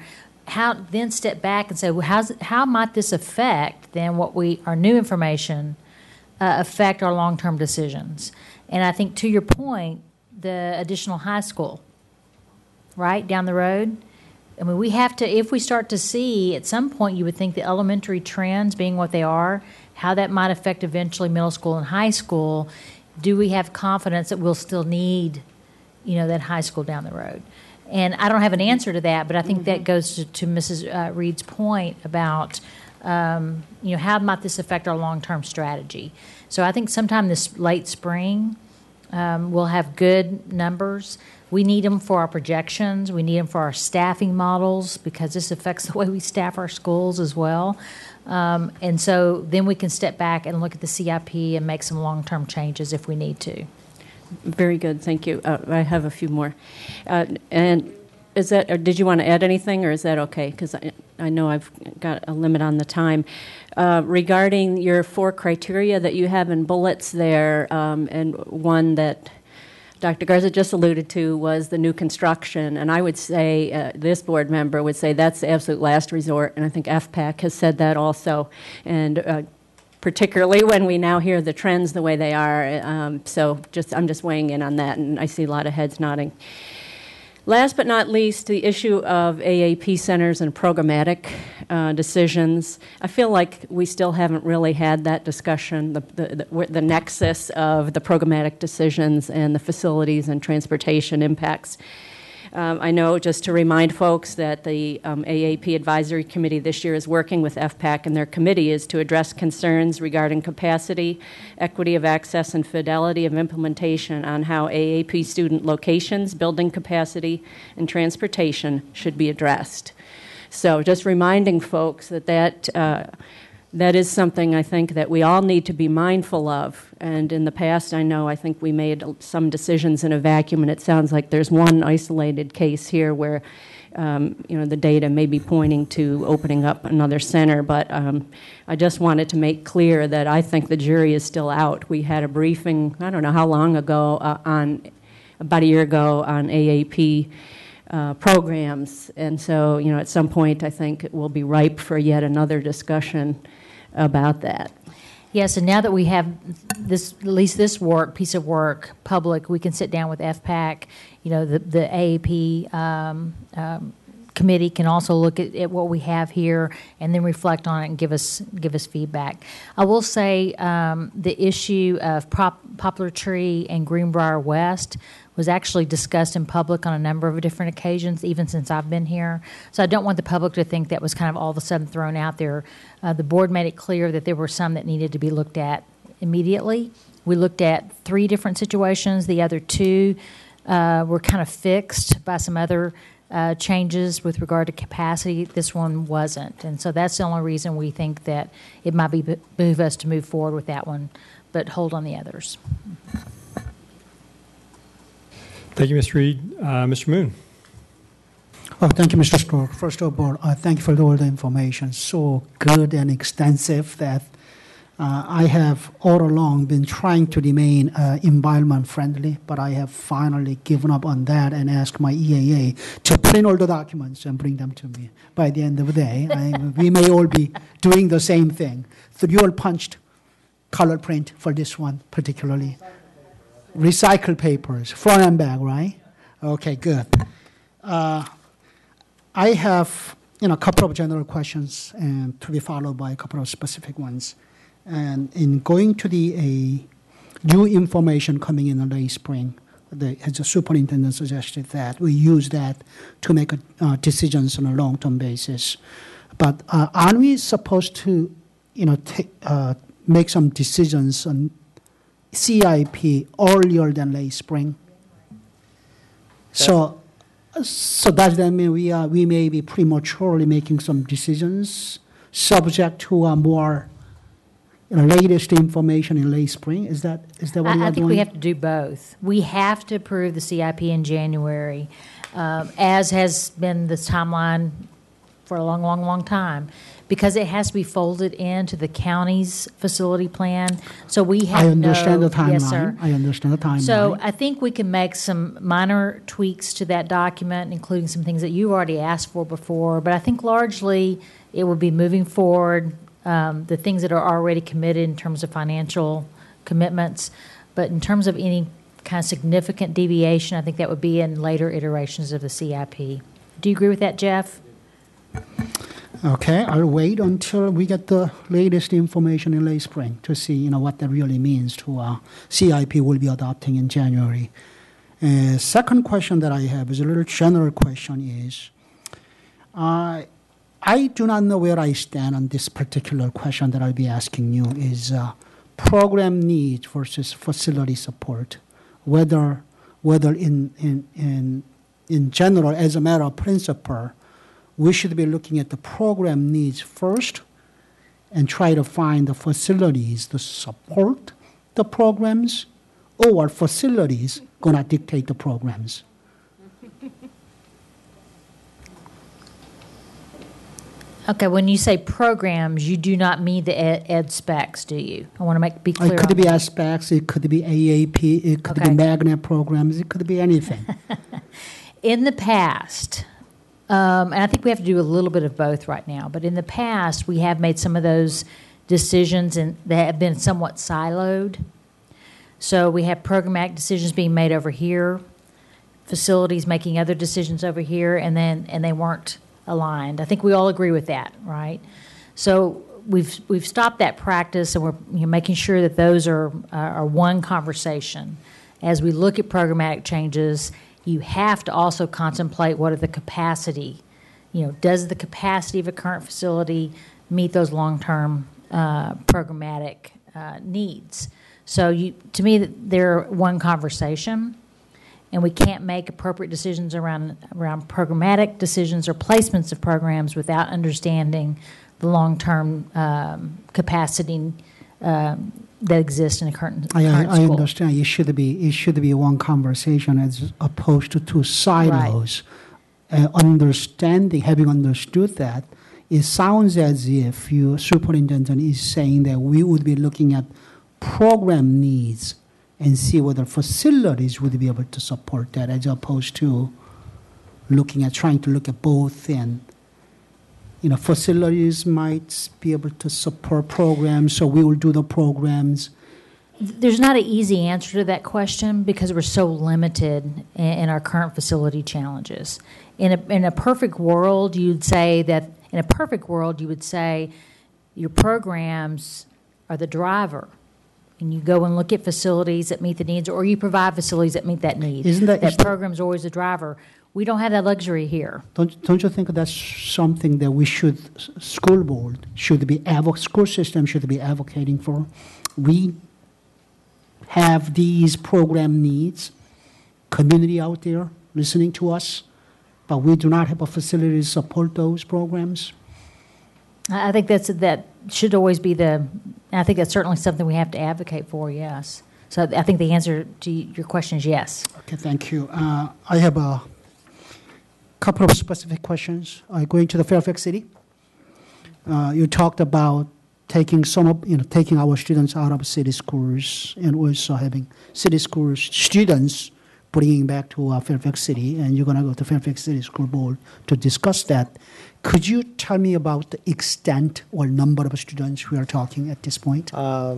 Then step back and say, well, how might this affect then our new information affect our long-term decisions? And I think to your point, the additional high school, right, down the road, I mean, we have to, if we start to see, at some point you would think the elementary trends being what they are, how that might affect eventually middle school and high school, do we have confidence that we'll still need, that high school down the road? And I don't have an answer to that, but I think that goes to Mrs. Reed's point about, how might this affect our long-term strategy? So I think sometime this late spring, we'll have good numbers. We need them for our projections. We need them for our staffing models, because this affects the way we staff our schools as well. And so then we can step back and look at the CIP and make some long-term changes if we need to. Very good, thank you. I have a few more. And is that, or did you want to add anything, or is that okay? Because I know I've got a limit on the time. Regarding your 4 criteria that you have in bullets there, and one that Dr. Garza just alluded to was the new construction, and I would say, this board member would say that's the absolute last resort, and I think FPAC has said that also, and particularly when we now hear the trends the way they are. So I'm just weighing in on that, and I see a lot of heads nodding. Last but not least, the issue of AAP centers and programmatic decisions. I feel like we still haven't really had that discussion, the nexus of the programmatic decisions and the facilities and transportation impacts. I know, just to remind folks, that the AAP Advisory Committee this year is working with FPAC, and their committee is to address concerns regarding capacity, equity of access, and fidelity of implementation on how AAP student locations, building capacity, and transportation should be addressed. So just reminding folks that is something I think that we all need to be mindful of. And in the past, I think we made some decisions in a vacuum, and it sounds like there's one isolated case here where, the data may be pointing to opening up another center. But I just wanted to make clear that I think the jury is still out. We had a briefing, I don't know how long ago, about a year ago, on AAP programs. And so, at some point, I think it will be ripe for yet another discussion about that. Yes, and now that we have this, at least this piece of work public, we can sit down with FPAC. The AAP committee can also look at what we have here and then reflect on it and give us feedback. I will say the issue of Poplar Tree and Greenbrier West was actually discussed in public on a number of different occasions, even since I've been here. So I don't want the public to think that was kind of all of a sudden thrown out there. The board made it clear that there were some that needed to be looked at immediately. We looked at 3 different situations. The other 2 were kind of fixed by some other changes with regard to capacity. This one wasn't. And so that's the only reason we think that it might behoove us to move forward with that one, but hold on the others. Thank you, Ms. Reed. Mr. Moon. Oh, thank you, Mr. Stork. First of all, thank you for all the information. So good and extensive that I have all along been trying to remain environment friendly, but I have finally given up on that and asked my EAA to print all the documents and bring them to me by the end of the day. We may all be doing the same thing. So you all punched color print for this one particularly. Recycled papers, front and back, right? Okay, good. I have a couple of general questions and to be followed by a couple of specific ones. And in going to the new information coming in the late spring, as the superintendent suggested that we use that to make decisions on a long-term basis. But aren't we supposed to, make some decisions on CIP earlier than late spring? So does that mean we may be prematurely making some decisions subject to a more latest information in late spring? Is that what you are doing? I think we have to do both. We have to approve the CIP in January, as has been the timeline for a long time, because it has to be folded into the county's facility plan. So we have I understand the timeline. Yes, sir. I understand the timeline. So I think we can make some minor tweaks to that document, including some things that you already asked for before. But I think largely it would be moving forward the things that are already committed in terms of financial commitments. But in terms of any kind of significant deviation, I think that would be in later iterations of the CIP. Do you agree with that, Jeff? Okay, I'll wait until we get the latest information in late spring to see, what that really means to CIP we'll be adopting in January. Second question that I have is a little general question is, I do not know where I stand on this particular question that I'll be asking you is program needs versus facility support, whether in general, as a matter of principle, we should be looking at the program needs first and try to find the facilities to support the programs, or facilities going to dictate the programs. Okay, when you say programs, you do not mean the ed specs, do you? I want to be clear. It could be ed specs, it could be AAP, it could be magnet programs, it could be anything. In the past, and I think we have to do a little bit of both right now, but in the past, we have made some of those decisions and they have been somewhat siloed. So we have programmatic decisions being made over here, facilities making other decisions over here, and they weren't aligned. I think we all agree with that, right? So we've stopped that practice, and we're making sure that those are one conversation. As we look at programmatic changes, you have to also contemplate what are the capacity. Does the capacity of a current facility meet those long-term programmatic needs? So to me, they're one conversation, and we can't make appropriate decisions around programmatic decisions or placements of programs without understanding the long-term capacity that exists in the current school. I understand. It should be one conversation as opposed to two silos. Right. Having understood that, it sounds as if your superintendent is saying that we would be looking at program needs and see whether facilities would be able to support that, as opposed to trying to look at both. And facilities might be able to support programs, so we will do the programs. There's not an easy answer to that question because we're so limited in our current facility challenges. In a perfect world, you would say your programs are the driver, and you go and look at facilities that meet the needs, or you provide facilities that meet that need. That program's always the driver. We don't have that luxury here. Don't you think that's something that school system should be advocating for? We have these program needs, community out there listening to us, but we do not have a facility to support those programs. I think that should always be I think that's certainly something we have to advocate for, yes. So I think the answer to your question is yes. Okay, thank you. I have a couple of specific questions. Going to the Fairfax City, you talked about taking our students out of city schools and also having city schools students bringing back to Fairfax City, and you're going to go to Fairfax City School Board to discuss that. Could you tell me about the extent or number of students we are talking at this point? I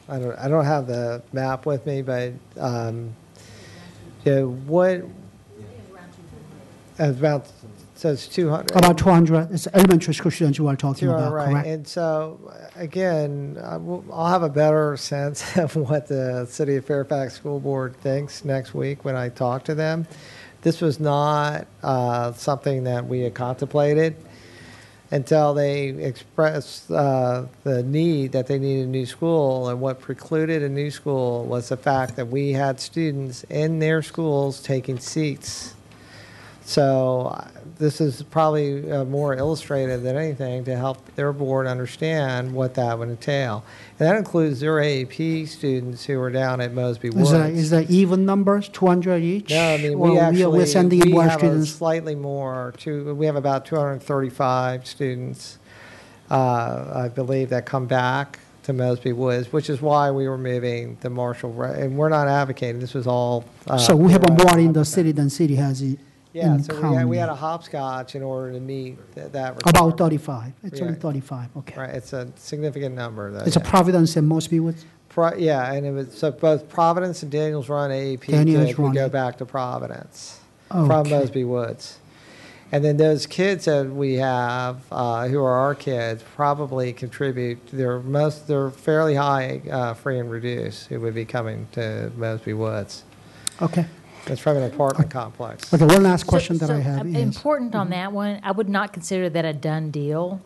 don't have the map with me, but what about, so it's 200. About 200. It's elementary school students you are talking about, right. correct? And so, again, I'll have a better sense of what the City of Fairfax School Board thinks next week when I talk to them. This was not something that we had contemplated until they expressed the need that they needed a new school. And what precluded a new school was the fact that we had students in their schools taking seats. So this is probably more illustrative than anything to help their board understand what that would entail. And that includes their AAP students who are down at Mosby Woods. Is that even numbers, 200 each? No, I mean, we're sending in more have students. Slightly more. We have about 235 students, I believe, that come back to Mosby Woods, which is why we were moving the Marshall. And we're not advocating. This was all. So we have more in the city than city has it. Yeah, so we had a hopscotch in order to meet that requirement. About 35. It's only 35, okay. Right, it's a significant number, though. It's a Providence and Mosby Woods? Yeah, and it was, so both Providence and Daniels Run AAP would go back to Providence from Mosby Woods. And then those kids that we have, who are our kids, probably contribute. They're fairly high free and reduced who would be coming to Mosby Woods. Okay. It's from an apartment complex. Okay, one last question that I have is... Important on that one, I would not consider that a done deal.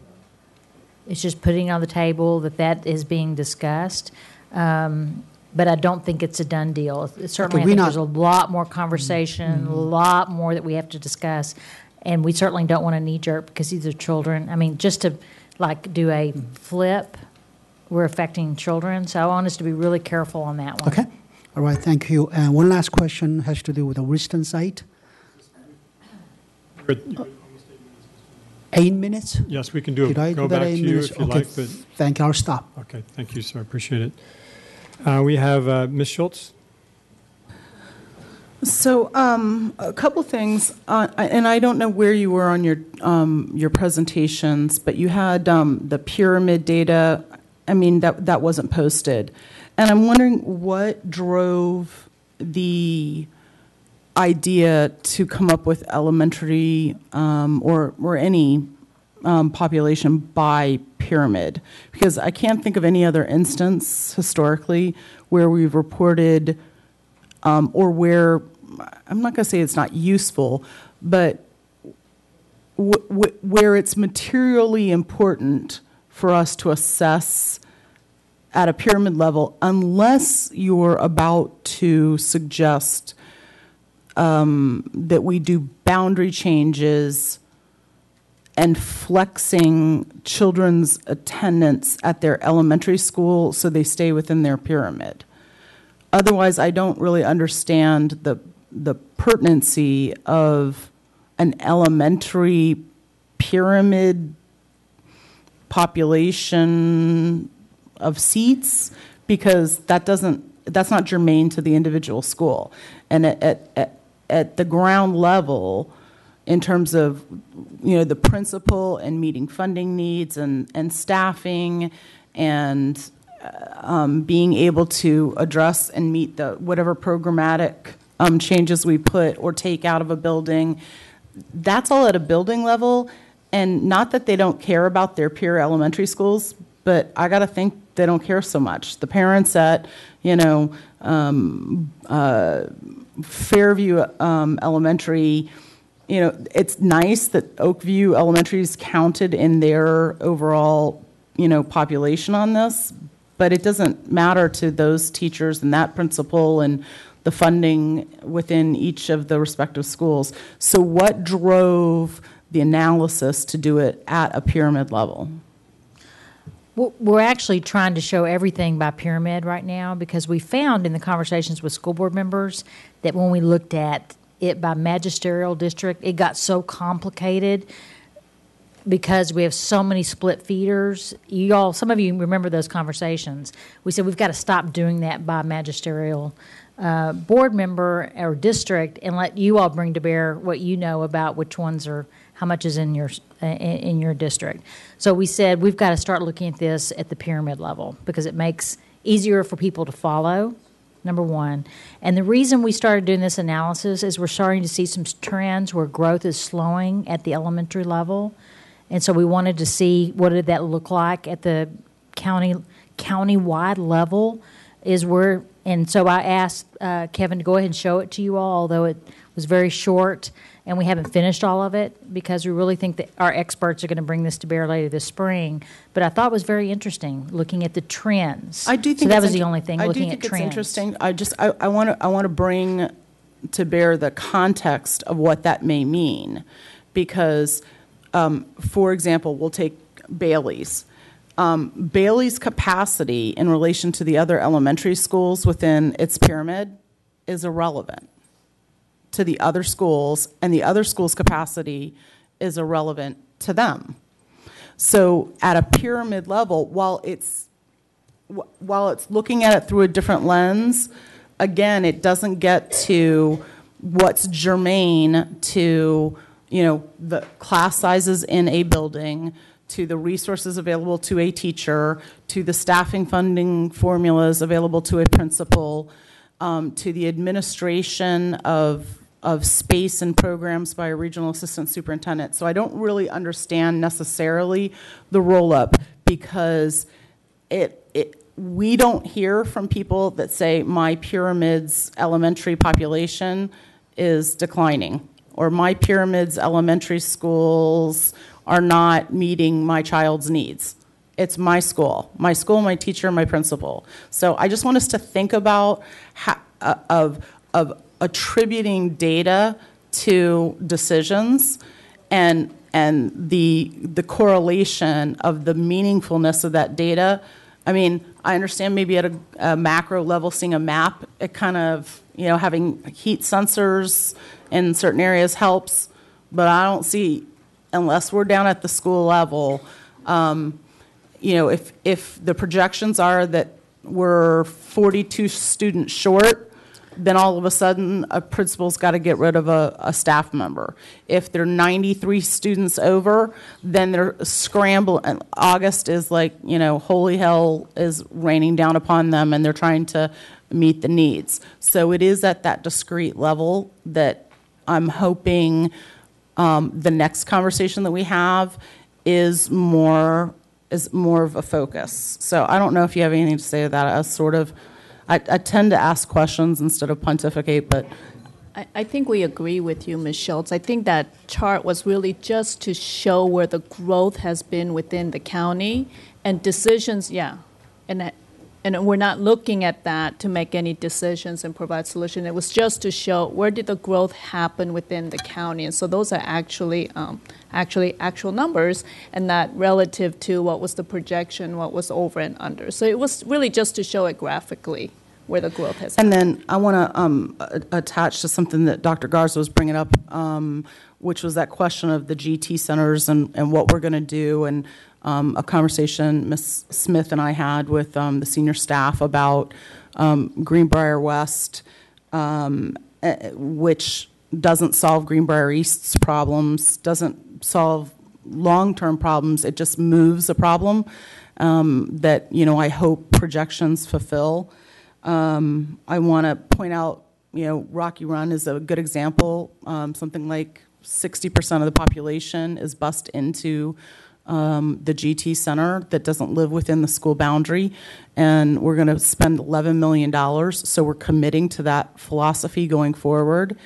It's just putting on the table that is being discussed. But I don't think it's a done deal. Certainly, I think there's a lot more conversation, a lot more that we have to discuss. And we certainly don't want to knee-jerk because these are children. I mean, just to do a flip, we're affecting children. So I want us to be really careful on that one. Okay. All right, thank you. And one last question has to do with the Wriston site. 8 minutes? Yes, we can do it. Go back to you if you like. But thank you. I'll stop. Okay, thank you, sir. I appreciate it. We have Ms. Schultz. So a couple things, and I don't know where you were on your presentations, but you had the pyramid data. I mean, that wasn't posted. And I'm wondering what drove the idea to come up with elementary or any population by pyramid, because I can't think of any other instance historically where we've reported or where, I'm not going to say it's not useful, but where it's materially important for us to assess at a pyramid level, unless you're about to suggest that we do boundary changes and flexing children's attendance at their elementary school so they stay within their pyramid. Otherwise, I don't really understand the pertinency of an elementary pyramid population of seats, because that's not germane to the individual school. And at the ground level, in terms of, you know, the principal and meeting funding needs and staffing and being able to address and meet the whatever programmatic changes we put or take out of a building, that's all at a building level. And not that they don't care about their peer elementary schools, but I got to think they don't care so much. The parents at, you know, Fairview Elementary, you know, it's nice that Oakview Elementary is counted in their overall, you know, population on this, but it doesn't matter to those teachers and that principal and the funding within each of the respective schools. So what drove the analysis to do it at a pyramid level? We're actually trying to show everything by pyramid right now, because we found in the conversations with school board members that when we looked at it by magisterial district, it got so complicated because we have so many split feeders. Some of you remember those conversations. We said we've got to stop doing that by magisterial board member or district and let you all bring to bear what you know about which ones are, how much is in your district. So we said we've got to start looking at this at the pyramid level because it makes easier for people to follow, number one. And the reason we started doing this analysis is we're starting to see some trends where growth is slowing at the elementary level. And so we wanted to see what did that look like at the county-wide level and so I asked Kevin to go ahead and show it to you all, although it was very short and we haven't finished all of it because we really think that our experts are going to bring this to bear later this spring. But I thought it was very interesting looking at the trends. I do think so that was the only thing, looking at trends. It's interesting. I want to bring to bear the context of what that may mean, because, for example, we'll take Bailey's. Bailey's capacity in relation to the other elementary schools within its pyramid is irrelevant to the other schools, and the other schools' capacity is irrelevant to them. So at a pyramid level, while it's looking at it through a different lens, again, it doesn't get to what's germane to, you know, the class sizes in a building, to the resources available to a teacher, to the staffing funding formulas available to a principal, to the administration of space and programs by a regional assistant superintendent. So I don't really understand necessarily the roll-up, because we don't hear from people that say my pyramid's elementary population is declining, or my pyramid's elementary schools are not meeting my child's needs. It's my school, my teacher, my principal. So I just want us to think about of attributing data to decisions and the correlation of the meaningfulness of that data. I mean, I understand maybe at a macro level, seeing a map, it kind of, you know, having heat sensors in certain areas helps, but I don't see, unless we're down at the school level, you know, if the projections are that we're 42 students short, then all of a sudden a principal's got to get rid of a staff member. If they're 93 students over, then they're scrambling. And August is like, you know, holy hell is raining down upon them, and they're trying to meet the needs. So it is at that discrete level that I'm hoping the next conversation that we have is more of a focus. So I don't know if you have anything to say to that. I tend to ask questions instead of pontificate, but I think we agree with you, Ms. Schultz. I think that chart was really just to show where the growth has been within the county and decisions, and we're not looking at that to make any decisions and provide solutions. It was just to show where did the growth happen within the county. And so those are actually actual numbers, and not relative to what was the projection, what was over and under. So it was really just to show it graphically where the growth has happened. And then I want to attach to something that Dr. Garza was bringing up, which was that question of the GT centers and what we're going to do, and a conversation Ms. Smith and I had with the senior staff about Greenbrier West, which doesn't solve Greenbrier East's problems, doesn't solve long-term problems. It just moves a problem that, I hope projections fulfill. I want to point out, Rocky Run is a good example. Something like 60% of the population is bused into the GT Center that doesn't live within the school boundary, and we're going to spend $11 million, so we're committing to that philosophy going forward.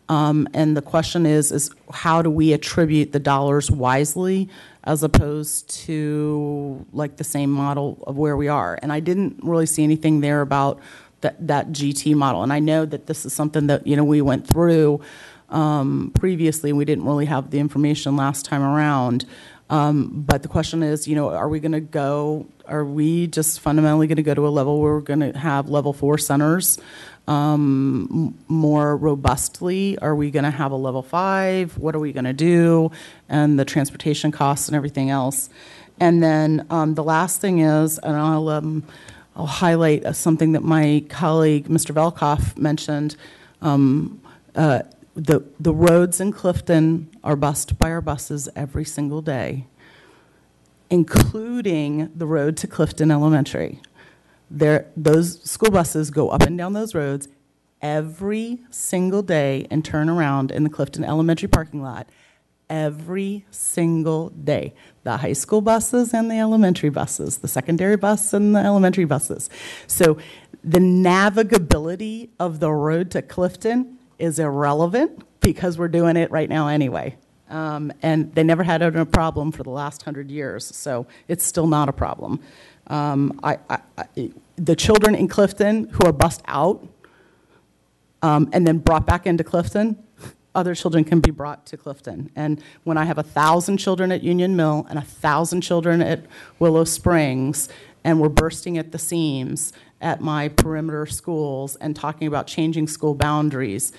And the question is how do we attribute the dollars wisely as opposed to like the same model of where we are? And I didn't really see anything there about that GT model. And I know that this is something that, we went through previously. We didn't really have the information last time around. But the question is, are we just fundamentally going to go to a level where we're going to have level 4 centers more robustly? Are we going to have a level 5? What are we going to do? And the transportation costs and everything else. And then the last thing is, and I'll highlight something that my colleague, Mr. Velkoff, mentioned. The roads in Clifton are bused by our buses every single day, including the road to Clifton Elementary. Those school buses go up and down those roads every single day and turn around in the Clifton Elementary parking lot every single day. The high school buses and the elementary buses, the secondary bus and the elementary buses. So the navigability of the road to Clifton is irrelevant because we're doing it right now anyway. And they never had a problem for the last 100 years, so it's still not a problem. The children in Clifton who are bused out and then brought back into Clifton, other children can be brought to Clifton. And when I have 1,000 children at Union Mill and 1,000 children at Willow Springs, and we're bursting at the seams at my perimeter schools and talking about changing school boundaries,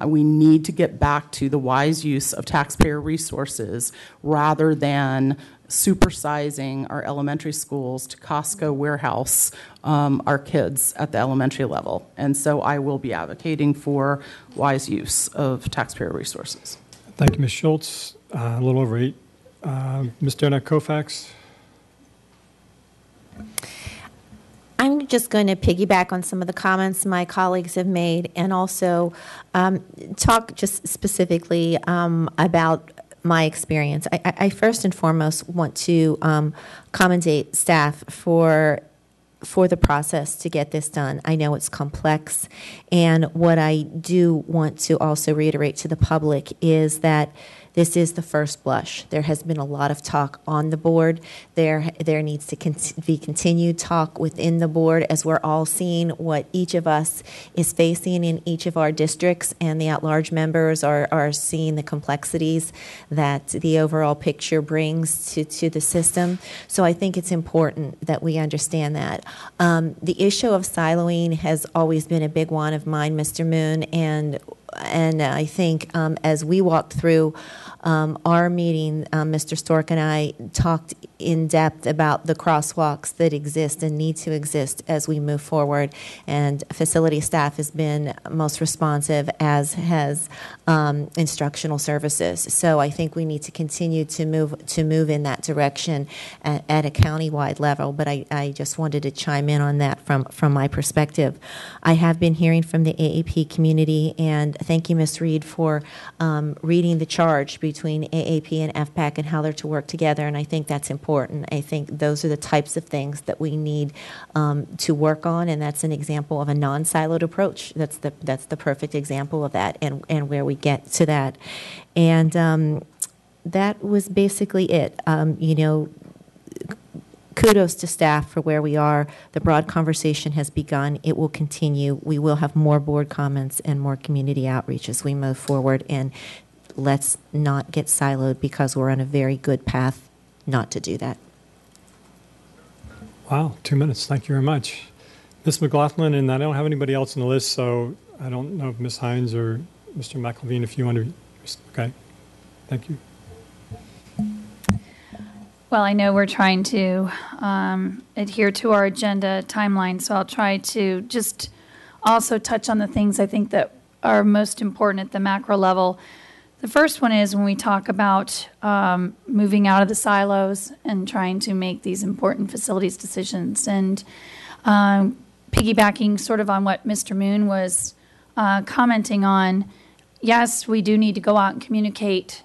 we need to get back to the wise use of taxpayer resources rather than supersizing our elementary schools to Costco warehouse our kids at the elementary level. And so I will be advocating for wise use of taxpayer resources. Thank you, Ms. Schultz. A little over 8. Ms. Donna Koufax. I'm just going to piggyback on some of the comments my colleagues have made and also talk just specifically about my experience. I first and foremost want to commendate staff for the process to get this done. I know it's complex, and what I do want to also reiterate to the public is that this is the first blush. There has been a lot of talk on the board. There needs to be continued talk within the board as we're all seeing what each of us is facing in each of our districts, and the at-large members are seeing the complexities that the overall picture brings to the system. So I think it's important that we understand that. The issue of siloing has always been a big one of mine, Mr. Moon, and I think as we walked through our meeting, Mr. Stork and I talked in depth about the crosswalks that exist and need to exist as we move forward. And facility staff has been most responsive, as has instructional services. So I think we need to continue to move in that direction at a countywide level. But I just wanted to chime in on that from my perspective. I have been hearing from the AAP community, and thank you, Ms. Reed, for reading the charge between AAP and FPAC and how they're to work together, and I think that's important. I think those are the types of things that we need to work on, and that's an example of a non-siloed approach. That's the perfect example of that, and where we get to that. And that was basically it. Kudos to staff for where we are. The broad conversation has begun. It will continue. We will have more board comments and more community outreach as we move forward, and let's not get siloed, because we're on a very good path not to do that. Wow, 2 minutes. Thank you very much. Ms. McLaughlin, and I don't have anybody else on the list, so I don't know if Ms. Hines or Mr. McElveen, if you want to. Okay. Thank you. Well, I know we're trying to adhere to our agenda timeline, so I'll try to just also touch on the things I think that are most important at the macro level. The first one is when we talk about moving out of the silos and trying to make these important facilities decisions. And piggybacking sort of on what Mr. Moon was commenting on, yes, we do need to go out and communicate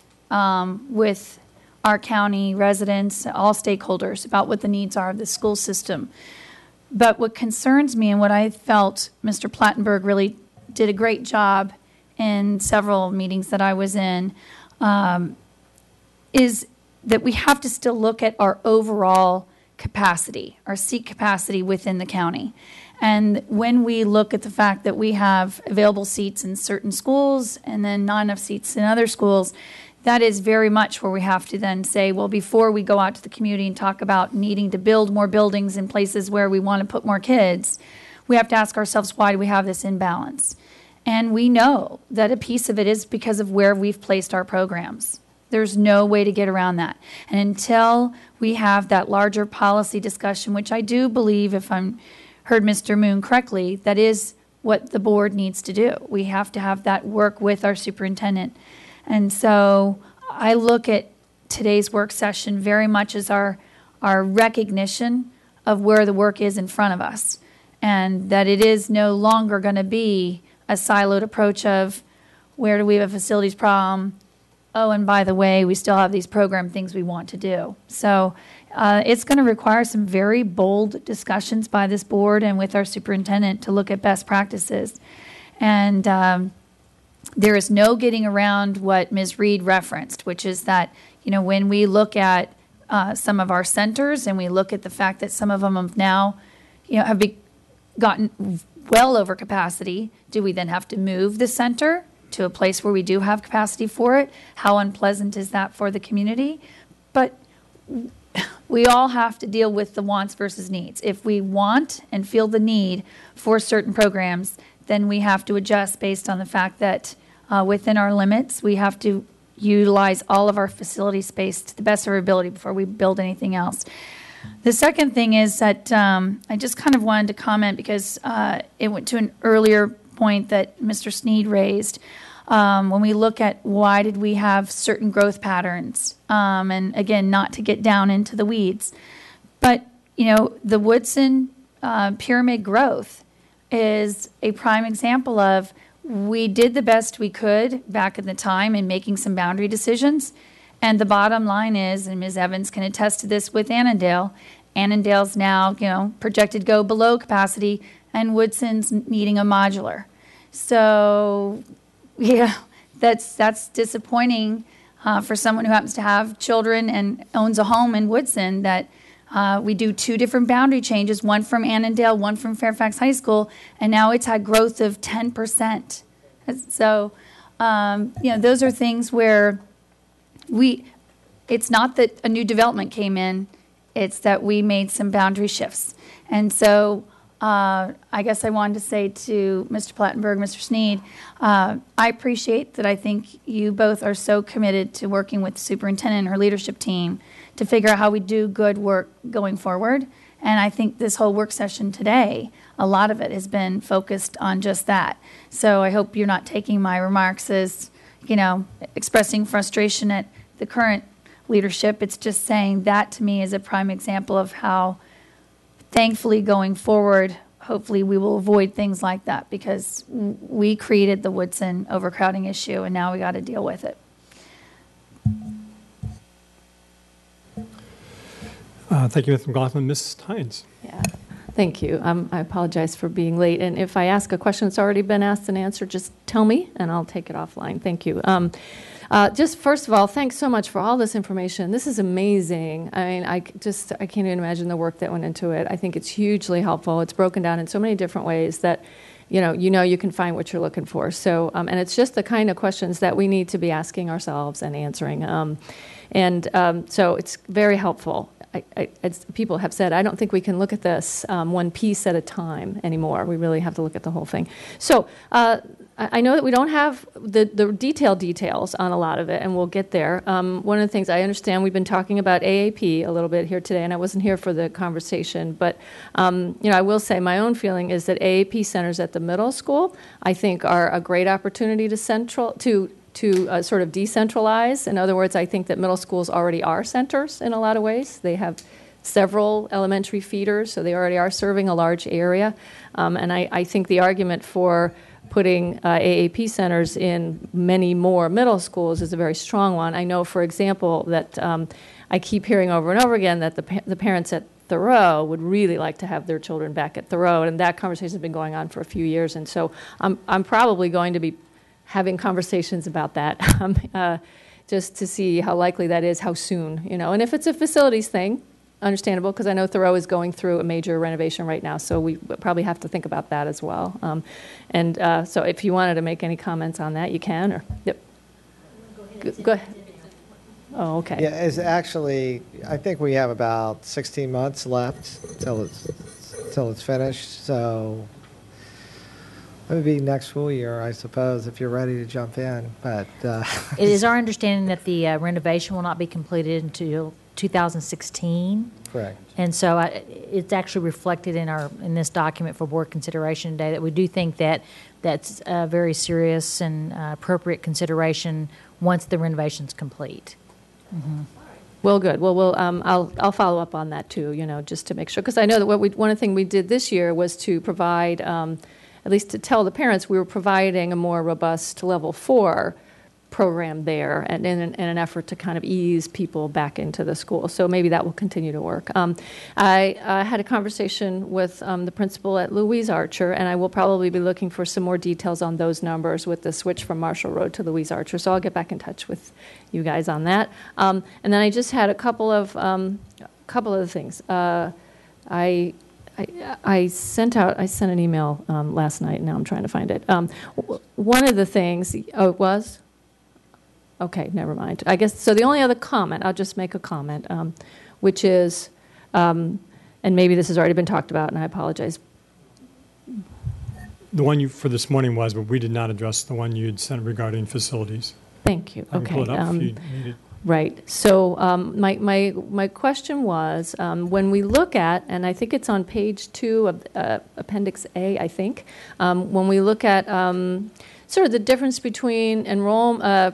with our county residents, all stakeholders, about what the needs are of the school system. But what concerns me, and what I felt Mr. Plattenberg really did a great job in several meetings that I was in, is that we have to still look at our overall capacity, our seat capacity within the county. And when we look at the fact that we have available seats in certain schools and then not enough seats in other schools, that is very much where we have to then say, well, before we go out to the community and talk about needing to build more buildings in places where we want to put more kids, we have to ask ourselves, why do we have this imbalance? And we know that a piece of it is because of where we've placed our programs. There's no way to get around that. And until we have that larger policy discussion, which I do believe, if I'm heard Mr. Moon correctly, that is what the board needs to do. We have to have that work with our superintendent. And so I look at today's work session very much as our recognition of where the work is in front of us, and that it is no longer going to be a siloed approach of where do we have a facilities problem? Oh, and by the way, we still have these program things we want to do. So it's going to require some very bold discussions by this board and with our superintendent to look at best practices. And there is no getting around what Ms. Reed referenced, which is that, when we look at some of our centers and we look at the fact that some of them have now, have gotten well over capacity, do we then have to move the center to a place where we do have capacity for it? How unpleasant is that for the community? But we all have to deal with the wants versus needs. If we want and feel the need for certain programs, then we have to adjust based on the fact that within our limits, we have to utilize all of our facility space to the best of our ability before we build anything else. The second thing is that I just kind of wanted to comment because it went to an earlier point that Mr. Sneed raised. When we look at why did we have certain growth patterns, and again, not to get down into the weeds, but the Woodson pyramid growth is a prime example of we did the best we could back in the time in making some boundary decisions. And the bottom line is, and Ms. Evans can attest to this with Annandale, Annandale's now, projected to go below capacity, and Woodson's needing a modular. So, that's disappointing for someone who happens to have children and owns a home in Woodson, that we do two different boundary changes, one from Annandale, one from Fairfax High School, and now it's had growth of 10%. So, those are things where it's not that a new development came in, it's that we made some boundary shifts. And so I guess I wanted to say to Mr. Plattenberg, Mr. Sneed, I appreciate that I think you both are so committed to working with the superintendent and her leadership team to figure out how we do good work going forward. And I think this whole work session today, a lot of it has been focused on just that. So I hope you're not taking my remarks as, expressing frustration at the current leadership. It's just saying that to me is a prime example of how, thankfully, going forward, hopefully we will avoid things like that, because we created the Woodson overcrowding issue and now we got to deal with it. Thank you, Ms. McLaughlin. Mrs. Hines. Yeah, thank you. I apologize for being late. And if I ask a question that's already been asked and answered, just tell me and I'll take it offline. Thank you. Just first of all, thanks so much for all this information. This is amazing. I mean, I can't even imagine the work that went into it. I think it's hugely helpful. It's broken down in so many different ways that, you can find what you're looking for. So, and it's just the kind of questions that we need to be asking ourselves and answering. So it's very helpful. As people have said, I don't think we can look at this one piece at a time anymore. We really have to look at the whole thing. So I know that we don't have the details on a lot of it, and we'll get there. One of the things I understand, we've been talking about AAP a little bit here today, and I wasn't here for the conversation, but I will say my own feeling is that AAP centers at the middle school, I think, are a great opportunity to sort of decentralize. In other words, I think that middle schools already are centers in a lot of ways. They have several elementary feeders, so they already are serving a large area. And I think the argument for putting AAP centers in many more middle schools is a very strong one. I know, for example, that I keep hearing over and over again that the parents at Thoreau would really like to have their children back at Thoreau, and that conversation has been going on for a few years. And so I'm probably going to be having conversations about that, just to see how likely that is, how soon, And if it's a facilities thing, understandable, because I know Thoreau is going through a major renovation right now, so we probably have to think about that as well. So if you wanted to make any comments on that, you can. Or yep. Go ahead. Oh, okay. Yeah, it's actually, I think we have about 16 months left till it's finished, so it would be next school year, I suppose, if you're ready to jump in. But it is our understanding that the renovation will not be completed until 2016. Correct. And so it's actually reflected in this document for board consideration today that we do think that that's a very serious and appropriate consideration once the renovation's complete. Mm-hmm. Well, good. Well, I'll follow up on that too. Just to make sure, because I know that one of the things we did this year was to provide. At least to tell the parents, we were providing a more robust level 4 program there, and in an effort to kind of ease people back into the school. So maybe that will continue to work. I had a conversation with the principal at Louise Archer, and I will probably be looking for some more details on those numbers with the switch from Marshall Road to Louise Archer. So I'll get back in touch with you guys on that. And then I just had a couple of things. I sent an email last night, and now I'm trying to find it. One of the things, it was? Okay, never mind. I guess, so the only other comment, I'll just make a comment, which is, and maybe this has already been talked about, and I apologize. The one for this morning was, but we did not address the one you'd sent regarding facilities. Thank you. I can pull it up if you need it. Right. So my question was, when we look at, and I think it's on page 2 of Appendix A, I think, when we look at sort of the difference between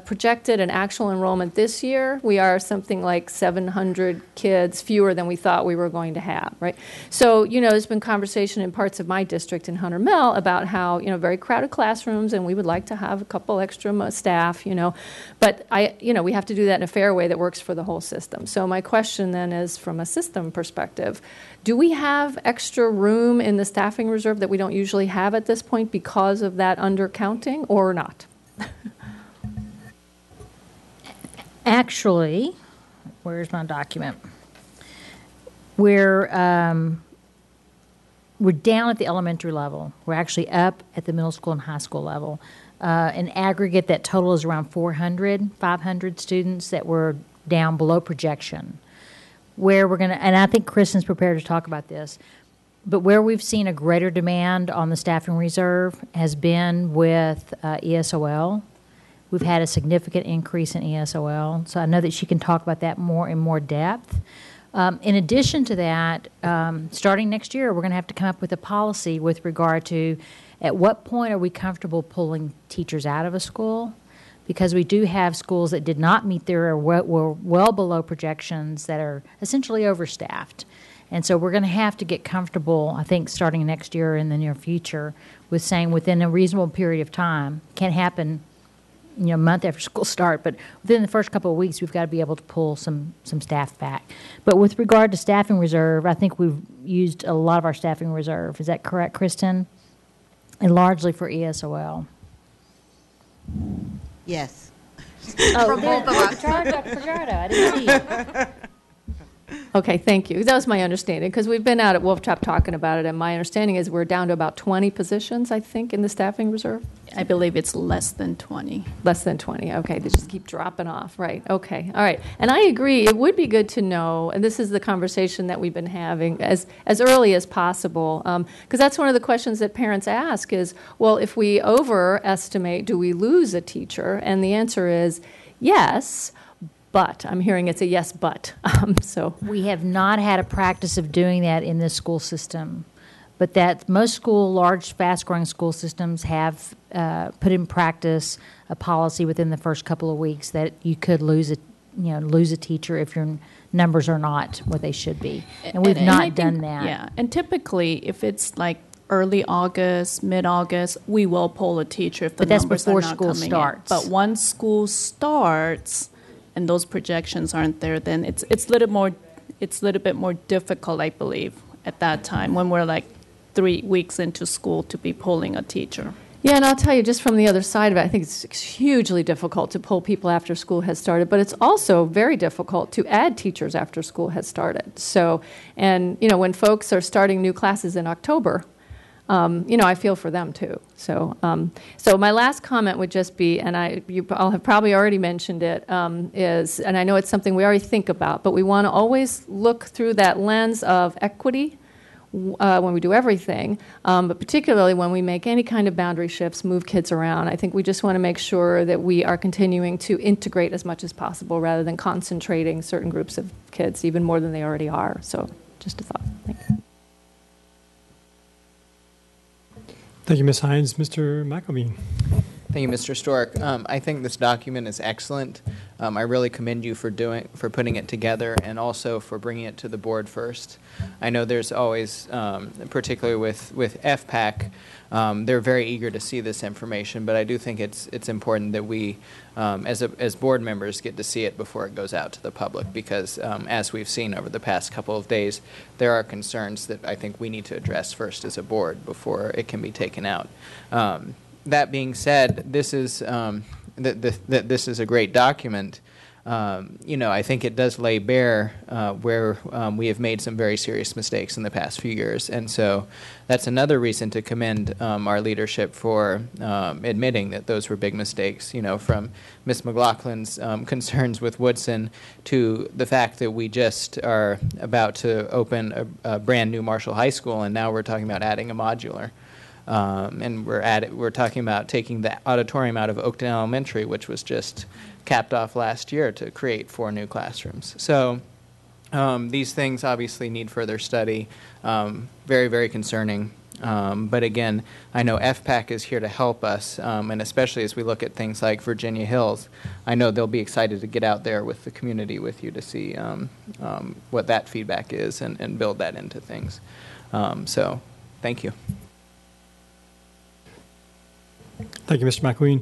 projected and actual enrollment this year, we are something like 700 kids fewer than we thought we were going to have, right? So, there's been conversation in parts of my district in Hunter Mill about how, very crowded classrooms, and we would like to have a couple extra staff, but we have to do that in a fair way that works for the whole system. So my question then is, from a system perspective, do we have extra room in the staffing reserve that we don't usually have at this point because of that undercounting, or not? Actually, where's my document? We're down at the elementary level. We're actually up at the middle school and high school level. In aggregate, that total is around 500 students that were down below projection. Where we're going to, and I think Kristen's prepared to talk about this, But where we've seen a greater demand on the staffing reserve has been with ESOL. We've had a significant increase in ESOL, so I know that she can talk about that more in more depth. In addition to that, starting next year, we're going to have to come up with a policy with regard to at what point are we comfortable pulling teachers out of a school, because we do have schools that did not meet their or were well below projections that are essentially overstaffed. And so we're going to have to get comfortable, I think, starting next year or in the near future, with saying within a reasonable period of time, can't happen, a month after school start, but within the first couple of weeks, we've got to be able to pull some staff back. But with regard to staffing reserve, I think we've used a lot of our staffing reserve. Is that correct, Kristen? And largely for ESOL. Yes. Oh, both of us. Dr. Fajardo, I didn't see you. Okay, thank you. That was my understanding, because we've been out at Wolf Trap talking about it, and my understanding is we're down to about 20 positions, I think, in the staffing reserve. I believe it's less than 20. Less than 20. Okay, they just keep dropping off. Right. Okay. All right. And I agree. It would be good to know, and this is the conversation that we've been having as early as possible, because that's one of the questions that parents ask is, well, if we overestimate, do we lose a teacher? And the answer is yes. But I'm hearing it's a yes, but. So we have not had a practice of doing that in the school system, but that most large, fast-growing school systems have put in practice a policy within the first couple of weeks that you could lose a teacher if your numbers are not what they should be, and we've not done that. Yeah, and typically, if it's like early August, mid-August, we will pull a teacher if the numbers are not coming in. But that's before school starts. But once school starts, and those projections aren't there, then it's a little bit more difficult, I believe, at that time when we're like 3 weeks into school to be pulling a teacher. Yeah, and I'll tell you, just from the other side of it, I think it's hugely difficult to pull people after school has started, but it's also very difficult to add teachers after school has started. So, and when folks are starting new classes in October, I feel for them too. So, so my last comment would just be, and you all have probably already mentioned it, is, and I know it's something we already think about, but we want to always look through that lens of equity when we do everything, but particularly when we make any kind of boundary shifts, move kids around. I think we just want to make sure that we are continuing to integrate as much as possible rather than concentrating certain groups of kids even more than they already are. So, just a thought. Thank you. Thank you, Ms. Hines. Mr. McElveen. Thank you, Mr. Stork. I think this document is excellent. I really commend you for putting it together and also for bringing it to the board first. I know there's always, particularly with FPAC, they're very eager to see this information, but I do think it's important that we, as board members, get to see it before it goes out to the public, because as we've seen over the past couple of days, there are concerns that I think we need to address first as a board before it can be taken out. That being said, this is this is a great document. I think it does lay bare where we have made some very serious mistakes in the past few years, and so that's another reason to commend our leadership for admitting that those were big mistakes. From Ms. McLaughlin's concerns with Woodson to the fact that we just are about to open a brand new Marshall High School, and now we're talking about adding a modular. And we're talking about taking the auditorium out of Oakton Elementary, which was just capped off last year, to create 4 new classrooms. So these things obviously need further study. Very, very concerning. But again, I know FPAC is here to help us, and especially as we look at things like Virginia Hills, I know they'll be excited to get out there with the community with you to see what that feedback is and build that into things. So thank you. Thank you, Mr. McElveen.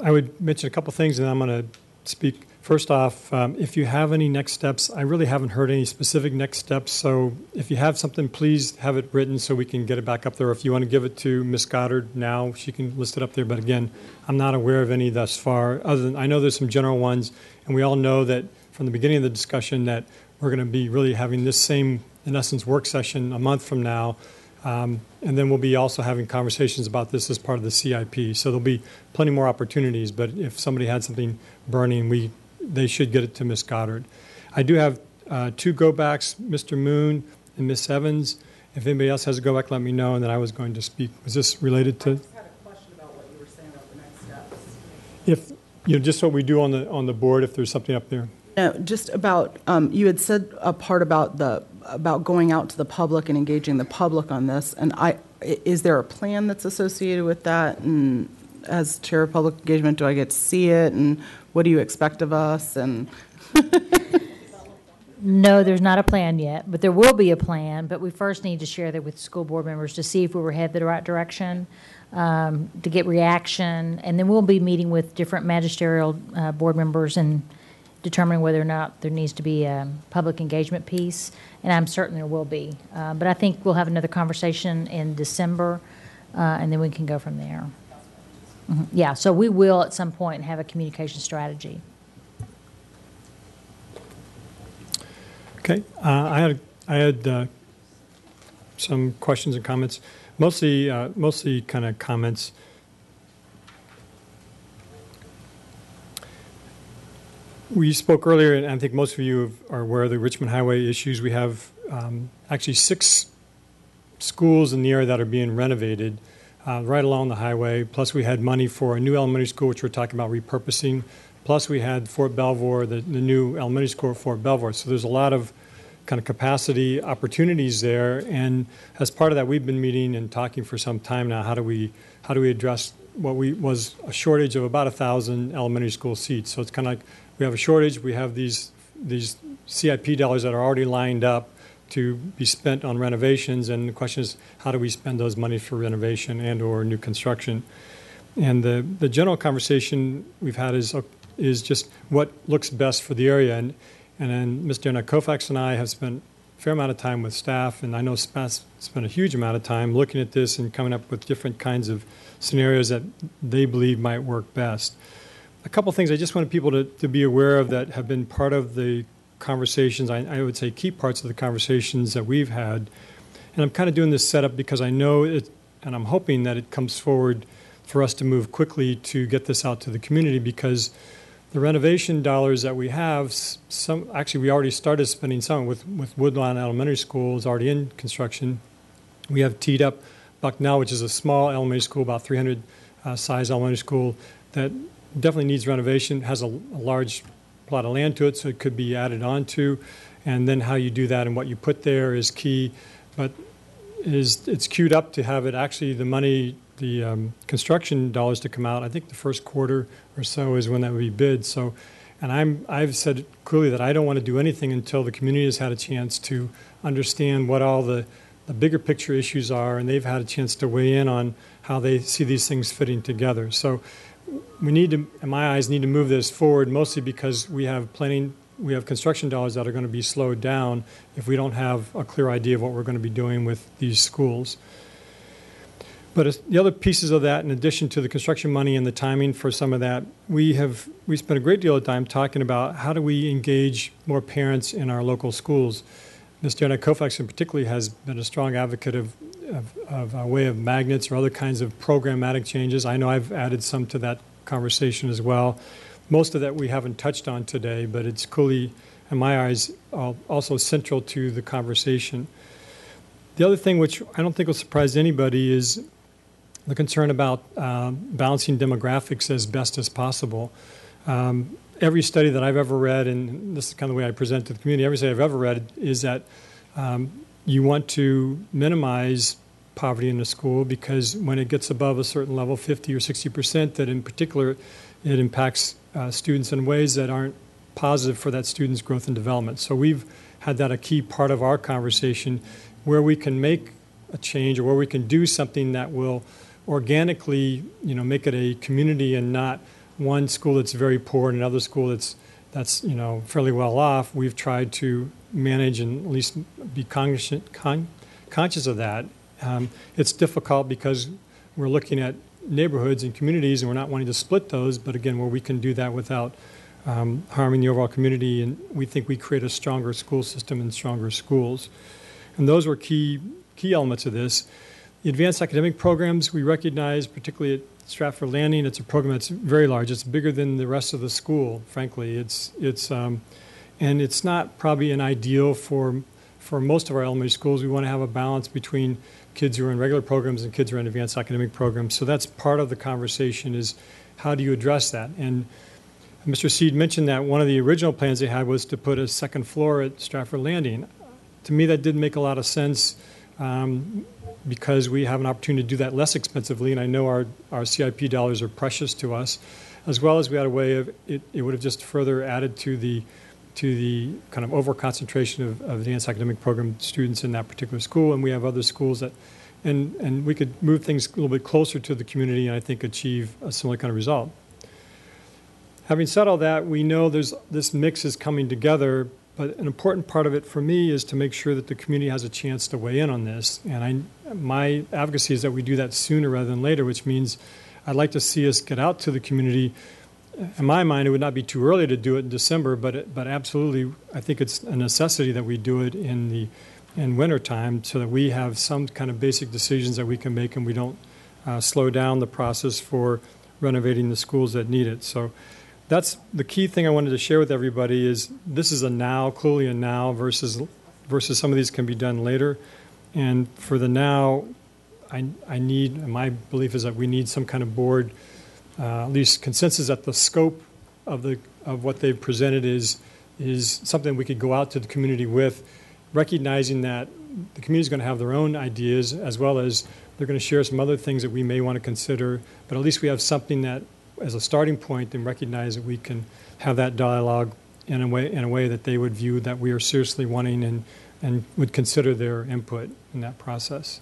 I would mention a couple things, and I'm going to speak. First off, if you have any next steps, I really haven't heard any specific next steps, so if you have something, please have it written so we can get it back up there. If you want to give it to Ms. Goddard now, she can list it up there, but again, I'm not aware of any thus far, other than I know there's some general ones, and we all know that from the beginning of the discussion that we're going to be really having this same, in essence, work session a month from now. And then we'll be also having conversations about this as part of the CIP. So there'll be plenty more opportunities, but if somebody had something burning, they should get it to Ms. Goddard. I do have 2 go-backs, Mr. Moon and Ms. Evans, If anybody else has to go back, let me know, and then I was going to speak. Was this related to? I just had a question about what you were saying about the next steps. If, just what we do on the board, if there's something up there. No, just about, you had said a part about going out to the public and engaging the public on this, and is there a plan that's associated with that? And as chair of public engagement, do I get to see it, and what do you expect of us? And No, there's not a plan yet, but there will be a plan. But we first need to share that with school board members to see if we were headed the right direction, to get reaction, and then we'll be meeting with different magisterial board members and determining whether or not there needs to be a public engagement piece, and I'm certain there will be. But I think we'll have another conversation in December, and then we can go from there. Yeah, so we will at some point have a communication strategy. Okay, I had some questions and comments, mostly kind of comments. We spoke earlier, and I think most of you are aware of the Richmond Highway issues. We have actually 6 schools in the area that are being renovated right along the highway. Plus, we had money for a new elementary school, which we're talking about repurposing. Plus, we had Fort Belvoir, the new elementary school at Fort Belvoir. So there's a lot of kind of capacity opportunities there. And as part of that, we've been meeting and talking for some time now. How do we address what was a shortage of about 1,000 elementary school seats? So it's kind of like we have a shortage. We have these CIP dollars that are already lined up to be spent on renovations, and the question is, how do we spend those money for renovation and or new construction? And the general conversation we've had is just what looks best for the area. And then Mr. Koufax and I have spent a fair amount of time with staff, and I know staff spent a huge amount of time looking at this and coming up with different kinds of scenarios that they believe might work best. A couple things I just wanted people to be aware of that have been part of the conversations, I would say key parts of the conversations that we've had. And I'm kind of doing this setup because I know it, and I'm hoping that it comes forward for us to move quickly to get this out to the community, because the renovation dollars that we have, actually we already started spending some with Woodlawn Elementary School is already in construction. We have teed up Bucknell, which is a small elementary school, about 300 size elementary school that definitely needs renovation, has a large plot of land to it, so it could be added on to. And then how you do that and what you put there is key. But it's queued up to have it actually the money, the construction dollars to come out. I think the first quarter or so is when that would be bid. So, and I've said clearly that I don't want to do anything until the community has had a chance to understand what all the bigger picture issues are, and they've had a chance to weigh in on how they see these things fitting together. So we need to, in my eyes, need to move this forward, mostly because we have construction dollars that are going to be slowed down if we don't have a clear idea of what we're going to be doing with these schools. But the other pieces of that, in addition to the construction money and the timing for some of that, we spent a great deal of time talking about how do we engage more parents in our local schools. Mr. Koufax in particular has been a strong advocate of a way of magnets or other kinds of programmatic changes. I know I've added some to that conversation as well. Most of that we haven't touched on today, but it's clearly, in my eyes, also central to the conversation. The other thing, which I don't think will surprise anybody, is the concern about balancing demographics as best as possible. Every study that I've ever read, and this is kind of the way I present to the community, every study I've ever read is that you want to minimize poverty in the school, because when it gets above a certain level, 50 or 60%, that in particular it impacts students in ways that aren't positive for that student's growth and development. So we've had that a key part of our conversation, where we can make a change or where we can do something that will organically, make it a community and not one school that's very poor and another school that's fairly well off. We've tried to manage and at least be conscious of that. It's difficult because we're looking at neighborhoods and communities, and we're not wanting to split those. But again, where we can do that without harming the overall community, and we think we create a stronger school system and stronger schools. And those were key elements of this. The advanced academic programs, we recognize, particularly at Stratford Landing, it's a program that's very large. It's bigger than the rest of the school, frankly. And it's not probably an ideal for for most of our elementary schools, we want to have a balance between kids who are in regular programs and kids who are in advanced academic programs. So that's part of the conversation, is how do you address that? And Mr. Seed mentioned that one of the original plans they had was to put a second floor at Stratford Landing. To me, that didn't make a lot of sense, because we have an opportunity to do that less expensively, and I know our CIP dollars are precious to us, as well as we had a way of, it would have just further added to the kind of over-concentration of advanced academic program students in that particular school, and we have other schools that, and we could move things a little bit closer to the community and I think achieve a similar kind of result. Having said all that, we know this mix is coming together, but an important part of it for me is to make sure that the community has a chance to weigh in on this, and my advocacy is that we do that sooner rather than later, which means I'd like to see us get out to the community. In my mind, it would not be too early to do it in December, but absolutely, I think it's a necessity that we do it in winter time so that we have some kind of basic decisions that we can make and we don't slow down the process for renovating the schools that need it. So that's the key thing I wanted to share with everybody, is this is a now, clearly a now, versus some of these can be done later. And for the now, my belief is that we need some kind of board, at least consensus that the scope of what they've presented is something we could go out to the community with, recognizing that the community is going to have their own ideas, as well as they're going to share some other things that we may want to consider, but at least we have something that as a starting point, and recognize that we can have that dialogue in a way that they would view that we are seriously wanting and would consider their input in that process.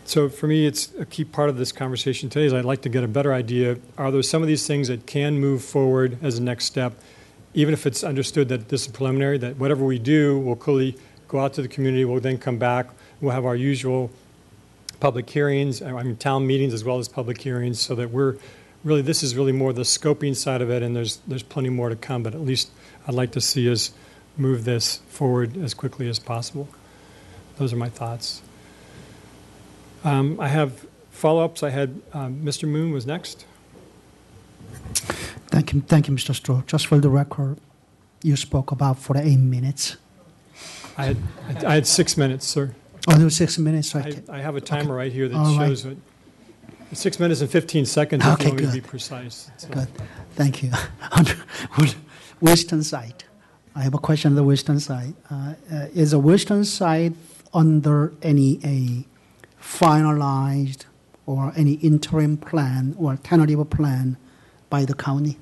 So for me, it's a key part of this conversation today is I'd like to get a better idea. Are there some of these things that can move forward as a next step, even if it's understood that this is preliminary, that whatever we do, we'll clearly go out to the community, we'll then come back, we'll have our usual public hearings, town meetings as well as public hearings, so that this is really more the scoping side of it, and there's plenty more to come, but at least I'd like to see us move this forward as quickly as possible. Those are my thoughts. I have follow-ups. I had Mr. Moon was next. Thank you, Mr. Stroh. Just for the record, you spoke about 48 minutes. I had 6 minutes, sir. Oh, there was 6 minutes. I have a timer right here that shows it. 6 minutes and 15 seconds if you want me to be precise. So. Good. Thank you. Western side. I have a question on the western side. Is the western side under any finalized or any interim plan or tentative plan by the county?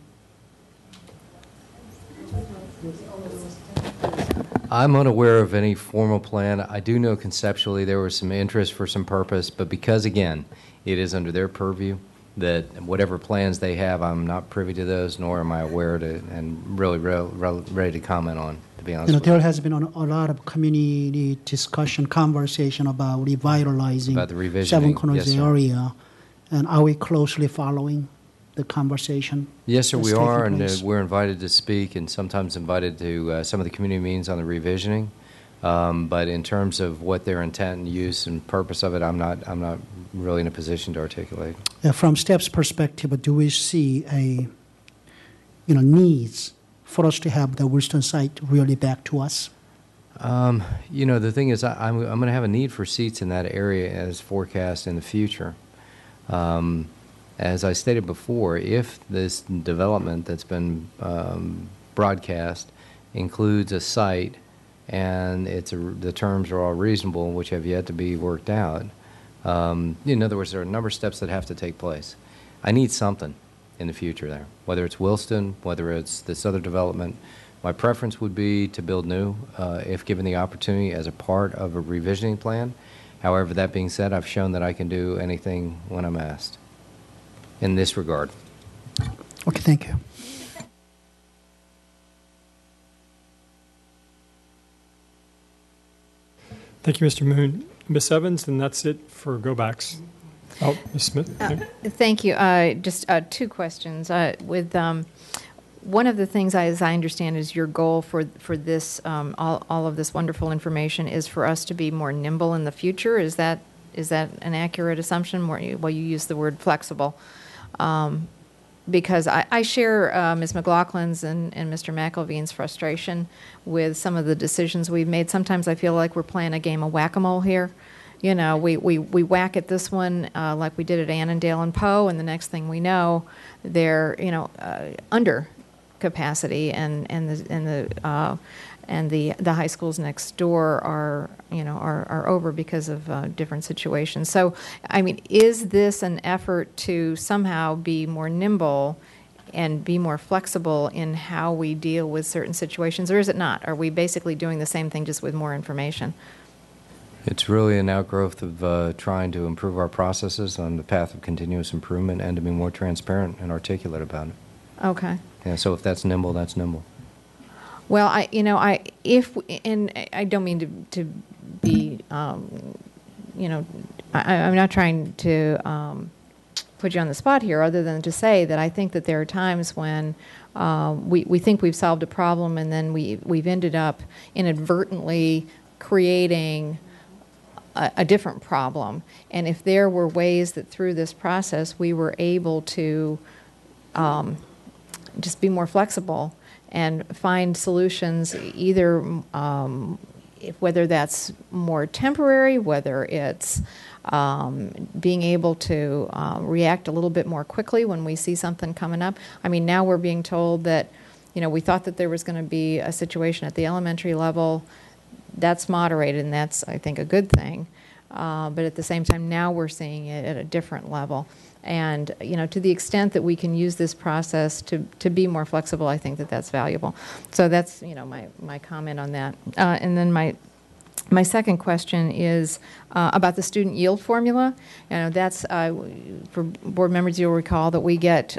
I'm unaware of any formal plan. I do know conceptually there was some interest for some purpose, but because, again, it is under their purview, that whatever plans they have, I'm not privy to those, nor am I aware to, and really ready to comment on, to be honest with you. There has been a lot of community discussion, conversation about revitalizing about the revisioning. Seven Corners Yes, area, and are we closely following the conversation? Yes, sir, we are, and place? we're invited to speak and sometimes invited to some of the community meetings on the revisioning. But in terms of what their intent and use and purpose of it, I'm not really in a position to articulate. From STEP's perspective, do we see needs for us to have the Wilson site really back to us? The thing is, I'm going to have a need for seats in that area as forecast in the future. As I stated before, if this development that's been broadcast includes a site and the terms are all reasonable, which have yet to be worked out, in other words, there are a number of steps that have to take place. I need something in the future there, whether it's Wilston, whether it's this other development. My preference would be to build new, if given the opportunity as a part of a revisioning plan. However, that being said, I've shown that I can do anything when I'm asked in this regard. Okay, thank you. Thank you, Mr. Moon. Ms. Evans, and that's it for go-backs. Oh, Ms. Smith. Thank you. Just two questions. One of the things, as I understand, is your goal for this, all of this wonderful information is for us to be more nimble in the future. Is that an accurate assumption? Well, you use the word flexible. because I share Ms. McLaughlin's and Mr. McElveen's frustration with some of the decisions we've made. Sometimes I feel like we're playing a game of whack-a-mole here. You know, we whack at this one like we did at Annandale and Poe, and the next thing we know, they're under capacity, and the high schools next door are over because of different situations. So, I mean, is this an effort to somehow be more nimble and be more flexible in how we deal with certain situations, or is it not? Are we basically doing the same thing just with more information? It's really an outgrowth of trying to improve our processes on the path of continuous improvement and to be more transparent and articulate about it. Okay. Yeah, so if that's nimble, that's nimble. Well, I don't mean to be, I'm not trying to put you on the spot here, other than to say that I think that there are times when we think we've solved a problem, and then we've ended up inadvertently creating a different problem. And if there were ways that through this process we were able to just be more flexible and find solutions, either whether that's more temporary, whether it's being able to react a little bit more quickly when we see something coming up. I mean, now we're being told that, we thought that there was going to be a situation at the elementary level. That's moderated, and that's, I think, a good thing. But at the same time, now we're seeing it at a different level. And, to the extent that we can use this process to be more flexible, I think that that's valuable. So that's, my comment on that. And then my second question is about the student yield formula. That's, for board members, you'll recall that we get,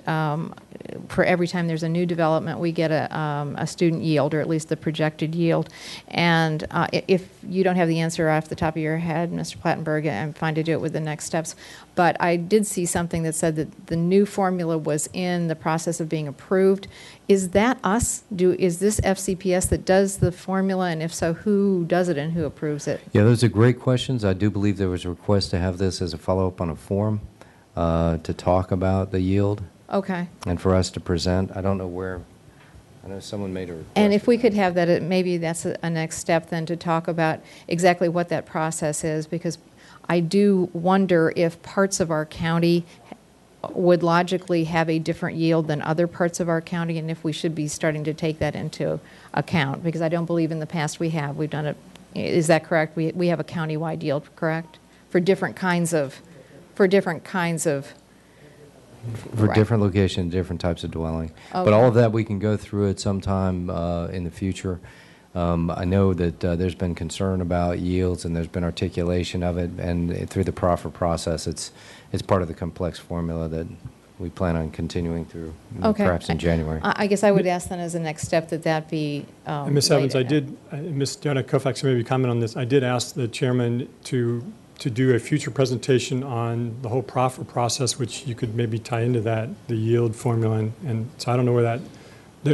for every time there's a new development, we get a student yield, or at least the projected yield. And if you don't have the answer off the top of your head, Mr. Plattenberg, I'm fine to do it with the next steps. But I did see something that said that the new formula was in the process of being approved. Is that us? Is this FCPS that does the formula? And if so, who does it and who approves it? Yeah, those are great questions. I do believe there was a request to have this as a follow-up on a forum to talk about the yield. Okay. And for us to present. I don't know where. I know someone made a request. And if we could have that, maybe that's a next step then, to talk about exactly what that process is, because I do wonder if parts of our county would logically have a different yield than other parts of our county, and if we should be starting to take that into account, because I don't believe in the past we have. We've done it. Is that correct? We have a county-wide yield, correct? For different kinds of For different locations, different types of dwelling. Okay. But all of that, we can go through it sometime in the future. I know that there's been concern about yields, and there's been articulation of it, and through the proffer process, it's part of the complex formula that we plan on continuing through, perhaps in January. I guess I would ask then, as a next step, that be Ms. Evans, Ms. Donna Koufax, maybe comment on this. I did ask the chairman to do a future presentation on the whole proffer process, which you could maybe tie into that, the yield formula. And so I don't know where that,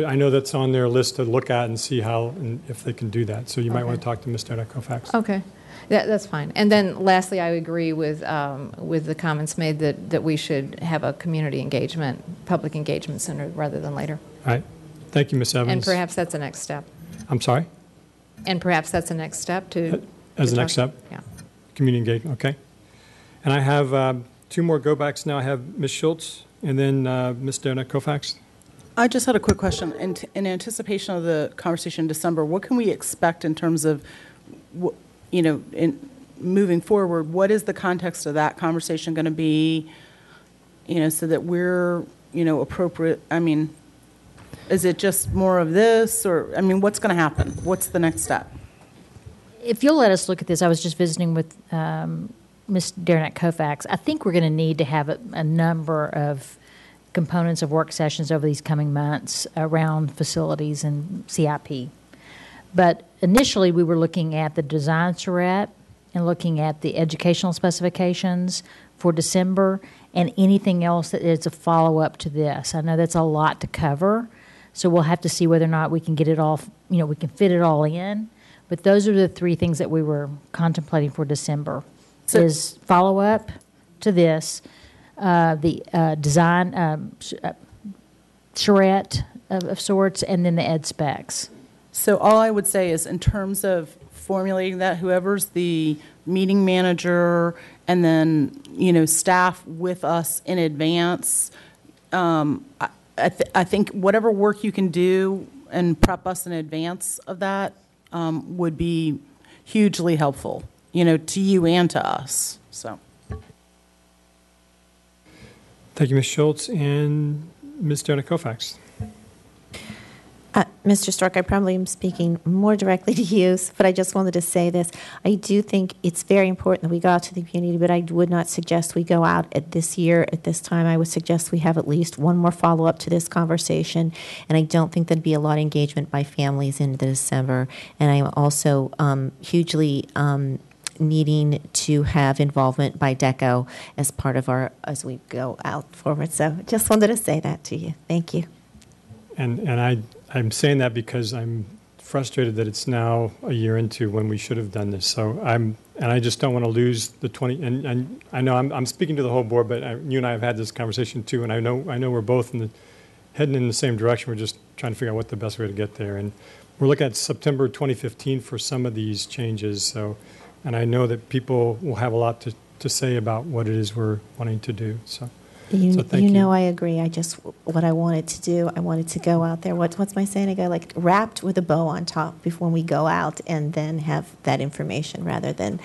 I know that's on their list to look at and see how and if they can do that. So you might want to talk to Ms. Donna Koufax. Okay. That's fine. And then lastly, I agree with the comments made that we should have a community engagement, public engagement sooner rather than later. All right. Thank you, Ms. Evans. And perhaps that's a next step. I'm sorry? And perhaps that's a next step to... As a next step? Yeah. Community engagement, okay. And I have two more go-backs now. I have Ms. Schultz and then Ms. Donna Koufax. I just had a quick question. In anticipation of the conversation in December, what can we expect in terms of, in moving forward? What is the context of that conversation going to be, so that we're, appropriate? I mean, is it just more of this, or, what's going to happen? What's the next step? If you'll let us look at this, I was just visiting with Ms. Darnett Koufax. I think we're going to need to have a number of components of work sessions over these coming months around facilities and CIP. But initially, we were looking at the design charrette and looking at the educational specifications for December and anything else that is a follow-up to this. I know that's a lot to cover, so we'll have to see whether or not we can get it all, we can fit it all in. But those are the three things that we were contemplating for December. Is follow-up to this, the design, charrette of sorts, and then the ed specs. So all I would say is in terms of formulating that, whoever's the meeting manager and then, staff with us in advance, I think whatever work you can do and prep us in advance of that would be hugely helpful, to you and to us. So. Thank you, Ms. Schultz. And Ms. Dana Kofax. Mr. Stork, I probably am speaking more directly to you, but I just wanted to say this. I do think it's very important that we go out to the community, but I would not suggest we go out at this year, at this time. I would suggest we have at least one more follow-up to this conversation, and I don't think there'd be a lot of engagement by families in December. And I'm also hugely needing to have involvement by DECO as part of as we go out forward. So just wanted to say that to you. Thank you. And I'm saying that because I'm frustrated that it's now a year into when we should have done this. So I just don't want to lose the 20. And I know I'm speaking to the whole board, but you and I have had this conversation too. And I know we're both heading in the same direction. We're just trying to figure out what the best way to get there. And we're looking at September 2015 for some of these changes. So, and I know that people will have a lot to say about what it is we're wanting to do. So thank you. I agree. What I wanted to do, I wanted to go out there. What's my saying? I go like wrapped with a bow on top before we go out, and then have that information rather than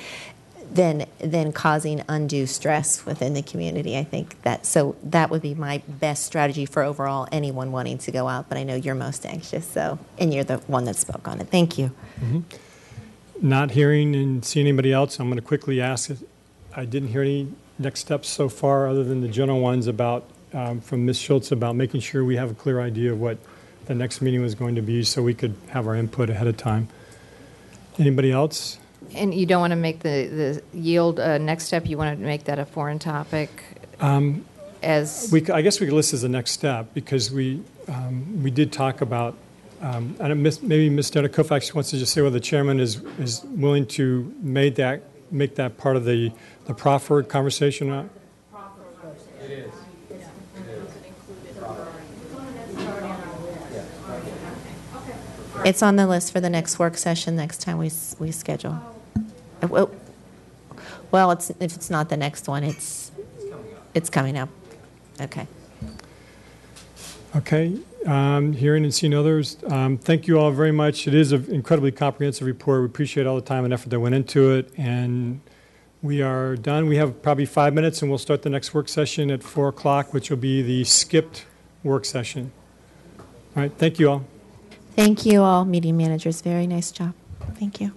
causing undue stress within the community. I think that would be my best strategy for overall anyone wanting to go out. But I know you're most anxious, and you're the one that spoke on it. Thank you. Mm-hmm. Not hearing and seeing anybody else, I'm going to quickly ask. I didn't hear any next steps so far, other than the general ones about from Ms. Schultz about making sure we have a clear idea of what the next meeting was going to be, so we could have our input ahead of time. Anybody else? And you don't want to make the yield next step. You want to make that a foreign topic. I guess we could list as a next step, because we did talk about. Maybe Ms. Dana Kofax wants to just say whether the chairman is willing to make that part of the proffered conversation. It is. It's on the list for the next work session next time we schedule. Well, if it's not the next one, it's coming up. Okay. Okay. Hearing and seeing others, thank you all very much. It is an incredibly comprehensive report. We appreciate all the time and effort that went into it. And we are done. We have probably 5 minutes, and we'll start the next work session at 4 o'clock, which will be the skipped work session. All right. Thank you all. Thank you all, meeting managers. Very nice job. Thank you.